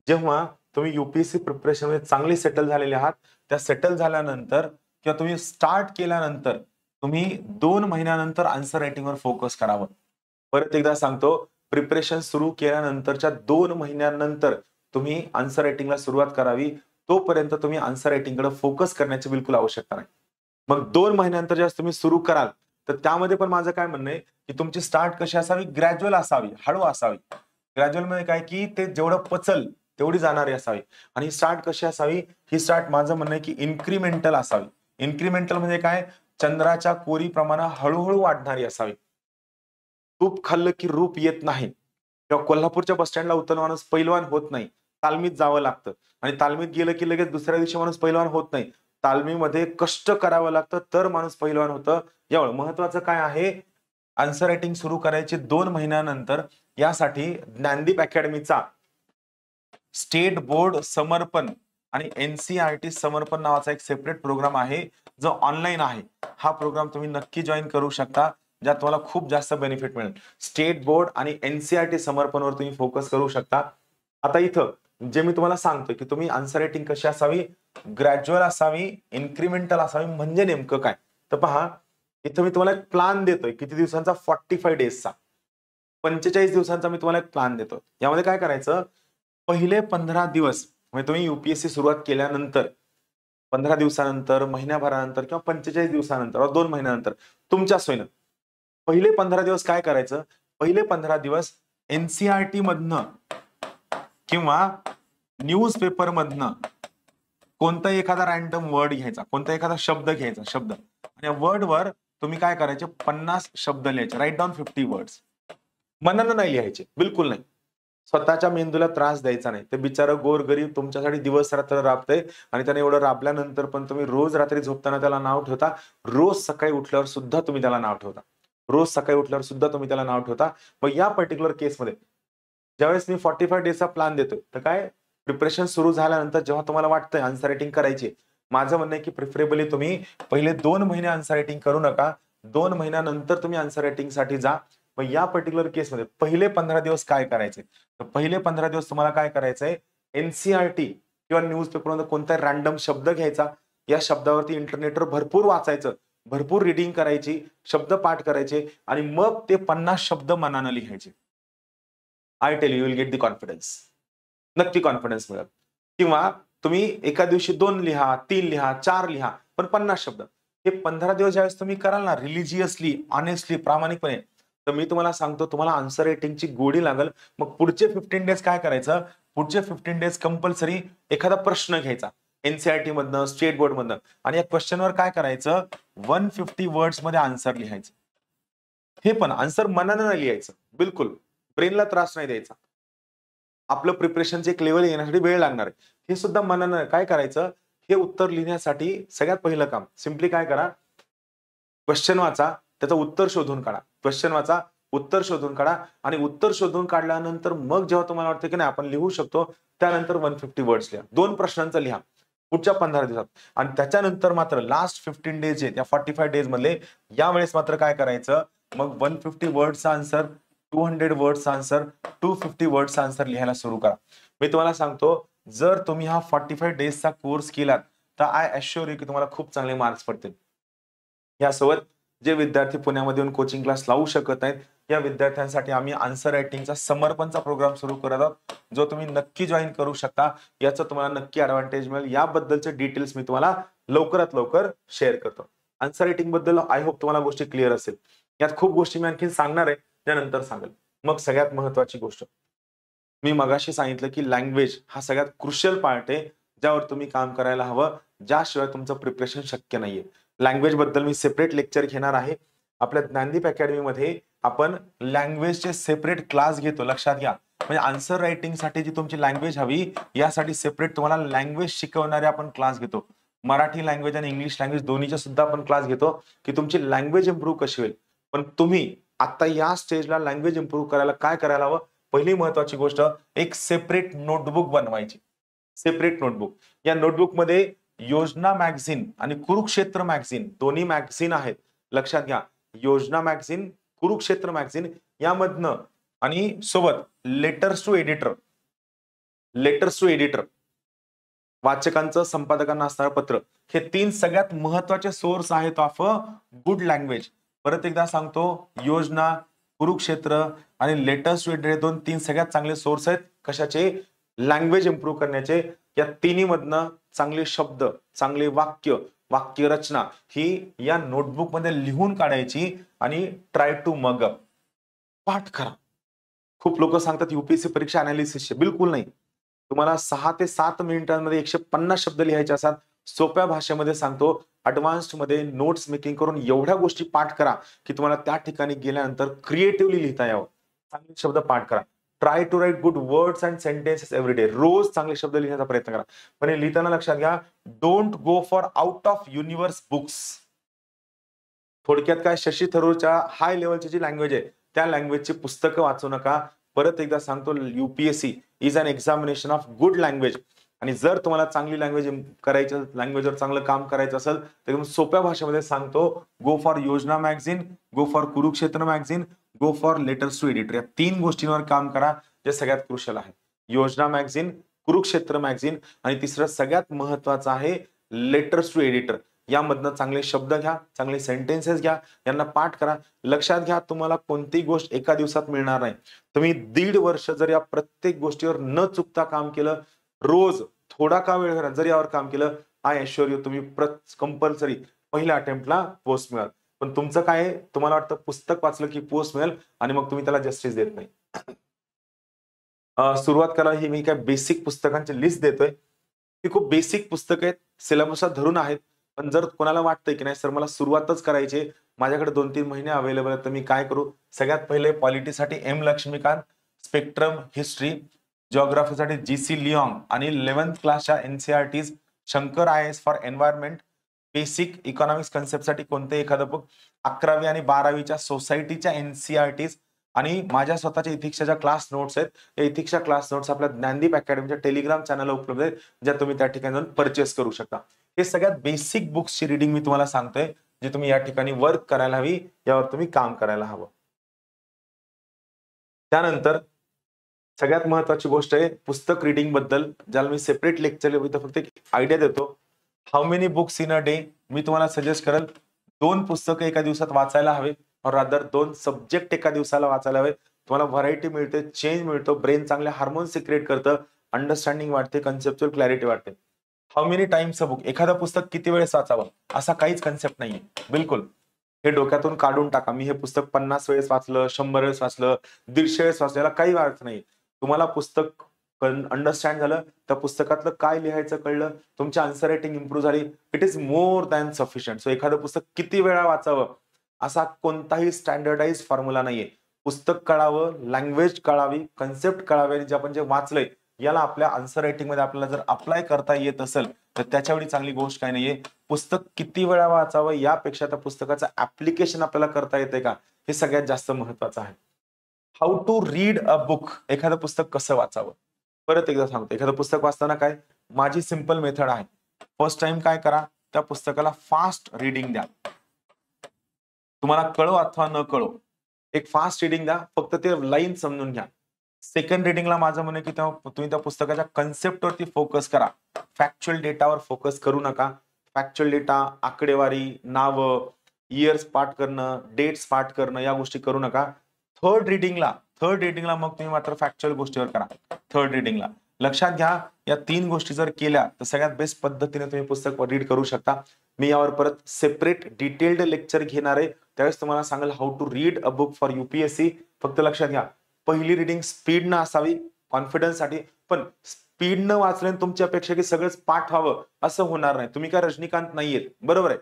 [SPEAKER 1] जेव्हा तुम्ही युपीएससी प्रिपरेशन मध्ये चांगले सेटल झालेले आहात, त्या सेटल झाल्यानंतर किंवा तुम्ही स्टार्ट केल्यानंतर तुम्ही 2 महिन्यानंतर आन्सर रायटिंगवर फोकस करावं. परत एकदा सांगतो, प्रिपरेशन सुरू केल्यानंतरच्या 2 महिन्यानंतर तुम्ही आन्सर रायटिंगला सुरुवात करावी. तोपर्यंत तुम्ही आन्सर रायटिंगकडे फोकस करण्याची बिलकुल आवश्यकता नाही. मग 2 महिन्यानंतर जेव्हा तुम्ही सुरू कराल, तर त्यामध्ये पण माझं काय म्हणणं आहे, की तुमची स्टार्ट कशी असावी? ग्रॅज्युअल असावी, हळू असावी. ग्रॅज्युअल म्हणजे काय, की ते जेवढं पचल तेवढी जाणारी असावी. आणि स्टार्ट कशी असावी? ही स्टार्ट माझं म्हणणं आहे, की इन्क्रिमेंटल असावी. इन्क्रिमेंटल म्हणजे काय? चंद्राच्या कोरीप्रमाणे हळूहळू वाढणारी असावी. तूप खाल्लं की रूप येत नाही किंवा कोल्हापूरच्या बस स्टँडला उतरला माणूस पैलवान होत नाही. तालमीत जावं लागतं आणि तालमीत गेलं की लगेच दुसऱ्या दिवशी माणूस पैलवान होत नाही. तालमीमध्ये कष्ट करावं लागतं तर माणूस पैलवान होतं. एवढं महत्वाचं काय आहे? आन्सर रायटिंग सुरू करायचे 2 महिन्यानंतर. यासाठी ज्ञानदीप अकॅडमीचा स्टेट बोर्ड समर्पण आणि एनसीईआरटी समर्पण नावाचा एक सेपरेट प्रोग्राम आहे, जो ऑनलाईन आहे. हा प्रोग्राम तुम्ही नक्की जॉईन करू शकता, ज्यात तुम्हाला खूप जास्त बेनिफिट मिळेल. स्टेट बोर्ड आणि एनसीईआरटी समर्पणवर तुम्ही फोकस करू शकता. आता इथं जे मी तुम्हाला सांगतोय, की तुम्ही आन्सर रायटिंग कशी असावी? ग्रॅज्युअल असावी, इन्क्रिमेंटल असावी. म्हणजे नेमकं काय? तर पहा, इथं मी तुम्हाला एक प्लॅन देतोय. किती दिवसांचा? 45 डेजचा. 45 दिवसांचा मी तुम्हाला एक प्लॅन देतो. यामध्ये काय करायचं? पहिले 15 दिवस म्हणजे तुम्ही युपीएससी सुरुवात केल्यानंतर 15 दिवसानंतर, महिन्याभरानंतर किंवा 45 दिवसानंतर किंवा 2 महिन्यानंतर तुमच्या सोयीनं. पहिले 15 दिवस काय करायचं? पहिले 15 दिवस एनसीईआरटी मधनं किंवा न्यूजपेपर मधनं कोणताही एखादा रॅन्डम वर्ड घ्यायचा, कोणता एखादा शब्द घ्यायचा, शब्द. आणि या वर्डवर तुम्ही काय करायचे? 50 शब्द लिहायचे. Write down 50 words. मनानं नाही लिहायचे, बिलकुल नाही. स्वतःच्या मेंदूला त्रास द्यायचा नाही. ते बिचारं गोरगरीब तुमच्यासाठी दिवस रात्र राबतंय आणि त्याने एवढं राबल्यानंतर पण तुम्ही रोज रात्री झोपताना त्याला नाव ठेवता. रोज सकाळी उठल्यावर सुद्धा तुम्ही त्याला नाव ठेवता. रोज सकाळी उठल्यावर सुद्धा तुम्ही त्याला नाव ठेवता. मग या पर्टिक्युलर केसमध्ये ज्यावेळेस मी 45 डेजचा प्लॅन देतोय, तर काय प्रिपरेशन सुरू झाल्यानंतर जेव्हा तुम्हाला वाटतंय आन्सर रायटिंग करायची, माझं म्हणणं आहे की प्रिफरेबली तुम्ही पहिले 2 महिने आन्सर रायटिंग करू नका. 2 महिन्यानंतर तुम्ही आन्सर रायटिंगसाठी जा. मग या पर्टिक्युलर केसमध्ये पहिले 15 दिवस काय करायचे? तर पहिले 15 दिवस तुम्हाला काय करायचंय? एनसीईआरटी किंवा न्यूजपेपरमध्ये कोणता रॅन्डम शब्द घ्यायचा. या शब्दावरती इंटरनेटवर भरपूर वाचायचं, भरपूर रीडिंग करायची, शब्द पाठ करायचे आणि मग ते 50 शब्द मनानं लिहायचे. I tell you will get the confidence. नक्की कॉन्फिडन्स मिळेल. किंवा तुम्ही एका दिवशी 2 लिहा, 3 लिहा, 4 लिहा, पण 50 शब्द. हे 15 दिवस ज्यावेळेस तुम्ही कराल ना रिलिजियसली, ऑनेस्टली, प्रामाणिकपणे, तर मी तुम्हाला सांगतो तुम्हाला आन्सर रायटिंगची गोडी लागेल. मग पुढचे 15 डेज काय करायचं? पुढचे 15 डेज कंपल्सरी एखादा प्रश्न घ्यायचा. एनसीईआरटी मधनं, स्टेट बोर्ड मधनं आणि या क्वेश्चनवर काय करायचं? 150 वर्ड्स मध्ये आन्सर लिहायचं. हे पण आन्सर मनानं नाही लिहायचं. बिलकुल. ब्रेनला त्रास नाही द्यायचा. आपलं प्रिपरेशनचे एक लेवल येण्यासाठी वेळ लागणार आहे. हे सुद्धा मनानं काय करायचं? हे उत्तर लिहिण्यासाठी सगळ्यात पहिलं काम सिम्पली काय करा? क्वेश्चन वाचा, त्याचं उत्तर शोधून काढा. क्वेश्चन वाचा, उत्तर शोधून काढा आणि उत्तर शोधून काढल्यानंतर मग जेव्हा तुम्हाला वाटतं की नाही आपण लिहू शकतो, त्यानंतर 150 वर्ड्स लिहा. 2 प्रश्नांचं लिहा पुढच्या 15 दिवसात आणि त्याच्यानंतर मात्र लास्ट 15 डेज आहेत या 45 डेज मधले, यावेळेस मात्र काय करायचं? मग 150 वर्ड्सचा आन्सर, 200 वर्ड्सचा आन्सर, 250 वर्ड्सचा आन्सर लिहायला सुरू करा. मी तुम्हाला सांगतो, जर तुम्ही हा 45 डेजचा कोर्स केलात, तर आय अश्युअर यू की तुम्हाला खूप चांगले मार्क्स पडतील. यासोबत जे विद्यार्थी पुण्यामध्ये येऊन कोचिंग क्लास लावू शकत नाहीत, या विद्यार्थ्यांसाठी आम्ही आन्सर रायटिंगचा समर्पणचा प्रोग्राम सुरू करत आहोत, जो तुम्ही नक्की जॉईन करू शकता. याचा तुम्हाला नक्की ऍडव्हान्टेज मिळेल. याबद्दलचे डिटेल्स मी तुम्हाला लवकरात लवकर शेअर करतो. आन्सर रायटिंग बद्दल आय होप तुम्हाला गोष्टी क्लिअर असेल. यात खूप गोष्टी मी आणखी सांगणार आहे, त्यानंतर सांगेल. मग सगळ्यात महत्वाची गोष्ट मी मगाशी सांगितलं की लँग्वेज हा सगळ्यात क्रुशियल पार्ट आहे, ज्यावर तुम्ही काम करायला हवं, ज्याशिवाय तुमचं प्रिपरेशन शक्य नाहीये. लँग्वेज बद्दल मी सेपरेट लेक्चर घेणार आहे. आपल्या ज्ञानदीप अकॅडमीमध्ये आपण लँग्वेजचे सेपरेट क्लास घेतो, लक्षात घ्या. म्हणजे आन्सर रायटिंगसाठी जी तुमची लँग्वेज हवी, यासाठी सेपरेट तुम्हाला लँग्वेज शिकवणारे आपण क्लास घेतो. मराठी लँग्वेज आणि इंग्लिश लँग्वेज दोन्हीचे सुद्धा आपण क्लास घेतो, की तुमची लँग्वेज इम्प्रूव्ह कशी होईल. पण तुम्ही आता या स्टेजला लँग्वेज इम्प्रूव्ह करायला काय करायला हवं? पहिली महत्वाची गोष्ट, एक सेपरेट नोटबुक बनवायची. Separate notebook. या नोटबुकमध्ये योजना मॅगझिन आणि कुरुक्षेत्र मॅगझिन दोन्ही मॅगझिन आहेत, लक्षात घ्या. योजना मॅगझिन, कुरुक्षेत्र मॅगझिन यामधनं आणि सोबत letters to editor, letters to editor वाचकांचं संपादकांना असणारं पत्र, हे 3 सगळ्यात महत्वाचे सोर्स आहेत ऑफ अ गुड लँग्वेज. परत एकदा सांगतो, योजना, कुरुक्षेत्र आणि लेटेस्ट रीड हे 2-3 सगळ्यात चांगले सोर्स आहेत कशाचे, लँग्वेज इम्प्रूव्ह करण्याचे. या तिन्ही मधनं चांगले शब्द, चांगले वाक्य, वाक्य रचना ही या नोटबुक मध्ये लिहून काढायची आणि ट्राय टू मग अप, पाठ करा. खूप लोक सांगतात युपीएससी परीक्षा अनालिसिसचे, बिलकुल नाही. तुम्हाला 6 ते 7 मिनिटांमध्ये 150 शब्द लिहायचे असतात. सोप्या भाषेमध्ये सांगतो, अडवान्स्ड मध्ये नोट्स मेकिंग करून एवढ्या गोष्टी पाठ करा की तुम्हाला त्या ठिकाणी गेल्यानंतर क्रिएटिव्हली लिहिता यावं. चांगले शब्द पाठ करा. Try to write good words and sentences every day. रोज चांगले शब्द लिहिण्याचा प्रयत्न करा. पण हे लिहिताना लक्षात घ्या, don't go for out of universe books. थोडक्यात काय, शशी थरूरच्या हाय लेवलची जी लँग्वेज आहे त्या लँग्वेजची पुस्तकं वाचू नका. परत एकदा सांगतो, UPSC is an examination of good language. आणि जर तुम्हाला चांगली लँग्वेज करायची, लँग्वेजवर चांगलं काम करायचं असेल तर एकदम सोप्या भाषेमध्ये सांगतो, go for Yojana magazine, go for Kurukshetra magazine, go for letters to editor. या 3 गोष्टींवर काम करा जे सगळ्यात क्रुशियल आहे. योजना मॅगझिन, कुरुक्षेत्र मॅगझिन आणि तिसरं सगळ्यात महत्वाचं आहे लेटर्स टू एडिटर. यामधनं चांगले शब्द घ्या, चांगले सेंटेन्सेस घ्या, यांना पाठ करा. लक्षात घ्या, तुम्हाला कोणतीही गोष्ट एका दिवसात मिळणार नाही. तुम्ही 1.5 वर्ष जर या प्रत्येक गोष्टीवर न चुकता काम केलं, रोज थोडा का वेळ जर यावर काम केलं, आय एश्युअर यू तुम्ही कंपल्सरी पहिल्या अटेम्प्टला पोस्ट मिळाल. पण तुमचं काय आहे, तुम्हाला वाटतं पुस्तक वाचलं की पोस्ट मिळेल आणि मग तुम्ही त्याला जस्टिस देत नाही. सुरुवात करा. ही मी काय बेसिक पुस्तकांची लिस्ट देतोय. ही खूप बेसिक पुस्तकं आहेत, सिलेबसला धरून आहेत. पण जर कोणाला वाटतंय की नाही सर मला सुरुवातच करायची, माझ्याकडे 2-3 महिने अवेलेबल आहेत, तर मी काय करू, सगळ्यात पहिले पॉलिटीसाठी एम लक्ष्मीकांत, स्पेक्ट्रम हिस्ट्री, जिओग्राफीसाठी जीसी लिऑंग आणि 11th क्लासच्या NCERTs Shankar IAS for environment, basic economics कन्सेप्टसाठी कोणते एखादं बुक, 11वी आणि 12वीच्या सोसायटीच्या एनसीईआरटीज आणि माझ्या स्वतःच्या इथिक्सच्या क्लास नोट्स आहेत. या इथिक्सच्या क्लास नोट्स आपल्या ज्ञानदीप अकॅडमीच्या टेलिग्राम चॅनलला उपलब्ध आहेत, ज्या तुम्ही त्या ठिकाणी जाऊन परचेस करू शकता. हे सगळ्यात बेसिक बुक्सची रिडिंग मी तुम्हाला सांगतोय, जे तुम्ही या ठिकाणी वर्क करायला हवी, यावर तुम्ही काम करायला हवं. त्यानंतर सगळ्यात महत्वाची गोष्ट आहे पुस्तक रिडिंग बद्दल, ज्याला मी सेपरेट लेक्चर फक्त एक आयडिया देतो. How many books in a day. मी तुम्हाला सजेस्ट करेल 2 पुस्तकं एका दिवसात वाचायला हवे, और रादर 2 सब्जेक्ट एका दिवसाला वाचायला हवे. तुम्हाला व्हरायटी मिळते, चेंज मिळतो, ब्रेन चांगले हार्मोन्स सिक्रेट करतं, अंडरस्टँडिंग वाढते, कन्सेप्च्युअल क्लॅरिटी वाढते. How many times a book. एखादं पुस्तक किती वेळेस वाचावं असा काहीच कन्सेप्ट नाहीये. बिलकुल हे डोक्यातून काढून टाका. मी हे पुस्तक 50 वेळेस वाचलं, 100 वेळेस वाचलं, 150 वेळेस वाचलं, याला काही अर्थ नाही. तुम्हाला पुस्तक अंडरस्टँड झालं, त्या पुस्तकातलं काय लिहायचं कळलं, तुमची आन्सर रायटिंग इम्प्रूव्ह झाली, it is more than sufficient. So एखादं पुस्तक किती वेळा वाचावं असा कोणताही स्टँडर्डाइज फॉर्म्युला नाहीये. पुस्तक कळावं, लँग्वेज कळावी, कन्सेप्ट कळावे, आणि जे आपण जे वाचलंय याला आपल्या आन्सर रायटिंग मध्ये आपल्याला जर अप्लाय करता येत असेल तर त्याच्यावेळी चांगली गोष्ट काय नाहीये. पुस्तक किती वेळा वाचावं यापेक्षा त्या पुस्तकाचं ऍप्लिकेशन आपल्याला करता येते का, हे सगळ्यात जास्त महत्वाचं आहे. How to read a book. एखादं पुस्तक कसं वाचावं. परत एकदा सांगतो, एखादं पुस्तक वाचताना काय, माझी सिंपल मेथड आहे. फर्स्ट टाइम काय करा, त्या पुस्तकाला फास्ट रीडिंग द्या. तुम्हाला कळो अथवा न कळो, एक फास्ट रीडिंग द्या, फक्त ते लाईन समजून घ्या. सेकंड रिडिंगला माझं म्हणणं की तुम्ही त्या पुस्तकाच्या कन्सेप्टवरती फोकस करा. फॅक्च्युअल डेटावर फोकस करू नका. फॅक्च्युअल डेटा, आकडेवारी, नावं, इयर्स पाठ करणं, डेट्स पाठ करणं, या गोष्टी करू नका. थर्ड रिडिंगला मग तुम्ही मात्र फॅक्च्युअल गोष्टीवर करा. थर्ड रिडिंगला लक्षात घ्या, या 3 गोष्टी जर केल्या तर सगळ्यात बेस्ट पद्धतीने तुम्ही पुस्तक रीड करू शकता. मी यावर परत सेपरेट डिटेल्ड लेक्चर घेणार आहे, त्यावेळेस तुम्हाला सांगेल how to read a book for UPSC. फक्त लक्षात घ्या, पहिली रिडिंग स्पीड न असावी कॉन्फिडन्स साठी, पण स्पीड न वाचल्याने तुमची अपेक्षा की सगळंच पाठ व्हावं असं होणार नाही. तुम्ही काय रजनीकांत नाहीयेत, बरोबर आहे.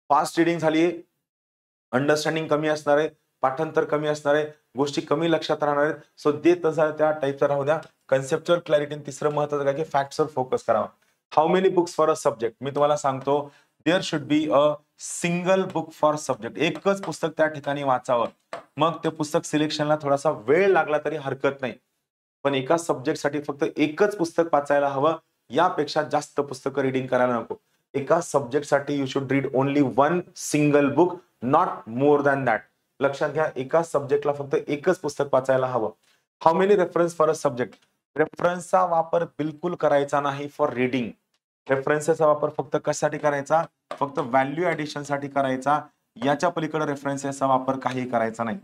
[SPEAKER 1] फास्ट रिडिंग झालीये, अंडरस्टँडिंग कमी असणार आहे, पाठांतर कमी असणार आहे, गोष्टी कमी लक्षात राहणार आहेत. सो देत त्या टाईपचा राहू द्या. Conceptual clarity. तिसरं महत्वाचं काय की फॅक्ट्सवर फोकस करावा. How many books for a subject. मी तुम्हाला सांगतो, there should be a single book for subject. एकच पुस्तक त्या ठिकाणी वाचावं. मग ते पुस्तक सिलेक्शनला थोडासा वेळ लागला तरी हरकत नाही, पण एका सब्जेक्टसाठी फक्त एकच पुस्तक वाचायला हवं. यापेक्षा जास्त पुस्तकं रिडिंग करायला नको. एका सब्जेक्टसाठी you should read only 1 single book, not more than that. लक्षात घ्या, एका सब्जेक्टला फक्त एकच पुस्तक वाचायला हवं. How many reference for a subject. रेफरन्सचा वापर बिलकुल करायचा नाही फॉर रीडिंग. रेफरन्सचा वापर फक्त कशासाठी करायचा, फक्त व्हॅल्यू ऍडिशन साठी करायचा. याच्या पलीकडे रेफरन्सेसचा वापर काही करायचा नाही.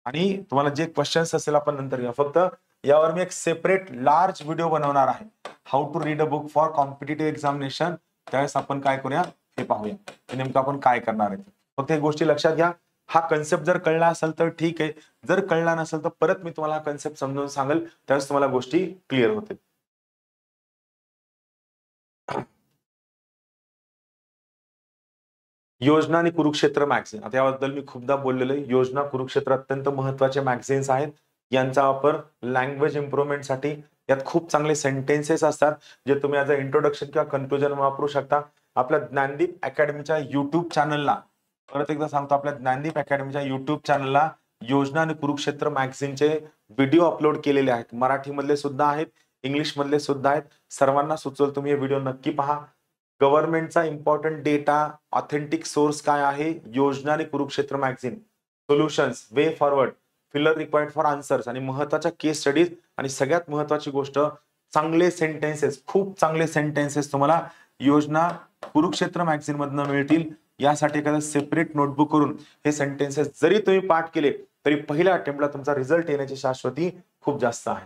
[SPEAKER 1] आणि तुम्हाला जे क्वेश्चन्स असेल आपण नंतर घ्या. फक्त यावर मी एक सेपरेट लार्ज व्हिडिओ बनवणार आहे, how to read a book for competitive examination. त्यावेळेस आपण काय करूया हे पाहूया, नेमकं आपण काय करणार आहे. फक्त एक गोष्टी लक्षात घ्या, हा कन्सेप्ट जर कळला असेल तर ठीक आहे, जर कळला नसेल तर परत मी तुम्हाला कन्सेप्ट समजावून सांगेल, त्यावेळेस तुम्हाला गोष्टी क्लिअर होतील. योजना आणि कुरुक्षेत्र मॅगझिन, आता याबद्दल मी खूपदा बोललेलो आहे. योजना, कुरुक्षेत्र अत्यंत महत्वाचे मॅगझिन्स आहेत. यांचा वापर लँग्वेज इम्प्रुव्हमेंटसाठी, यात खूप चांगले सेंटेन्सेस असतात जे तुम्ही ॲज अ इंट्रोडक्शन किंवा कन्क्लुजन वापरू शकता. आपल्या ज्ञानदीप अकॅडमीच्या युट्यूब चॅनलला, परत एकदा सांगतो, आपल्या ज्ञानदीप अकॅडमीच्या युट्यूब चॅनलला योजना आणि कुरुक्षेत्र मॅगझिनचे व्हिडिओ अपलोड केलेले आहेत. मराठीमधले सुद्धा आहेत, इंग्लिश मधले सुद्धा आहेत. सर्वांना सुचवलं तुम्ही हे व्हिडिओ नक्की पहा. गव्हर्नमेंटचा इम्पॉर्टंट डेटा, ऑथेंटिक सोर्स काय आहे, योजना आणि Kurukshetra magazine, solutions, way forward, filler required for answers आणि महत्वाच्या केस स्टडीज. आणि सगळ्यात महत्वाची गोष्ट, चांगले सेंटेन्सेस, खूप चांगले सेंटेन्सेस तुम्हाला योजना कुरुक्षेत्र मॅगझिन मधनं मिळतील. यासाठी एखादं सेपरेट नोटबुक करून हे सेंटेन्सेस जरी तुम्ही पाठ केले तरी पहिल्या अटेम्प्टला तुमचा रिझल्ट येण्याची शाश्वती खूप जास्त आहे.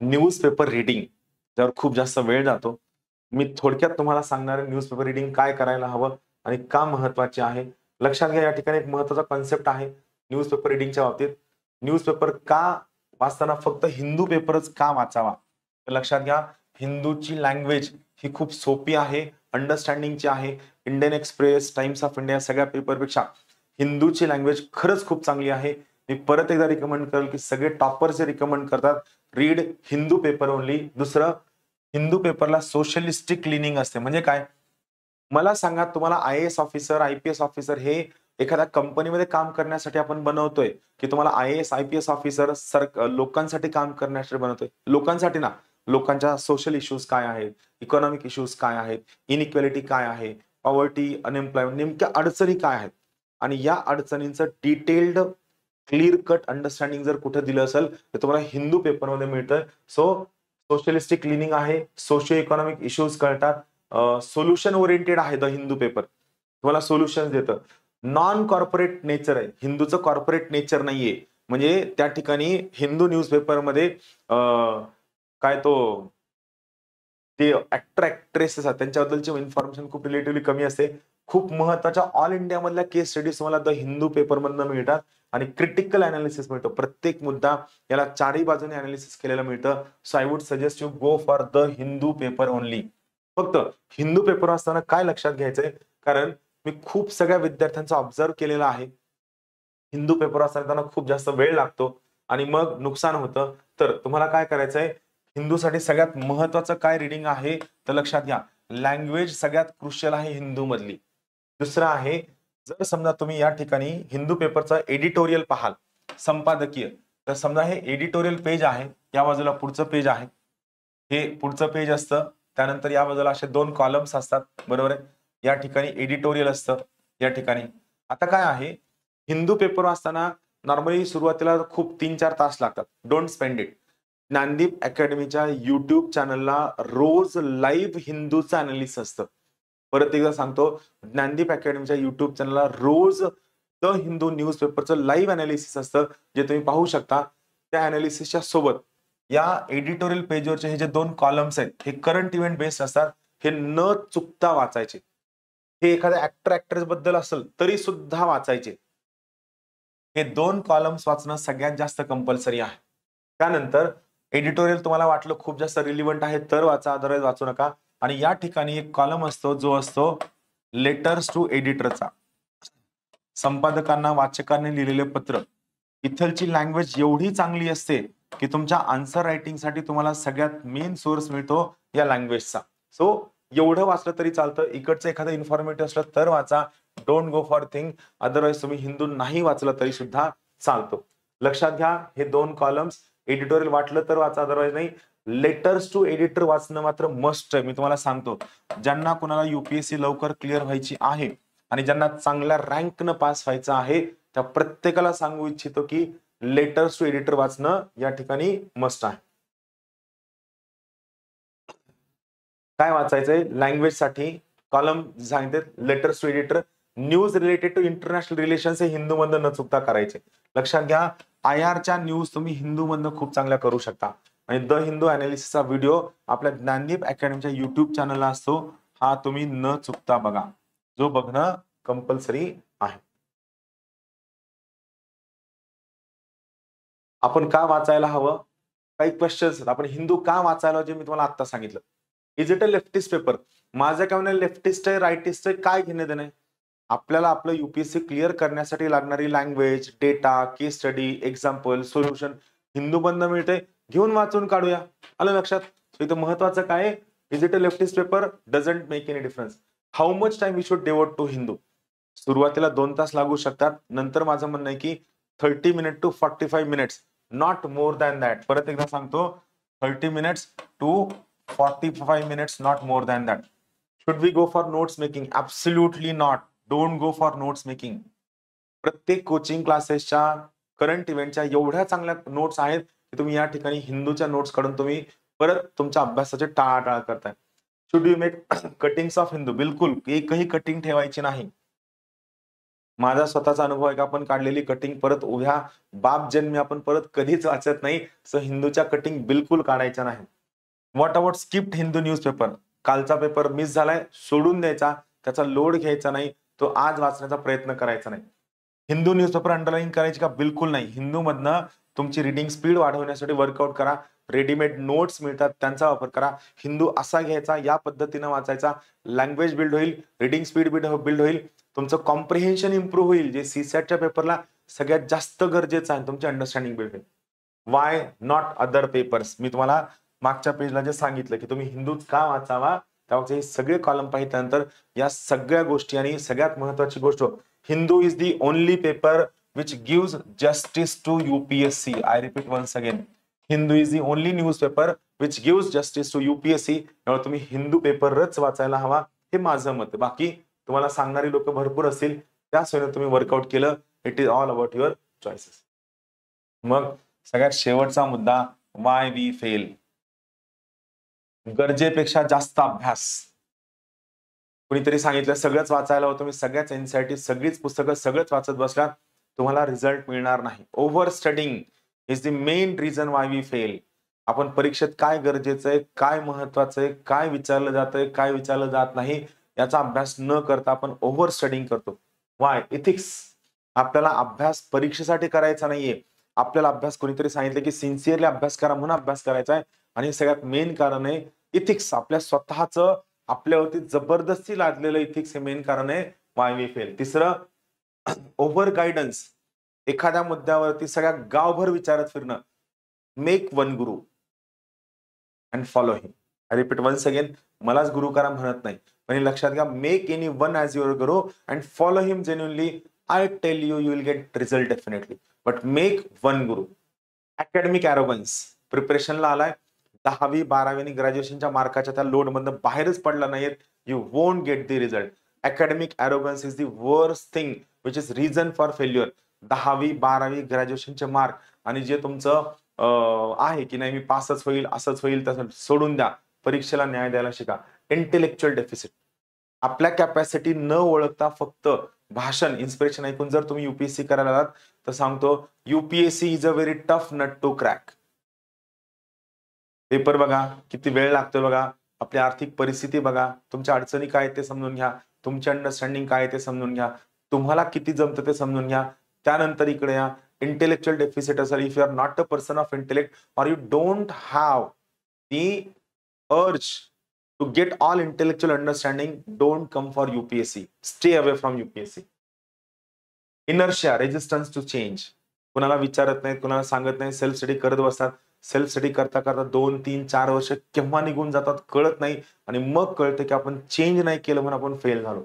[SPEAKER 1] न्यूजपेपर रीडिंग, ज्यावर खूप जास्त वेळ जातो. मी थोडक्यात तुम्हाला सांगणार आहे न्यूजपेपर रीडिंग काय करायला हवं आणि का महत्वाचे आहे. लक्षात घ्या, या ठिकाणी एक महत्वाचा कॉन्सेप्ट आहे न्यूजपेपर रीडिंगच्या बाबतीत. न्यूजपेपर का वाचताना फक्त हिंदू पेपरच का वाचावा, तर लक्षात घ्या, हिंदूची लँग्वेज ही खूप सोपी आहे, अंडरस्टँडिंगची आहे. Indian express, times of India सगळ्या पेपरपेक्षा हिंदूची लँग्वेज खरंच खूप चांगली आहे. मी परत एकदा रिकमेंड करेल की सगळे टॉपर्स जे रिकमेंड करतात, रीड हिंदू पेपर ओनली. दुसरं, हिंदू पेपरला सोशलिस्टिक लिनिंग असते. म्हणजे काय, मला सांगा, तुम्हाला IAS ऑफिसर, IPS ऑफिसर हे एखाद्या कंपनीमध्ये काम करण्यासाठी आपण बनवतोय, की तुम्हाला IAS IPS ऑफिसर लोकांसाठी काम करण्यासाठी बनवतोय? लोकांसाठी ना. लोकांच्या सोशल इश्यूज काय आहेत, इकॉनॉमिक इश्यूज काय आहेत, इनइक्वॅलिटी काय आहे, पॉवर्टी, अनएम्प्लॉयमेंट, नेमक्या अडचणी काय आहेत, आणि या अडचणींचं डिटेल्ड क्लिअर कट अंडरस्टँडिंग जर कुठे दिलं असेल तर तुम्हाला हिंदू पेपरमध्ये मिळतं. सो सोशलिस्टिक लिनिंग आहे, सोशिओ इकॉनॉमिक इश्यूज कळतात, सोल्युशन ओरिएंटेड आहे द हिंदू पेपर, तुम्हाला सोल्युशन देतं. नॉन कॉर्पोरेट नेचर आहे, हिंदूचं कॉर्पोरेट नेचर नाहीये. म्हणजे त्या ठिकाणी हिंदू न्यूजपेपरमध्ये काय तो ते ऍक्टर ऍक्ट्रेस असतात त्यांच्याबद्दलची इन्फॉर्मेशन खूप रिलेटिव्हली कमी असते. खूप महत्वाच्या ऑल इंडिया मधल्या केस स्टडीज तुम्हाला द हिंदू पेपर मधनं मिळतात आणि क्रिटिकल अनालिसिस मिळतो. प्रत्येक मुद्दा याला चारही बाजूने अनालिसिस केलेलं मिळतं. So I would suggest you go for the Hindu paper only. फक्त हिंदू पेपर असताना काय लक्षात घ्यायचंय, कारण मी खूप सगळ्या विद्यार्थ्यांचा ऑब्झर्व केलेला आहे, हिंदू पेपर असताना खूप जास्त वेळ लागतो आणि मग नुकसान होतं. तर तुम्हाला काय करायचंय, हिंदूसाठी सगळ्यात महत्वाचं काय रीडिंग आहे तर लक्षात घ्या, लँग्वेज सगळ्यात क्रुशियल आहे हिंदू मधली. दुसरं आहे, जर समजा तुम्ही या ठिकाणी हिंदू पेपरचा एडिटोरियल पाहाल, संपादकीय, तर समजा हे एडिटोरियल पेज आहे, या बाजूला पुढचं पेज आहे, हे पुढचं पेज असतं. त्यानंतर या बाजूला असे दोन कॉलम्स असतात, बरोबर आहे. या ठिकाणी एडिटोरियल असतं या ठिकाणी. आता काय आहे, हिंदू पेपर वाचताना नॉर्मली सुरुवातीला खूप 3-4 तास लागतात. Don't spend it. ज्ञानदीप अकॅडमीच्या युट्यूब चॅनलला रोज लाईव्ह हिंदूचं अनालिसिस असतं. परत एकदा सांगतो, ज्ञानदीप अकॅडमीच्या युट्यूब चॅनलला रोज द हिंदू न्यूज पेपरचं लाईव्ह अनालिसिस असतं, जे तुम्ही पाहू शकता. त्या अनालिसिसच्या सोबत या एडिटोरियल पेजवरचे हे जे दोन कॉलम्स आहेत, हे करंट इव्हेंट बेस्ड असतात. हे न चुकता वाचायचे. हे एखाद्या ऍक्टर ऍक्ट्रेस बद्दल असेल तरी सुद्धा वाचायचे. हे दोन कॉलम्स वाचणं सगळ्यात जास्त कंपल्सरी आहे. त्यानंतर एडिटोरियल तुम्हाला वाटलं खूप जास्त रिलिव्हंट आहे तर वाचा, अदरवाईज वाचू नका. आणि या ठिकाणी एक कॉलम असतो जो असतो लेटर्स टू एडिटरचा, संपादकांना, वाचकांनी लिहिलेले पत्र. इथलची लँग्वेज एवढी चांगली असते की तुमच्या आन्सर रायटिंगसाठी तुम्हाला सगळ्यात मेन सोर्स मिळतो या लँग्वेजचा. सो एवढं वाचलं तरी चालतं. इकडचं एखादं इन्फॉर्मेटिव्ह असलं तर वाचा, don't go for thing. Otherwise तुम्ही हिंदू नाही वाचलं तरी सुद्धा चालतो. लक्षात घ्या, हे दोन कॉलम्स, एडिटोरियल वाटलं तर वाचा, अदरवाईज नाही. लेटर्स टू एडिटर वाचणं मात्र मस्ट आहे. मी तुम्हाला सांगतो, ज्यांना कुणाला UPSC लवकर क्लिअर व्हायची आहे आणि ज्यांना चांगल्या रँकनं पास व्हायचं आहे, त्या प्रत्येकाला सांगू इच्छितो की लेटर्स टू एडिटर वाचणं या ठिकाणी मस्ट आहे. काय वाचायचंय लँग्वेजसाठी? कॉलम सांगते letters to editor, news related to international relations हे हिंदू मधनं न चुकता करायचे. लक्षात घ्या, IR न्यूज तुम्ही हिंदू मधनं खूप चांगल्या करू शकता. आणि द हिंदू अनालिसिसचा व्हिडिओ आपल्या ज्ञानदीप अकॅडमीच्या युट्यूब चॅनलला असतो, हा तुम्ही न चुकता बघा, जो बघणं कंपल्सरी आहे. आपण का वाचायला हवं, काही क्वेश्चन्स. आपण हिंदू का वाचायला, जे मी तुम्हाला आता सांगितलं. Is it a leftist paper, माझं काय म्हणणं लेफ्टिस्ट आहे राईटिस्ट आहे काय घेणे देणे. आपल्याला आपलं युपीएससी क्लिअर करण्यासाठी लागणारी लँग्वेज, डेटा, केस स्टडी, एक्झाम्पल, सोल्युशन हिंदू मधनं मिळते, घेऊन वाचून काढूया. आलं लक्षात. इथं महत्वाचं काय, is it a leftist paper, doesn't make any difference. How much time we should devote to Hindu. सुरुवातीला 2 तास लागू शकतात, नंतर माझं म्हणणं आहे की 30 minute to 45 minutes, not more than that. परत एकदा सांगतो, 30 minutes to 45 minutes, not more than that. Should we go for notes making? Absolutely not. Don't go for notes making. प्रत्येक कोचिंग क्लासेसच्या करंट इव्हेंटच्या एवढ्या चांगल्या नोट्स आहेत की तुम्ही या ठिकाणी हिंदूच्या नोट्स काढून तुम्ही परत तुमच्या अभ्यासाचे टाळाटाळ करताय. Should you make cuttings of Hindu? बिलकुल एकही कटिंग ठेवायची नाही. माझा स्वतःचा अनुभव आहे की आपण काढलेली कटिंग परत उभ्या बाप जन्मी आपण परत कधीच वाचत नाही. सो हिंदूच्या कटिंग बिलकुल काढायच्या नाही. What about skipped Hindu newspaper? कालचा पेपर मिस झालाय, सोडून द्यायचा, त्याचा लोड घ्यायचा नाही, तो आज वाचण्याचा प्रयत्न करायचा नाही. हिंदू न्यूजपेपर अंडरलाईन करायची का? बिलकुल नाही. हिंदू मधनं तुमची रिडिंग स्पीड वाढवण्यासाठी वर्कआउट करा. रेडीमेड नोट्स मिळतात, त्यांचा वापर करा. हिंदू असा घ्यायचा, या पद्धतीनं वाचायचा, लँग्वेज बिल्ड होईल, रिडिंग स्पीड बिल्ड होईल, तुमचं कॉम्प्रिहेन्शन इम्प्रूव्ह होईल, जे सीसॅटच्या पेपरला सगळ्यात जास्त गरजेचं आहे. तुमची अंडरस्टँडिंग बिल्ड होईल. Why not other papers? मी तुम्हाला मागच्या पेजला जे सांगितलं की तुम्ही हिंदूच का वाचावा, त्याचे हे सगळे कॉलम पाहिल्यानंतर या सगळ्या गोष्टी, आणि सगळ्यात महत्वाची गोष्ट, Hindu is the only paper which gives justice to UPSC. I repeat once again, Hindu is the only news paper which gives justice to UPSC. त्यामुळे तुम्ही हिंदू पेपरच वाचायला हवा, हे माझं मत. बाकी तुम्हाला सांगणारी लोक भरपूर असतील, त्या सोयीने तुम्ही वर्कआउट केलं. It is all about your choices. मग सगळ्यात शेवटचा मुद्दा, वाय वी फेल. गरजेपेक्षा जास्त अभ्यास. कुणीतरी सांगितलं सगळंच वाचायला होतं, मी सगळ्याच एनसीईआरटी, सगळीच पुस्तकं, सगळंच वाचत बसला, तुम्हाला रिझल्ट मिळणार नाही. Over studying is the main reason why we fail. आपण परीक्षेत काय गरजेचं आहे, काय महत्वाचं आहे, काय विचारलं जातंय, काय विचारलं जात नाही, याचा अभ्यास न करता आपण ओव्हर स्टडिंग करतो. वाय? इथिक्स. आपल्याला अभ्यास परीक्षेसाठी करायचा नाहीये. आपल्याला अभ्यास कोणीतरी सांगितलं की सिन्सिअरली अभ्यास करा म्हणून अभ्यास करायचा आहे. आणि सगळ्यात मेन कारण आहे इथिक्स. आपल्या स्वतःचं आपल्यावरती जबरदस्ती लादलेलं इथिक्स हे मेन कारण आहे वाय वी फेल. तिसरं, ओव्हर गायडन्स. एखाद्या मुद्द्यावरती सगळ्या गावभर विचारत फिरणं. Make one guru and follow him. I repeat once again, मलाच गुरु करा म्हणत नाही, पण लक्षात घ्या, make any one as your guru and follow him genuinely. I tell you, you will get result definitely, but make one guru. Academic arrogance. प्रिपरेशनला आलाय, 10वी 12वी आणि ग्रॅज्युएशनच्या मार्काच्या त्या लोड मधनं बाहेरच पडला नाहीये, you won't get the result. Academic arrogance is the worst thing which is reason for failure. 10वी 12वी ग्रॅज्युएशनचे मार्क आणि जे तुमचं आहे की नाही मी पासच होईल, असंच होईल, तसं सोडून द्या. परीक्षेला न्याय द्यायला शिका. Intellectual deficit. आपल्या कॅपॅसिटी न ओळखता फक्त भाषण, इन्स्पिरेशन ऐकून जर तुम्ही UPSC करायला आलात तर सांगतो, UPSC is a very tough nut to crack. Paper बघा, किती वेळ लागतो बघा, आपली आर्थिक परिस्थिती बघा, तुमच्या अडचणी काय ते समजून घ्या, तुमची अंडरस्टँडिंग काय ते समजून घ्या, तुम्हाला किती जमतं ते समजून घ्या. त्यानंतर इकडे या. इंटेलेक्च्युअल डेफिसिट असेल, if you are not a person of intellect और you don't have the urge to get all intellectual understanding, don't come for UPSC. Stay away from UPSC. Inertia, resistance to change. कुणाला विचारत नाही, कुणाला सांगत नाही, self study करत बसतात. Self study करता करता 2, 3, 4 वर्ष केव्हा निघून जातात कळत नाही, आणि मग कळतं की आपण चेंज नाही केलं म्हणून आपण फेल झालो.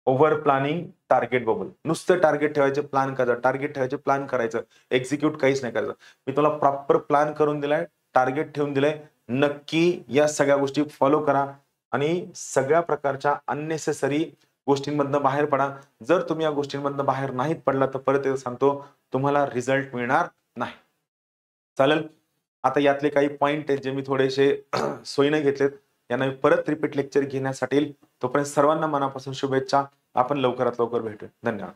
[SPEAKER 1] Over planning, target bubble. नुसतं टार्गेट ठेवायचे, प्लॅन करायचं, टार्गेट ठेवायचे, प्लॅन करायचं, एक्झिक्यूट काहीच नाही करायचं. मी तुला प्रॉपर प्लॅन करून दिलाय, टार्गेट ठेवून दिलंय, नक्की या सगळ्या गोष्टी फॉलो करा आणि सगळ्या प्रकारच्या अननेसेसरी गोष्टींमधनं बाहेर पडा. जर तुम्ही या गोष्टींमधनं बाहेर नाहीत पडला तर परत एकदा सांगतो, तुम्हाला रिझल्ट मिळणार नाही. चालेल. आता यातले काही पॉइंट आहेत जे मी थोडेसे सोयीने घेतलेत, यांना मी परत रिपीट लेक्चर घेण्यासाठी येईल. तोपर्यंत सर्वांना मनापासून शुभेच्छा. आपण लवकरात लवकर भेटूया. धन्यवाद.